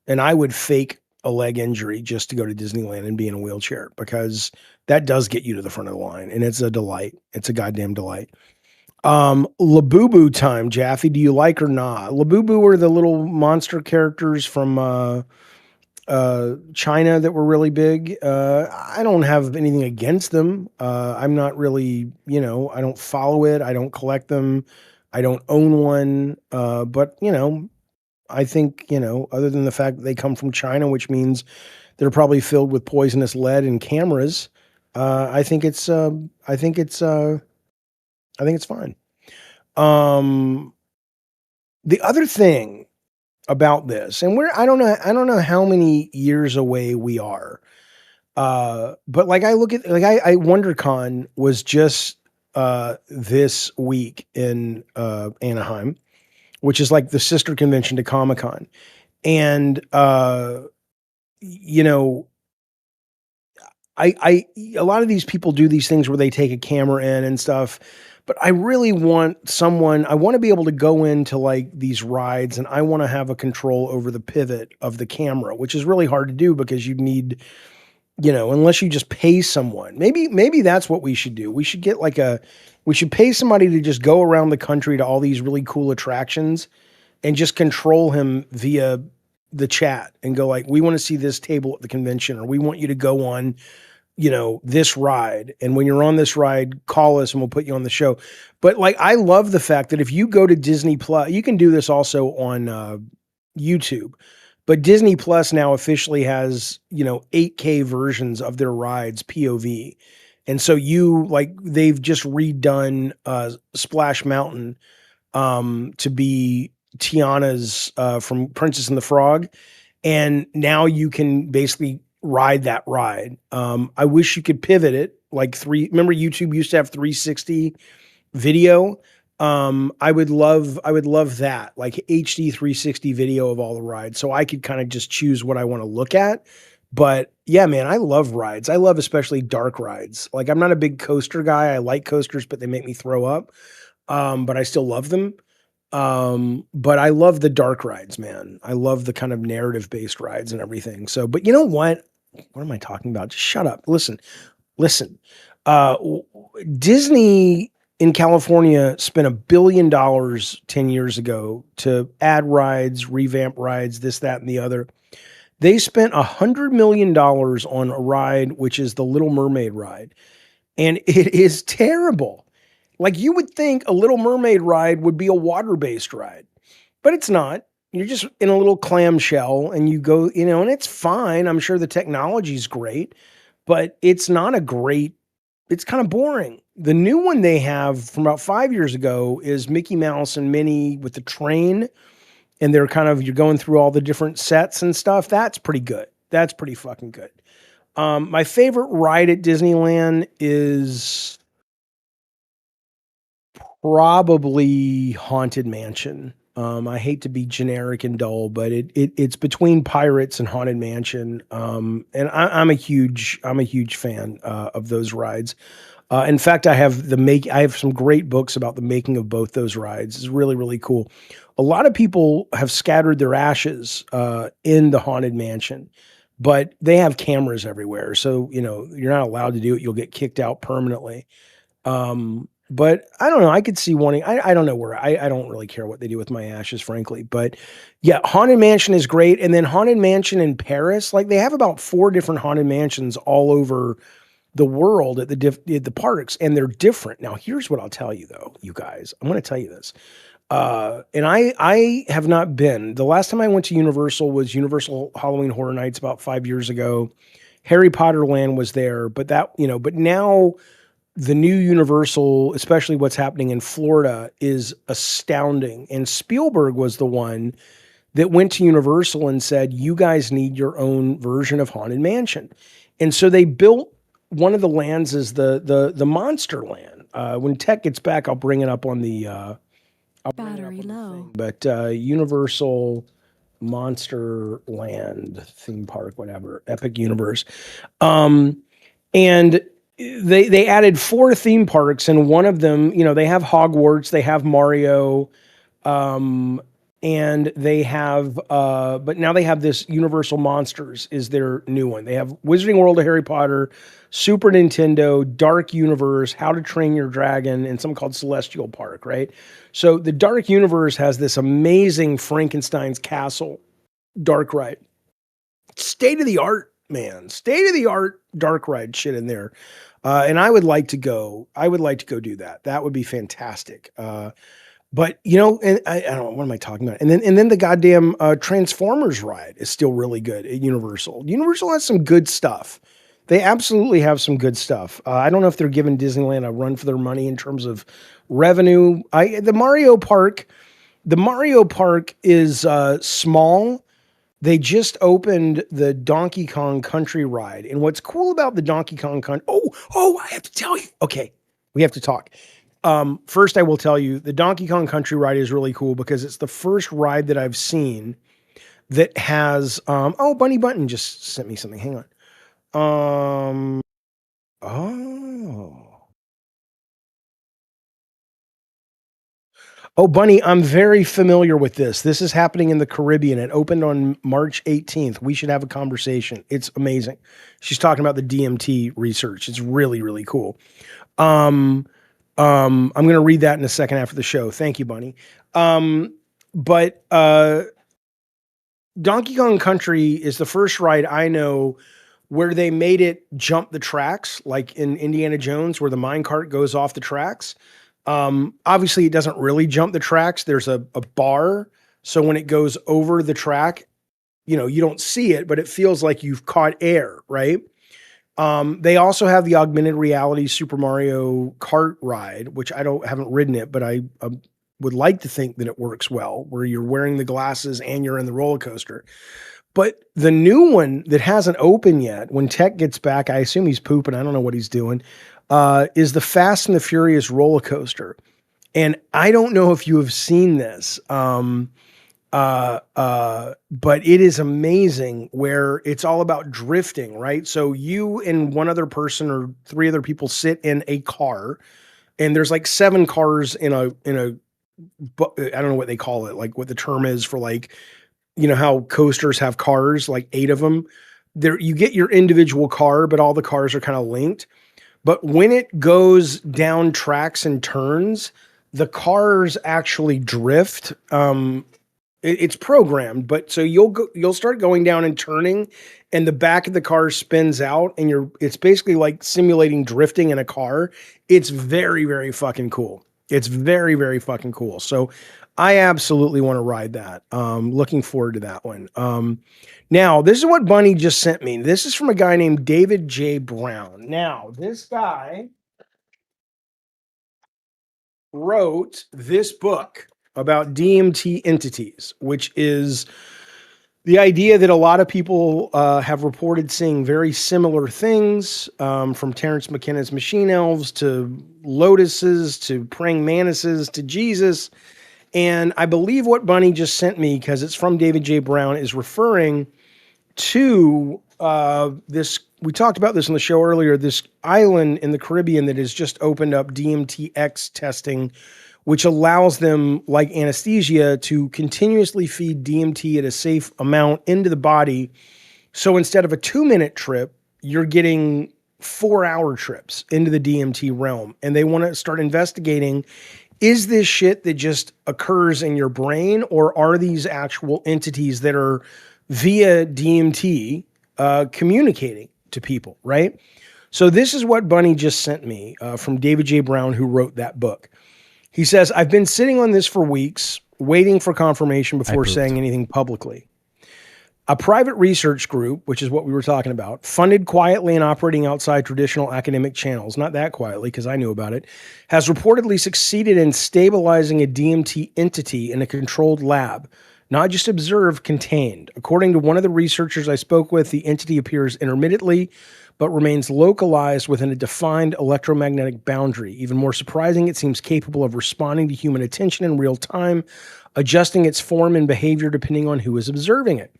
And I would fake a leg injury just to go to Disneyland and be in a wheelchair, because that does get you to the front of the line, and it's a delight. It's a goddamn delight. Labubu time, Jaffy. Do you like or not? Labubu are the little monster characters from China that were really big. I don't have anything against them. I'm not really, I don't follow it. I don't collect them. I don't own one. But I think, other than the fact that they come from China, which means they're probably filled with poisonous lead and cameras, I think it's fine. The other thing about this, and I don't know how many years away we are. But like I look at, like I WonderCon was just this week in Anaheim, which is like the sister convention to Comic-Con. And I a lot of these people do these things where they take a camera in and stuff, but I really want I want to be able to go into like these rides, and I want to have a control over the pivot of the camera, which is really hard to do because you need, unless you just pay someone. Maybe that's what we should do. We should get we should pay somebody to just go around the country to all these really cool attractions and just control him via the chat and go like, we want to see this table at the convention, or we want you to go on, this ride. And when you're on this ride, call us and we'll put you on the show. But like, I love the fact that if you go to Disney Plus, you can do this also on YouTube, but Disney Plus now officially has, 8K versions of their rides, POV. And so they've just redone Splash Mountain to be Tiana's from Princess and the Frog. And now you can basically ride that ride. I wish you could pivot it remember YouTube used to have 360 video. I would love that, like HD 360 video of all the rides. So I could kind of just choose what I want to look at. But yeah, man, I love rides. I love especially dark rides. Like, I'm not a big coaster guy. I like coasters, but they make me throw up. But I still love them. But I love the dark rides, man. I love the kind of narrative based rides and everything. So, but you know what? What am I talking about? Just shut up. Listen. Disney in California spent $1 billion 10 years ago to add rides, revamp rides, this, that, and the other. They spent $100 million on a ride, which is the Little Mermaid ride. And it is terrible. Like, you would think a Little Mermaid ride would be a water-based ride, but it's not. You're just in a little clamshell and you go, and it's fine. I'm sure the technology's great, but it's not it's kind of boring. The new one they have from about 5 years ago is Mickey Mouse and Minnie with the train, and you're going through all the different sets and stuff. That's pretty good. That's pretty fucking good. My favorite ride at Disneyland is probably Haunted Mansion. I hate to be generic and dull, but it's between Pirates and Haunted Mansion. And I'm a huge fan of those rides. In fact, I have some great books about the making of both those rides. It's really, really cool. A lot of people have scattered their ashes in the Haunted Mansion, but they have cameras everywhere. So, you're not allowed to do it. You'll get kicked out permanently. But I don't know. I could see wanting, I don't know where, I don't really care what they do with my ashes, frankly. But yeah, Haunted Mansion is great. And then Haunted Mansion in Paris, like they have about 4 different Haunted Mansions all over the world at the parks, and they're different. Now, here's what I'll tell you though, you guys. I'm going to tell you this. And I have not been. The last time I went to Universal was Universal Halloween Horror Nights about 5 years ago. Harry Potter Land was there, but but now the new Universal, especially what's happening in Florida, is astounding. And Spielberg was the one that went to Universal and said, you guys need your own version of Haunted Mansion. And so they built one of the lands as the Monster Land. When Tech gets back, I'll bring it up on the Battery low. But Universal Monster Land theme park, whatever, Epic Universe. And they added 4 theme parks, and one of them, they have Hogwarts, they have Mario, and they have, but now they have this Universal Monsters is their new one. They have Wizarding World of Harry Potter, Super Nintendo, Dark Universe, How to Train Your Dragon, and something called Celestial Park, right? So the Dark Universe has this amazing Frankenstein's Castle dark ride. State of the art, man. State of the art dark ride shit in there. And I would like to go do that. That would be fantastic. But and I don't know, what am I talking about? And then the goddamn Transformers ride is still really good at Universal. Universal has some good stuff. They absolutely have some good stuff. I don't know if they're giving Disneyland a run for their money in terms of revenue. The Mario Park is small. They just opened the Donkey Kong Country ride. And what's cool about the Donkey Kong Country... Oh, I have to tell you. Okay, we have to talk. First, I will tell you, the Donkey Kong Country ride is really cool because it's the first ride that I've seen that has... Bunny Button just sent me something. Hang on. Oh, Bunny, I'm very familiar with this. This is happening in the Caribbean. It opened on March 18th. We should have a conversation. It's amazing. She's talking about the DMT research. It's really, really cool. I'm going to read that in a second after the show. Thank you, Bunny. But Donkey Kong Country is the first ride I know where they made it jump the tracks, like in Indiana Jones, where the minecart goes off the tracks. Obviously, it doesn't really jump the tracks. There's a bar, so when it goes over the track, you don't see it, but it feels like you've caught air, right? They also have the augmented reality Super Mario Kart ride, which haven't ridden it, but I would like to think that it works well, where you're wearing the glasses and you're in the roller coaster. But the new one that hasn't opened yet, when Tech gets back, I assume he's pooping, I don't know what he's doing, is the Fast and the Furious roller coaster. And I don't know if you have seen this, but it is amazing where it's all about drifting, right? So you and one other person or three other people sit in a car, and there's like 7 cars in a I don't know what they call it, like what the term is for, like, how coasters have cars, like 8 of them. There, you get your individual car, but all the cars are kind of linked. But when it goes down tracks and turns, the cars actually drift. It's programmed, but so you'll start going down and turning, and the back of the car spins out, and it's basically like simulating drifting in a car. It's very, very fucking cool. It's very, very fucking cool. So I absolutely want to ride that. Looking forward to that one. Now, this is what Bunny just sent me. This is from a guy named David J. Brown. Now, this guy wrote this book about DMT entities, which is the idea that a lot of people have reported seeing very similar things, from Terrence McKenna's machine elves to lotuses to praying mantises to Jesus. And I believe what Bunny just sent me, because it's from David J. Brown, is referring to this. We talked about this on the show earlier, this island in the Caribbean that has just opened up DMTX testing, which allows them, like anesthesia, to continuously feed DMT at a safe amount into the body. So instead of a 2-minute trip, you're getting 4-hour trips into the DMT realm. And they want to start investigating, is this shit that just occurs in your brain, or are these actual entities that are via DMT communicating to people, right? So this is what Bunny just sent me from David J. Brown, who wrote that book. He says, I've been sitting on this for weeks, waiting for confirmation before saying anything publicly. A private research group, which is what we were talking about, funded quietly and operating outside traditional academic channels, not that quietly because I knew about it, has reportedly succeeded in stabilizing a DMT entity in a controlled lab, not just observed, contained. According to one of the researchers I spoke with, the entity appears intermittently, but remains localized within a defined electromagnetic boundary. Even more surprising, it seems capable of responding to human attention in real time, adjusting its form and behavior depending on who is observing it.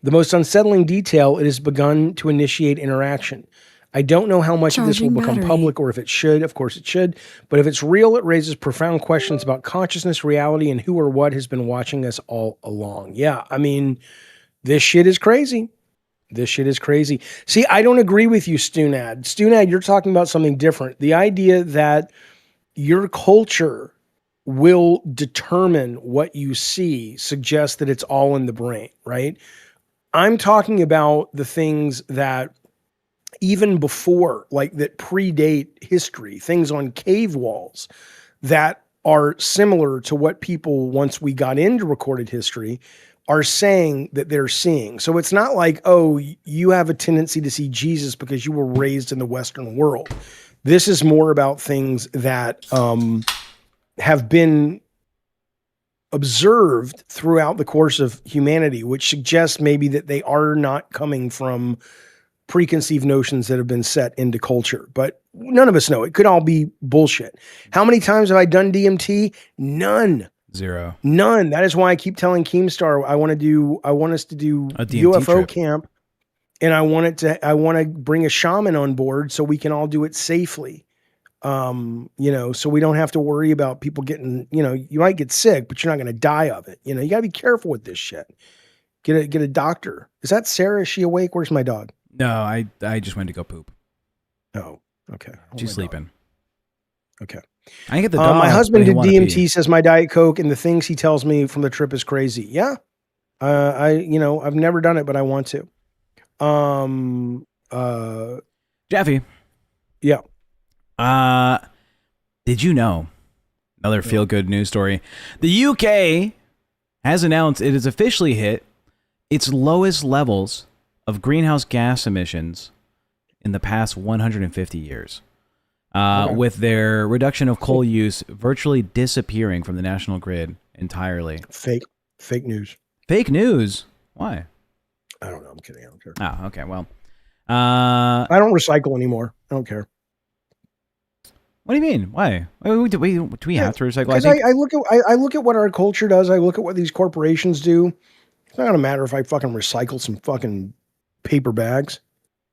The most unsettling detail, it has begun to initiate interaction. I don't know how much of this will Charging become battery. public or if it should. Of course it should. But if it's real, it raises profound questions about consciousness, reality, and who or what has been watching us all along. Yeah, I mean, this shit is crazy. This shit is crazy. See, I don't agree with you, Stunad. Stunad, you're talking about something different. The idea that your culture will determine what you see suggests that it's all in the brain, right? I'm talking about the things that even before, like that predate history, things on cave walls that are similar to what people, once we got into recorded history, are saying that they're seeing. So it's not like, oh, you have a tendency to see Jesus because you were raised in the Western world. This is more about things that have been observed throughout the course of humanity, which suggests maybe that they are not coming from preconceived notions that have been set into culture. But none of us know. It could all be bullshit. How many times have I done DMT? None. 0. None. That is why I keep telling Keemstar I want us to do A DMT UFO trip. camp, and I want to bring a shaman on board so we can all do it safely. So we don't have to worry about people getting, you might get sick, but you're not going to die of it. You gotta be careful with this shit. Get a doctor. Is that Sarah? Is she awake? Where's my dog? No, I just went to go poop. Oh, okay. She's sleeping. Okay. I get the dog. My husband but did he'll wanna DMT, pee. says my Diet Coke, and the things he tells me from the trip is crazy. Yeah. I've never done it, but I want to. Jaffy. Yeah. Did you know? Another feel-good news story. The UK has announced it has officially hit its lowest levels of greenhouse gas emissions in the past 150 years. With their reduction of coal use virtually disappearing from the national grid entirely. Fake news. Fake news? Why? I don't know. I'm kidding. I don't care. Oh, okay. Well, I don't recycle anymore. I don't care. what do you mean? Why? Do we have to recycle? Because I look at what our culture does. I look at what these corporations do. It's not gonna matter if I fucking recycle some fucking paper bags.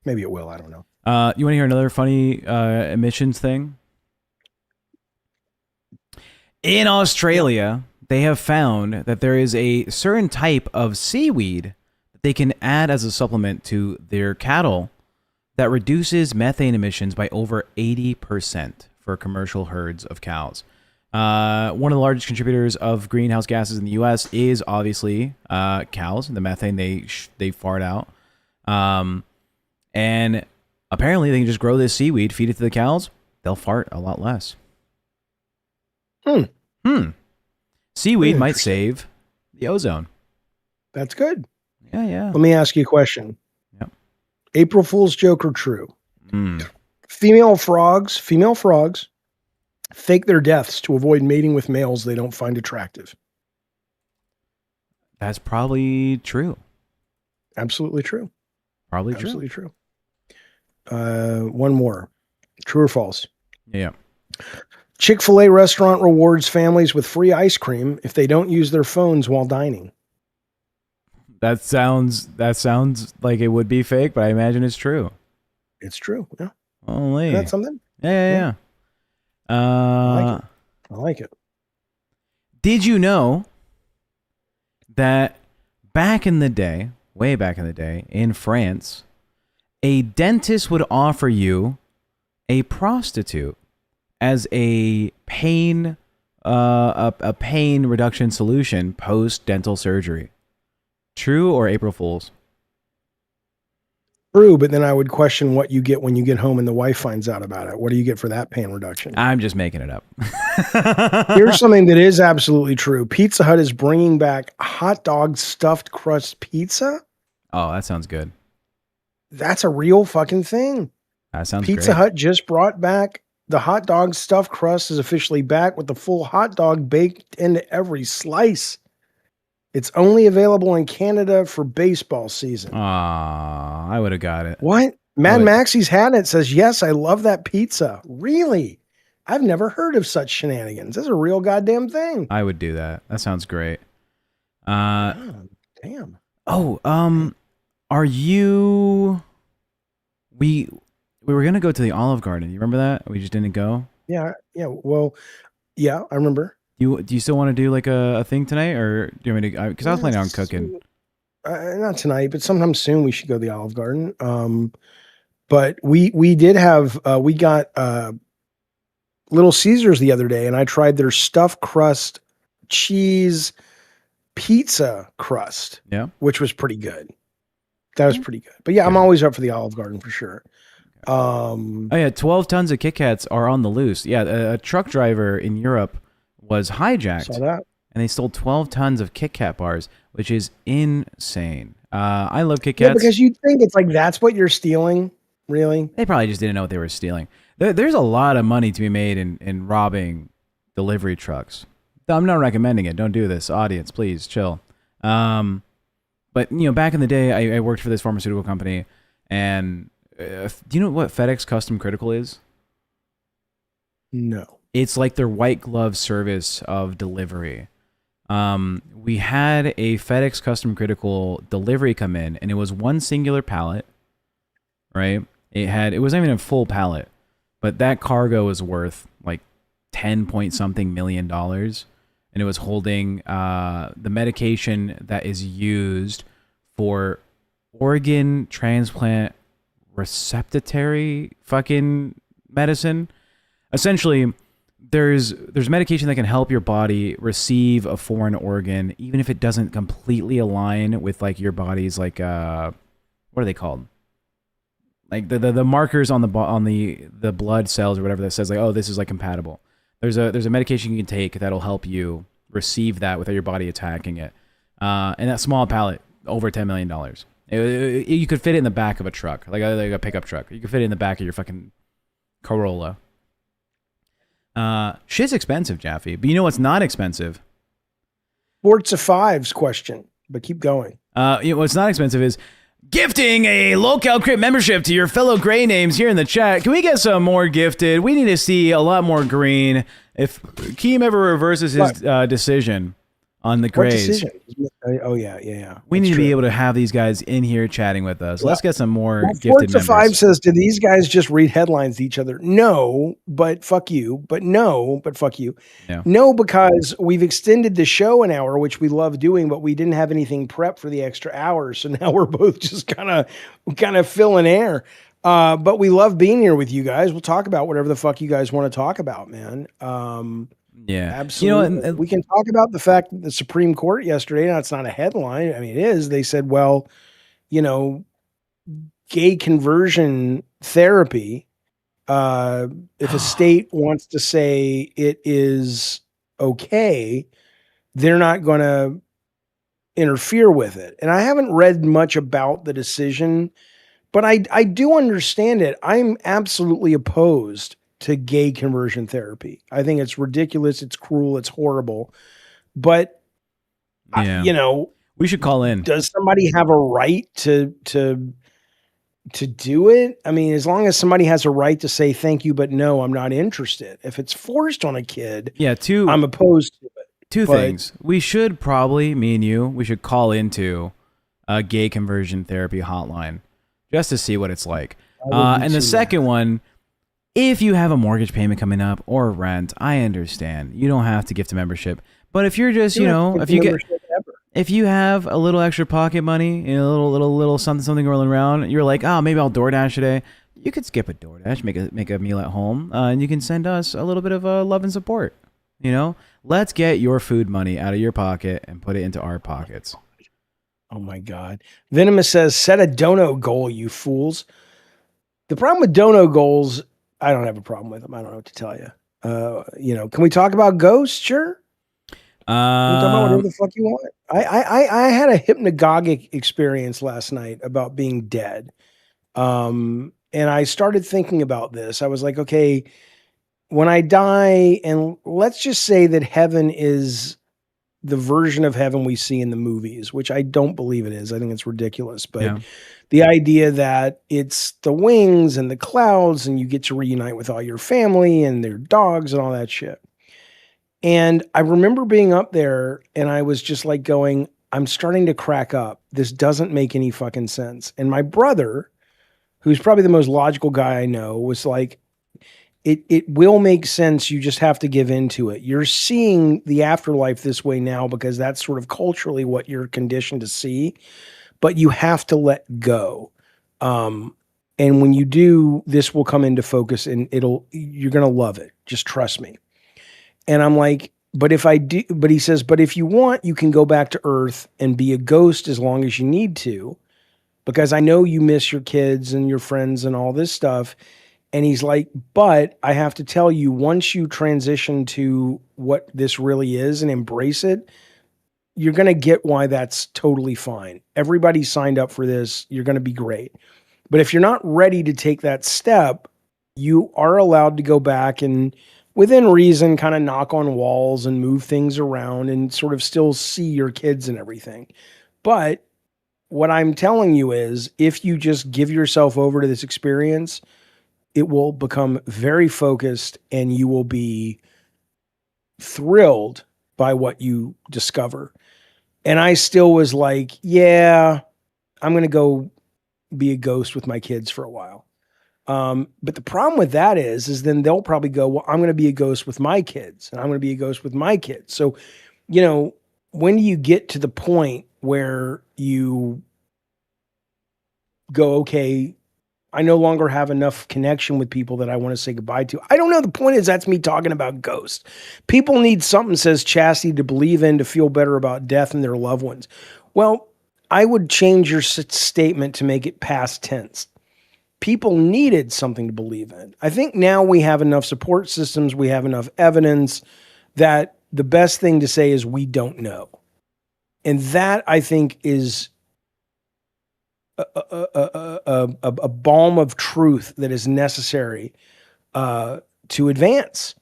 Maybe it will. I don't know. You want to hear another funny emissions thing? In Australia, they have found that there is a certain type of seaweed that they can add as a supplement to their cattle that reduces methane emissions by over 80% for commercial herds of cows. One of the largest contributors of greenhouse gases in the U.S. is obviously cows, the methane they fart out. And apparently they can just grow this seaweed, feed it to the cows. They'll fart a lot less. Seaweed might save the ozone. That's good. Yeah. Let me ask you a question. Yep. April Fool's joke or true? Female frogs fake their deaths to avoid mating with males they don't find attractive. That's probably true. Absolutely true. Probably Absolutely true. One more. True or false? Yeah. Chick-fil-A restaurant rewards families with free ice cream if they don't use their phones while dining. That sounds like it would be fake, but I imagine it's true. It's true. Yeah. Only. Is that something? Yeah. I like it. Did you know that back in the day, way back in the day, in France, a dentist would offer you a prostitute as a pain reduction solution post dental surgery? True or April Fool's? True, but then I would question what you get when you get home and the wife finds out about it. What do you get for that pain reduction? I'm just making it up. Here's something that is absolutely true. Pizza Hut is bringing back hot dog stuffed crust pizza. Oh, that sounds good. That's a real fucking thing. That sounds Pizza great. Hut just brought back the hot dog stuffed crust is officially back with the full hot dog baked into every slice. It's only available in Canada for baseball season. I would have got it. What? Mad Maxie's had it. Says, yes, I love that pizza. Really? I've never heard of such shenanigans. This is a real goddamn thing. I would do that. That sounds great. Damn. Oh, are you... We We were gonna go to the Olive Garden. You remember that? We just didn't go. Yeah. Well, yeah, I remember. Do you still want to do like a thing tonight, or do you want me to? Because I was planning on Yes. cooking. Not tonight, but sometime soon we should go to the Olive Garden. But we did have we got Little Caesars the other day, and I tried their stuffed crust cheese pizza crust. Yeah. Which was pretty good. That was pretty good. But yeah, I'm always up for the Olive Garden for sure. Oh yeah, 12 tons of Kit Kats are on the loose. Yeah, a truck driver in Europe was hijacked, Saw that. and they stole 12 tons of Kit Kat bars, which is insane. I love Kit Yeah, Kats. because you'd think it's like that's what you're stealing, really. They probably just didn't know what they were stealing. There's a lot of money to be made in robbing delivery trucks. I'm not recommending it. Don't do this, audience. Please chill. But back in the day, I worked for this pharmaceutical company, and do you know what FedEx Custom Critical is? No. It's like their white glove service of delivery. We had a FedEx Custom Critical delivery come in, and it was one singular pallet, right? It wasn't even a full pallet, but that cargo was worth like 10 point something $million, and it was holding the medication that is used for organ transplant receptatory fucking medicine. Essentially, there's medication that can help your body receive a foreign organ, even if it doesn't completely align with like your body's like what are they called? Like the markers on the blood cells or whatever that says like, oh, this is like compatible. There's a medication you can take that'll help you receive that without your body attacking it. And that small pallet, over $10 million. You could fit it in the back of a truck, like a pickup truck. You could fit it in the back of your fucking Corolla. Shit's expensive, Jaffy. But you know what's not expensive? Forza 5's question, but keep going. What's not expensive is gifting a LolCow Crypt membership to your fellow gray names here in the chat. Can we get some more gifted? We need to see a lot more green. If Keem ever reverses his decision on the What grays. decision? Oh yeah. We That's need to true. be able to have these guys in here chatting with us. Let's get some more Well, gifted Forza members. 5 says, do these guys just read headlines to each other? No, but fuck you. But no, but fuck you. Yeah. No, because we've extended the show an hour, which we love doing, but we didn't have anything prepped for the extra hour. So now we're both just kind of filling air. But we love being here with you guys. We'll talk about whatever the fuck you guys want to talk about, man. Yeah, Absolutely. We can talk about the fact that the Supreme Court yesterday, now it's not a headline. I mean, it is. They said, well, gay conversion therapy, if a state wants to say it is okay, they're not going to interfere with it. And I haven't read much about the decision, but I do understand it. I'm absolutely opposed to gay conversion therapy. I think it's ridiculous. It's cruel. It's horrible. But, we should call in. Does somebody have a right to do it? I mean, as long as somebody has a right to say thank you, but no, I'm not interested. If it's forced on a kid, I'm opposed to it. Two things. We should probably, me and you, we should call into a gay conversion therapy hotline just to see what it's like. And the second one, if you have a mortgage payment coming up or rent, I understand. You don't have to gift a membership. But if you're just, if you have a little extra pocket money, a little something rolling around, you're like, oh, maybe I'll DoorDash today. You could skip a DoorDash, make a meal at home, and you can send us a little bit of love and support. Let's get your food money out of your pocket and put it into our pockets. Oh my God. Venomous says, set a dono goal, you fools. The problem with dono goals, I don't have a problem with them. I don't know what to tell you. Can we talk about ghosts? Sure. Can we talk about whatever the fuck you want. I had a hypnagogic experience last night about being dead. And I started thinking about this. I was like, okay, when I die, and let's just say that heaven is the version of heaven we see in the movies, which I don't believe it is. I think it's ridiculous. But the idea that it's the wings and the clouds and you get to reunite with all your family and their dogs and all that shit. And I remember being up there and I was just like going, I'm starting to crack up. This doesn't make any fucking sense. And my brother, who's probably the most logical guy I know, was like, it will make sense. You just have to give into it. You're seeing the afterlife this way now because that's sort of culturally what you're conditioned to see, but you have to let go. And when you do, this will come into focus and you're going to love it. Just trust me. And I'm like, but if I do, but he says, but if you want, you can go back to Earth and be a ghost as long as you need to, because I know you miss your kids and your friends and all this stuff. And he's like, but I have to tell you, once you transition to what this really is and embrace it, you're going to get why that's totally fine. Everybody signed up for this. You're going to be great. But if you're not ready to take that step, you are allowed to go back and within reason kind of knock on walls and move things around and sort of still see your kids and everything. But what I'm telling you is if you just give yourself over to this experience, it will become very focused and you will be thrilled by what you discover. And I still was like, yeah, I'm going to go be a ghost with my kids for a while. But the problem with that is then they'll probably go, well, I'm going to be a ghost with my kids and I'm going to be a ghost with my kids. So, when do you get to the point where you go, okay, I no longer have enough connection with people that I want to say goodbye to? I don't know. The point is that's me talking about ghosts. People need something, says Chastity, to believe in, to feel better about death and their loved ones. Well, I would change your statement to make it past tense. People needed something to believe in. I think now we have enough support systems, we have enough evidence that the best thing to say is we don't know. And that, I think, is a balm of truth that is necessary to advance.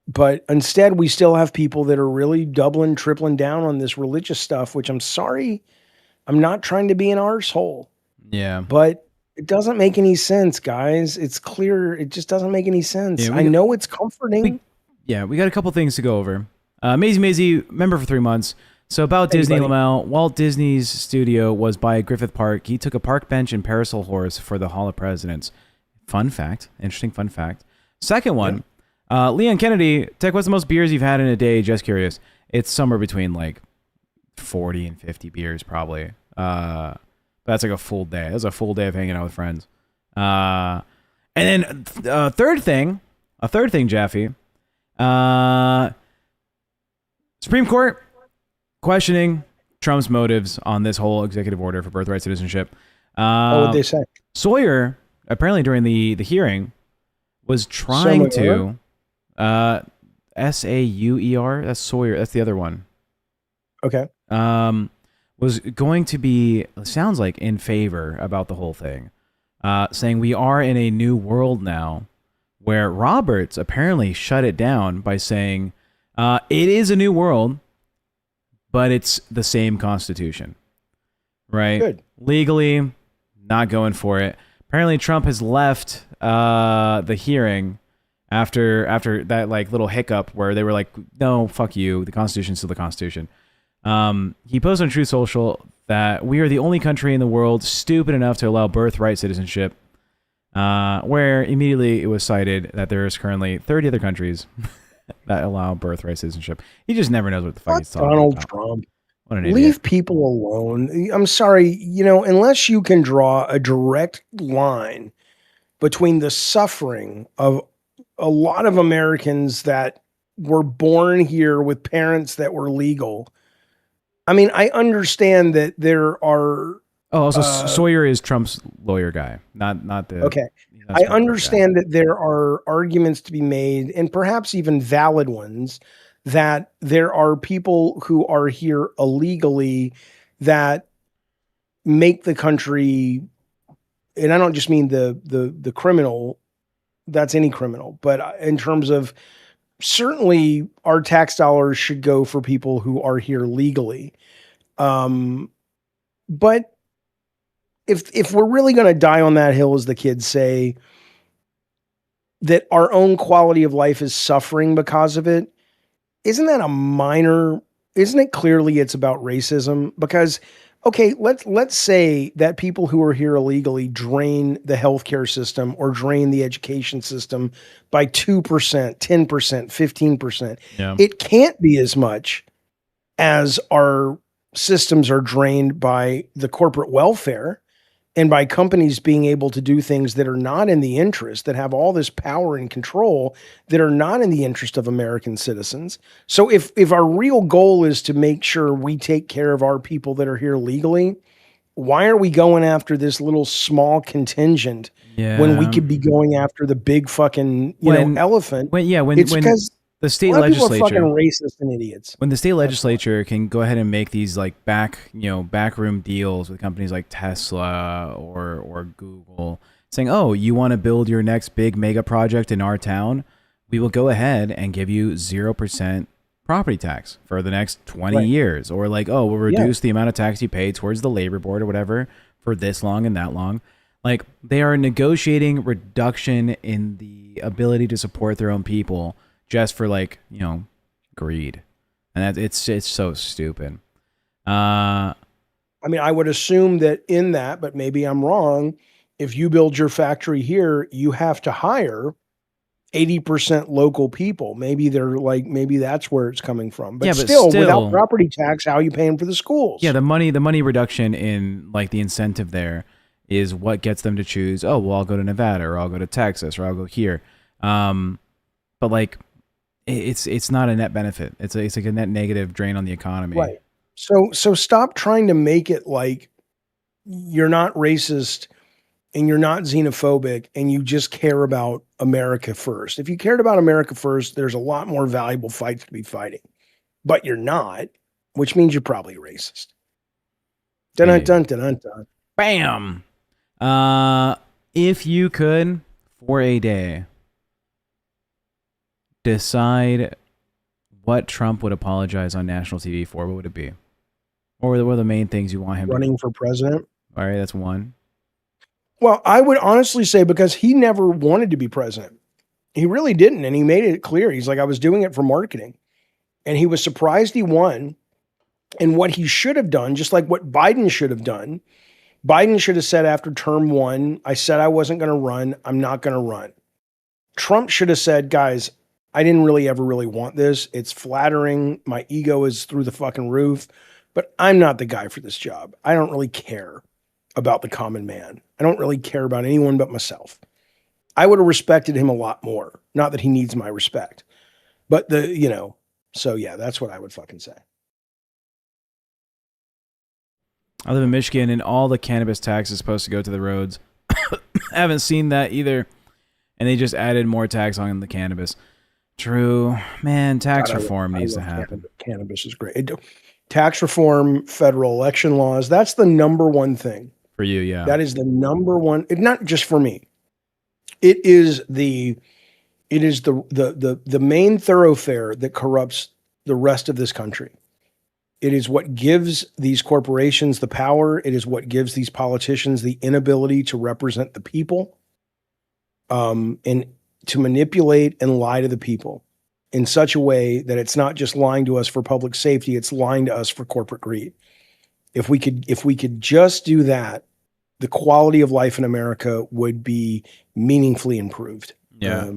But instead, we still have people that are really doubling, tripling down on this religious stuff, which I'm sorry, I'm not trying to be an arsehole. Yeah. But it doesn't make any sense, guys. It's clear. It just doesn't make any sense. I know it's comforting. We got a couple things to go over. Maisie, member for 3 months. So about Disney, Lamel, Walt Disney's studio was by Griffith Park. He took a park bench and parasol horse for the Hall of Presidents. Fun fact. Interesting fun fact. Second one, Leon Kennedy, Tech, what's the most beers you've had in a day? Just curious. It's somewhere between like 40 and 50 beers probably. That's like a full day. That was a full day of hanging out with friends. And then a third thing, Jaffy. Supreme Court questioning Trump's motives on this whole executive order for birthright citizenship. What would they say? Sawyer, apparently during the hearing, was trying to... Sauer? That's Sawyer. That's the other one. Okay. Was going to be, sounds like, in favor about the whole thing. Saying we are in a new world now, where Roberts apparently shut it down by saying it is a new world, but it's the same Constitution. Right? Good. Legally, not going for it. Apparently Trump has left the hearing after that like little hiccup where they were like, no, fuck you, the Constitution's still the Constitution. He posted on Truth Social that we are the only country in the world stupid enough to allow birthright citizenship, where immediately it was cited that there is currently 30 other countries that allow birthright citizenship. He just never knows what the fuck he's talking Donald about. Trump. What an idiot. Leave people alone. I'm sorry, unless you can draw a direct line between the suffering of a lot of Americans that were born here with parents that were legal. I mean, I understand that there are... Oh, also Sawyer is Trump's lawyer guy, not the... Okay. I understand that there are arguments to be made, and perhaps even valid ones, that there are people who are here illegally that make the country, and I don't just mean the criminal, that's any criminal, but in terms of certainly our tax dollars should go for people who are here legally. But if we're really going to die on that hill, as the kids say, that our own quality of life is suffering because of it, isn't it clearly it's about racism? Because Okay, let's say that people who are here illegally drain the healthcare system or drain the education system by 2%, 10%, 15%. Yeah. It can't be as much as our systems are drained by the corporate welfare and by companies being able to do things that are not in the interest, that have all this power and control that are not in the interest of American citizens. So if our real goal is to make sure we take care of our people that are here legally, why are we going after this little small contingent when we could be going after the big fucking, elephant? It's because the state a lot of people are fucking legislature, racist and idiots. when the state legislature can go ahead and make these like backroom deals with companies like Tesla or Google, saying, "Oh, you want to build your next big mega project in our town? We will go ahead and give you 0% property tax for the next 20 years," or like, "Oh, we'll reduce the amount of tax you pay towards the labor board or whatever for this long and that long." Like, they are negotiating reduction in the ability to support their own people just for greed, and it's so stupid. I mean, I would assume that in that, but maybe I'm wrong. If you build your factory here, you have to hire 80% local people. Maybe maybe that's where it's coming from. But, still, without property tax, how are you paying for the schools? Yeah, the money reduction in like the incentive there is what gets them to choose. Oh, well, I'll go to Nevada, or I'll go to Texas, or I'll go here. But like, it's not a net benefit. It's like a net negative drain on the economy. Right. So stop trying to make it like you're not racist and you're not xenophobic and you just care about America first. If you cared about America first, there's a lot more valuable fights to be fighting. But you're not, which means you're probably racist. Dun dun dun dun dun. Bam. If you could, for a day, decide what Trump would apologize on national TV for, what would it be? Or what are the main things you want him running for president? All right, that's one. Well, I would honestly say, because he never wanted to be president. He really didn't. And he made it clear. He's like, I was doing it for marketing. And he was surprised he won. And what he should have done, just like what Biden should have done, Biden should have said after term 1, I said I wasn't going to run. I'm not going to run. Trump should have said, guys, I didn't really ever really want this. It's flattering. My ego is through the fucking roof, but I'm not the guy for this job. I don't really care about the common man. I don't really care about anyone but myself. I would have respected him a lot more. Not that he needs my respect, but so yeah, that's what I would fucking say. I live in Michigan, and all the cannabis tax is supposed to go to the roads. I haven't seen that either. And they just added more tax on the cannabis. True. Man, tax reform needs to happen. Cannabis is great. Tax reform, federal election laws, that's the number one thing. For you, yeah. That is the number one. Not just for me. It is the main thoroughfare that corrupts the rest of this country. It is what gives these corporations the power. It is what gives these politicians the inability to represent the people, and to manipulate and lie to the people in such a way that it's not just lying to us for public safety, it's lying to us for corporate greed. If we could just do that, the quality of life in America would be meaningfully improved. Yeah.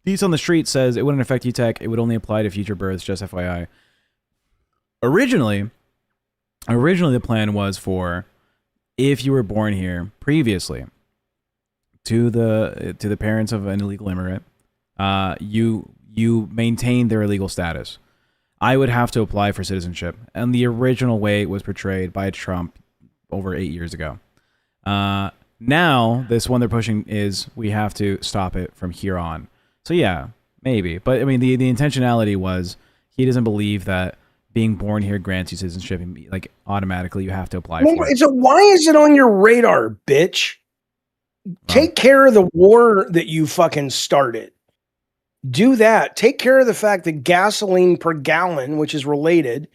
Beats on the Street says it wouldn't affect UTech. It would only apply to future births, just FYI. Originally the plan was for if you were born here previously to the parents of an illegal immigrant, you maintain their illegal status. I would have to apply for citizenship, and the original way it was portrayed by Trump over 8 years ago. Now this one they're pushing is we have to stop it from here on. So yeah, maybe, but I mean the intentionality was he doesn't believe that being born here grants you citizenship, and like automatically you have to apply for it. So why is it on your radar, bitch? Take care of the war that you fucking started. Do that. Take care of the fact that gasoline per gallon, which is related,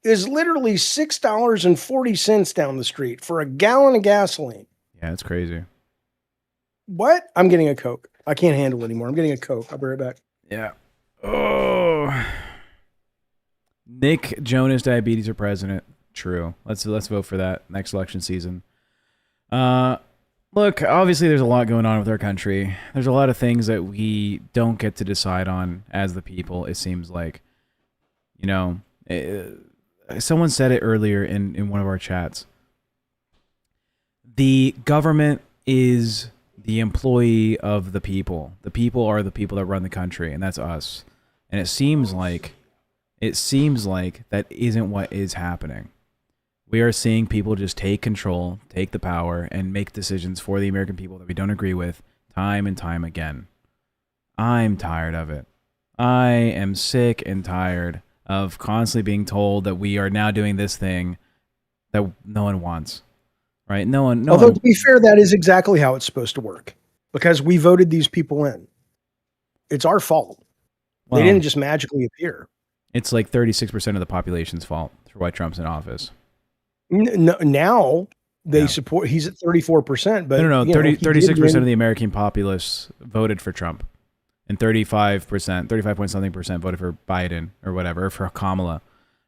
is literally $6.40 down the street for a gallon of gasoline. Yeah, it's crazy. What? I'm getting a Coke. I can't handle it anymore. I'm getting a Coke. I'll be right back. Yeah. Oh. Nick Jonas, diabetes for president. True. Let's vote for that next election season. Look, obviously there's a lot going on with our country. There's a lot of things that we don't get to decide on as the people, it seems like. You know, someone said it earlier in one of our chats. The government is the employee of the people. The people are the people that run the country, and that's us. And it seems like that isn't what is happening. We are seeing people just take control, take the power, and make decisions for the American people that we don't agree with time and time again. I'm tired of it. I am sick and tired of constantly being told that we are now doing this thing that no one wants. Right? Although, to be fair, that is exactly how it's supposed to work. Because we voted these people in. It's our fault. Well, they didn't just magically appear. It's like 36% of the population's fault for why Trump's in office. No, now they support. He's at 34%, but no, 36% of the American populace voted for Trump, and 35 point something percent voted for Biden or whatever, or for Kamala.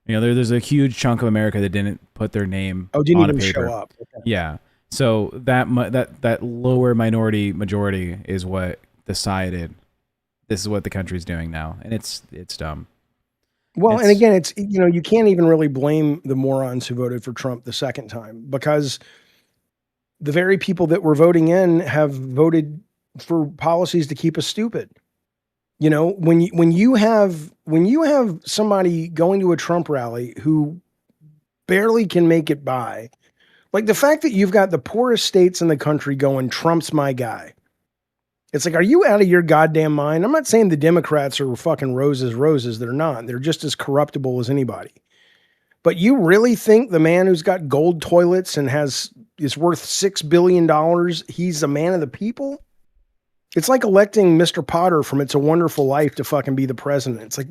You know, there's a huge chunk of America that didn't put their name on a paper. Show up. Okay. Yeah, so that lower minority majority is what decided this is what the country's doing now, and it's dumb. Well, and again, it's, you know, you can't even really blame the morons who voted for Trump the second time, because the very people that were voting in have voted for policies to keep us stupid. You know, when you have somebody going to a Trump rally who barely can make it by, like the fact that you've got the poorest states in the country going, Trump's my guy. It's like, are you out of your goddamn mind? I'm not saying the Democrats are fucking roses. They're not. They're just as corruptible as anybody. But you really think the man who's got gold toilets and is worth $6 billion, he's a man of the people? It's like electing Mr. Potter from It's a Wonderful Life to fucking be the president. It's like,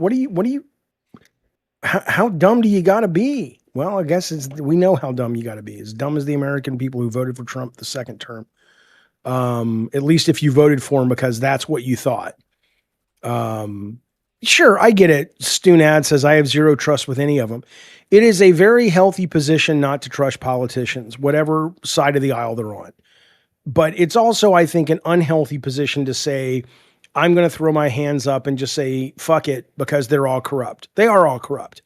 how dumb do you got to be? Well, I guess we know how dumb you got to be. As dumb as the American people who voted for Trump the second term. At least if you voted for him because that's what you thought. Sure, I get it. Stoonad says, I have zero trust with any of them. It is a very healthy position not to trust politicians, whatever side of the aisle they're on. But it's also, I think, an unhealthy position to say, I'm going to throw my hands up and just say, fuck it, because they're all corrupt. They are all corrupt.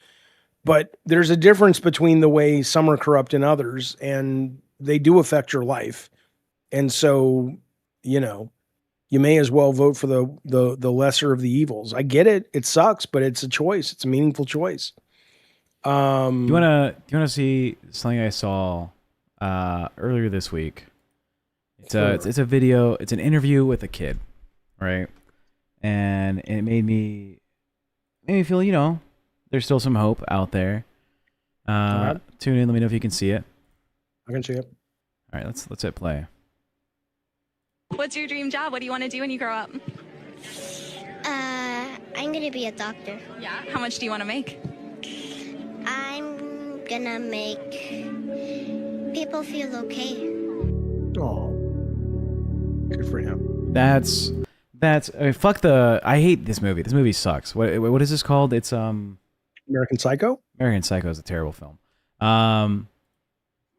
But there's a difference between the way some are corrupt and others, and they do affect your life. And so, you know, you may as well vote for the lesser of the evils. I get it. It sucks, but it's a choice. It's a meaningful choice. You wanna see something I saw earlier this week? It's a video. It's an interview with a kid, right? And it made me feel, you know, there's still some hope out there. Right. Tune in. Let me know if you can see it. I can see it. All right, let's hit play. What's your dream job? What do you want to do when you grow up? I'm gonna be a doctor. Yeah. How much do you want to make? I'm gonna make people feel okay. Oh, good for him. That's fuck the. I hate this movie. This movie sucks. What is this called? It's American Psycho. American Psycho is a terrible film.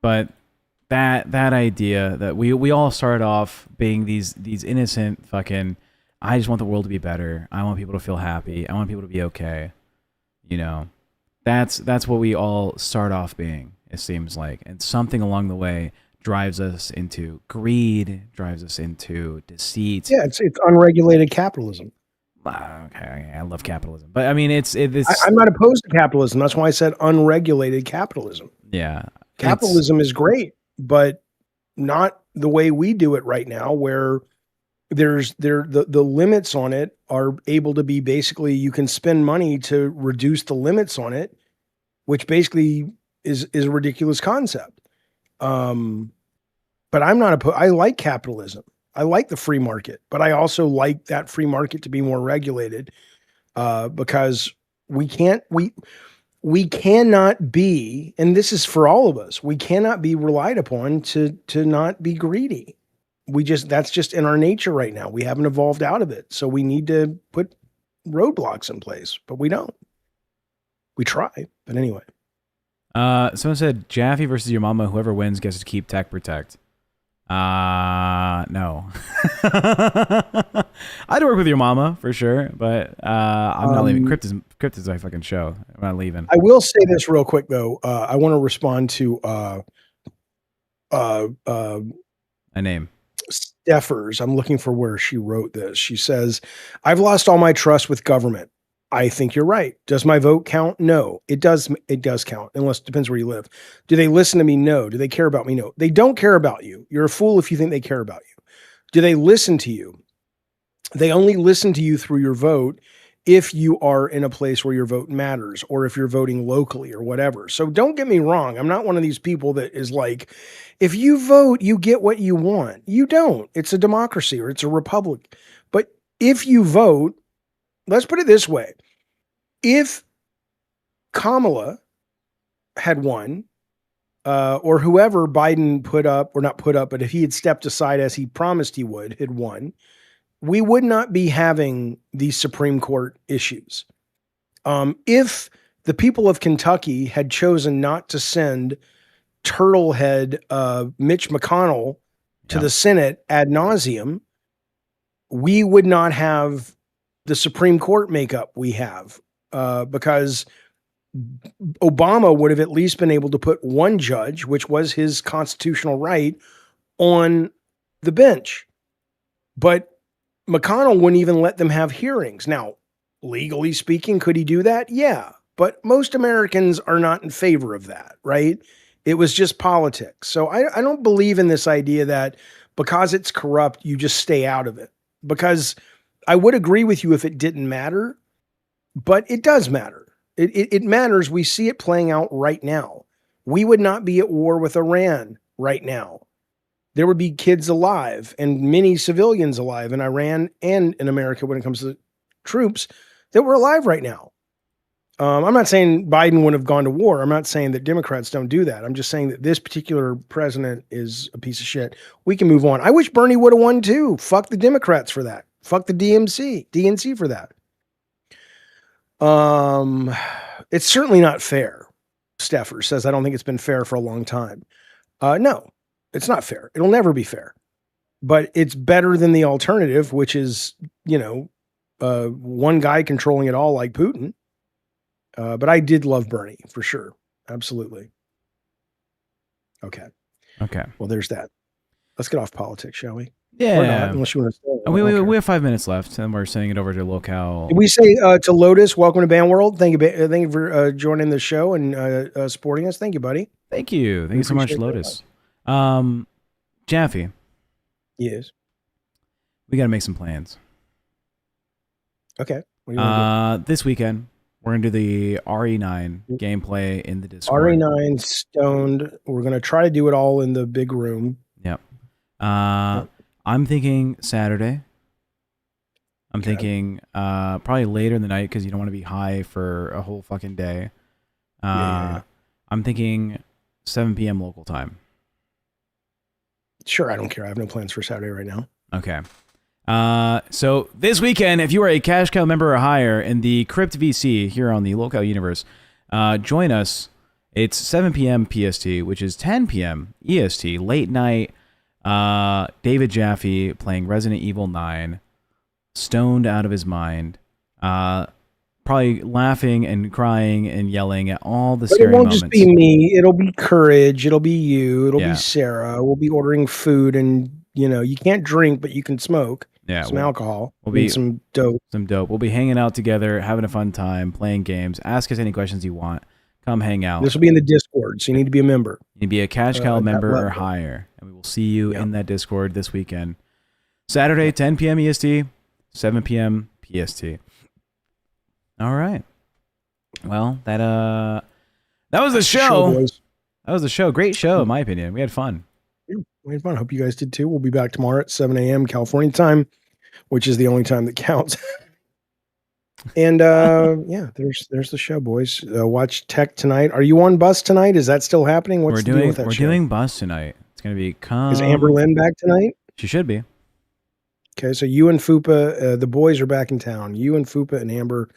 But that idea that we all started off being these innocent fucking, I just want the world to be better. I want people to feel happy. I want people to be okay. You know, that's what we all start off being, it seems like. And something along the way drives us into greed, drives us into deceit. Yeah, it's unregulated capitalism. Okay, I love capitalism, but I mean, I'm not opposed to capitalism. That's why I said unregulated capitalism. Yeah, capitalism is great, but not the way we do it right now, where the limits on it are able to be basically, you can spend money to reduce the limits on it, which basically is a ridiculous concept. But I'm not opposed. I like capitalism. I like the free market, but I also like that free market to be more regulated, because we cannot be, and this is for all of us, we cannot be relied upon to not be greedy. That's just in our nature right now. We haven't evolved out of it. So we need to put roadblocks in place, but we don't. We try, but anyway. Someone said Jaffy versus your mama. Whoever wins gets to keep TechProtect. No. I'd work with your mama for sure, but I'm not leaving. Crypt is my fucking show. I'm not leaving. I will say this real quick though. I want to respond to A name. Steffers. I'm looking for where she wrote this. She says, "I've lost all my trust with government. I think you're right. Does my vote count? No. It does. It does count, unless it depends where you live. Do they listen to me? No. Do they care about me? No. They don't care about you. You're a fool if you think they care about you. Do they listen to you? They only listen to you through your vote if you are in a place where your vote matters, or if you're voting locally or whatever. So don't get me wrong. I'm not one of these people that is like, if you vote, you get what you want. You don't. It's a democracy or it's a republic. But if you vote, let's put it this way. If Kamala had won, or whoever Biden put up, or not put up, but if he had stepped aside as he promised he would, had won, we would not be having these Supreme Court issues. If the people of Kentucky had chosen not to send turtlehead Mitch McConnell to the Senate ad nauseum, we would not have the Supreme Court makeup we have, because Obama would have at least been able to put one judge, which was his constitutional right, on the bench. But McConnell wouldn't even let them have hearings. Now, legally speaking, could he do that? Yeah. But most Americans are not in favor of that, right? It was just politics. So I don't believe in this idea that because it's corrupt, you just stay out of it. Because I would agree with you if it didn't matter, but it does matter. It matters. We see it playing out right now. We would not be at war with Iran right now. There would be kids alive and many civilians alive in Iran and in America when it comes to troops that were alive right now. I'm not saying Biden wouldn't have gone to war. I'm not saying that Democrats don't do that. I'm just saying that this particular president is a piece of shit. We can move on. I wish Bernie would have won too. Fuck the Democrats for that. Fuck the DNC for that. It's certainly not fair. Steffer says, I don't think it's been fair for a long time. No, it's not fair. It'll never be fair, but it's better than the alternative, which is, one guy controlling it all like Putin. But I did love Bernie for sure. Absolutely. Okay. Well, there's that. Let's get off politics, shall we? Yeah. Or not, unless you want to stay. We have 5 minutes left, and we're sending it over to LolCow. Did we say to Lotus, welcome to Band World? Thank you for joining the show and supporting us. Thank you, buddy. Thank you so much, Lotus. Jaffy. Yes. We got to make some plans. Okay. What do you want to do? This weekend, we're going to do the RE9 gameplay in the Discord. RE9 stoned. We're going to try to do it all in the big room. Yep. I'm thinking Saturday. I'm thinking probably later in the night because you don't want to be high for a whole fucking day. I'm thinking 7 p.m. local time. Sure, I don't care. I have no plans for Saturday right now. Okay. So this weekend, if you are a Cash Cow member or higher in the Crypt VC here on the LolCow Universe, join us. It's 7 p.m. PST, which is 10 p.m. EST, late night. David Jaffy playing Resident Evil 9, stoned out of his mind, probably laughing and crying and yelling at all the scary moments. It won't just be me. It'll be Courage. It'll be you. It'll be Sarah. We'll be ordering food, and you can't drink, but you can smoke. Yeah, some alcohol. We'll be some dope. We'll be hanging out together, having a fun time, playing games. Ask us any questions you want. Come hang out. This will be in the Discord, so you need to be a member. You need to be a Cash Cow member or higher, and we will see you in that Discord this weekend. Saturday, 10 p.m. EST, 7 p.m. PST. All right. Well, that was the show. That was the show. Great show, in my opinion. We had fun. Yeah, we had fun. Hope you guys did too. We'll be back tomorrow at 7 a.m. California time, which is the only time that counts. And there's the show, boys. Watch Tech tonight. Are you on Bus tonight? Is that still happening? What's the deal with that show? We're doing Bus tonight. It's gonna be Is Amber Lynn back tonight? She should be. Okay, so you and Fupa, the boys are back in town. You and Fupa and Amber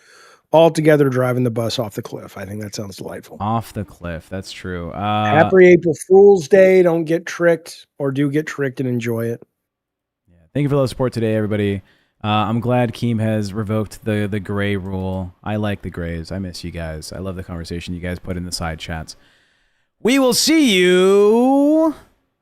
all together driving the bus off the cliff. I think that sounds delightful. Off the cliff. That's true. Happy April Fool's Day. Don't get tricked, or do get tricked and enjoy it. Yeah. Thank you for the support today, everybody. I'm glad Keem has revoked the gray rule. I like the grays. I miss you guys. I love the conversation you guys put in the side chats. We will see you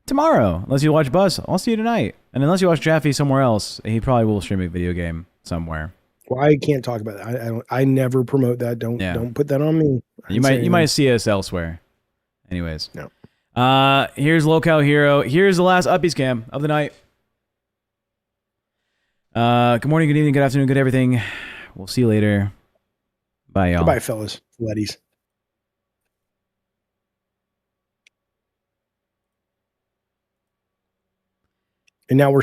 tomorrow. Unless you watch Buzz, I'll see you tonight. And unless you watch Jaffy somewhere else, he probably will stream a video game somewhere. Well, I can't talk about that. I never promote that. Don't put that on me. You might see us elsewhere. Anyways. No. Here's LolCow Hero. Here's the last Uppy scam of the night. Good morning, good evening, good afternoon, good everything. We'll see you later. Bye, y'all. Goodbye, fellas. Leddies. And now we're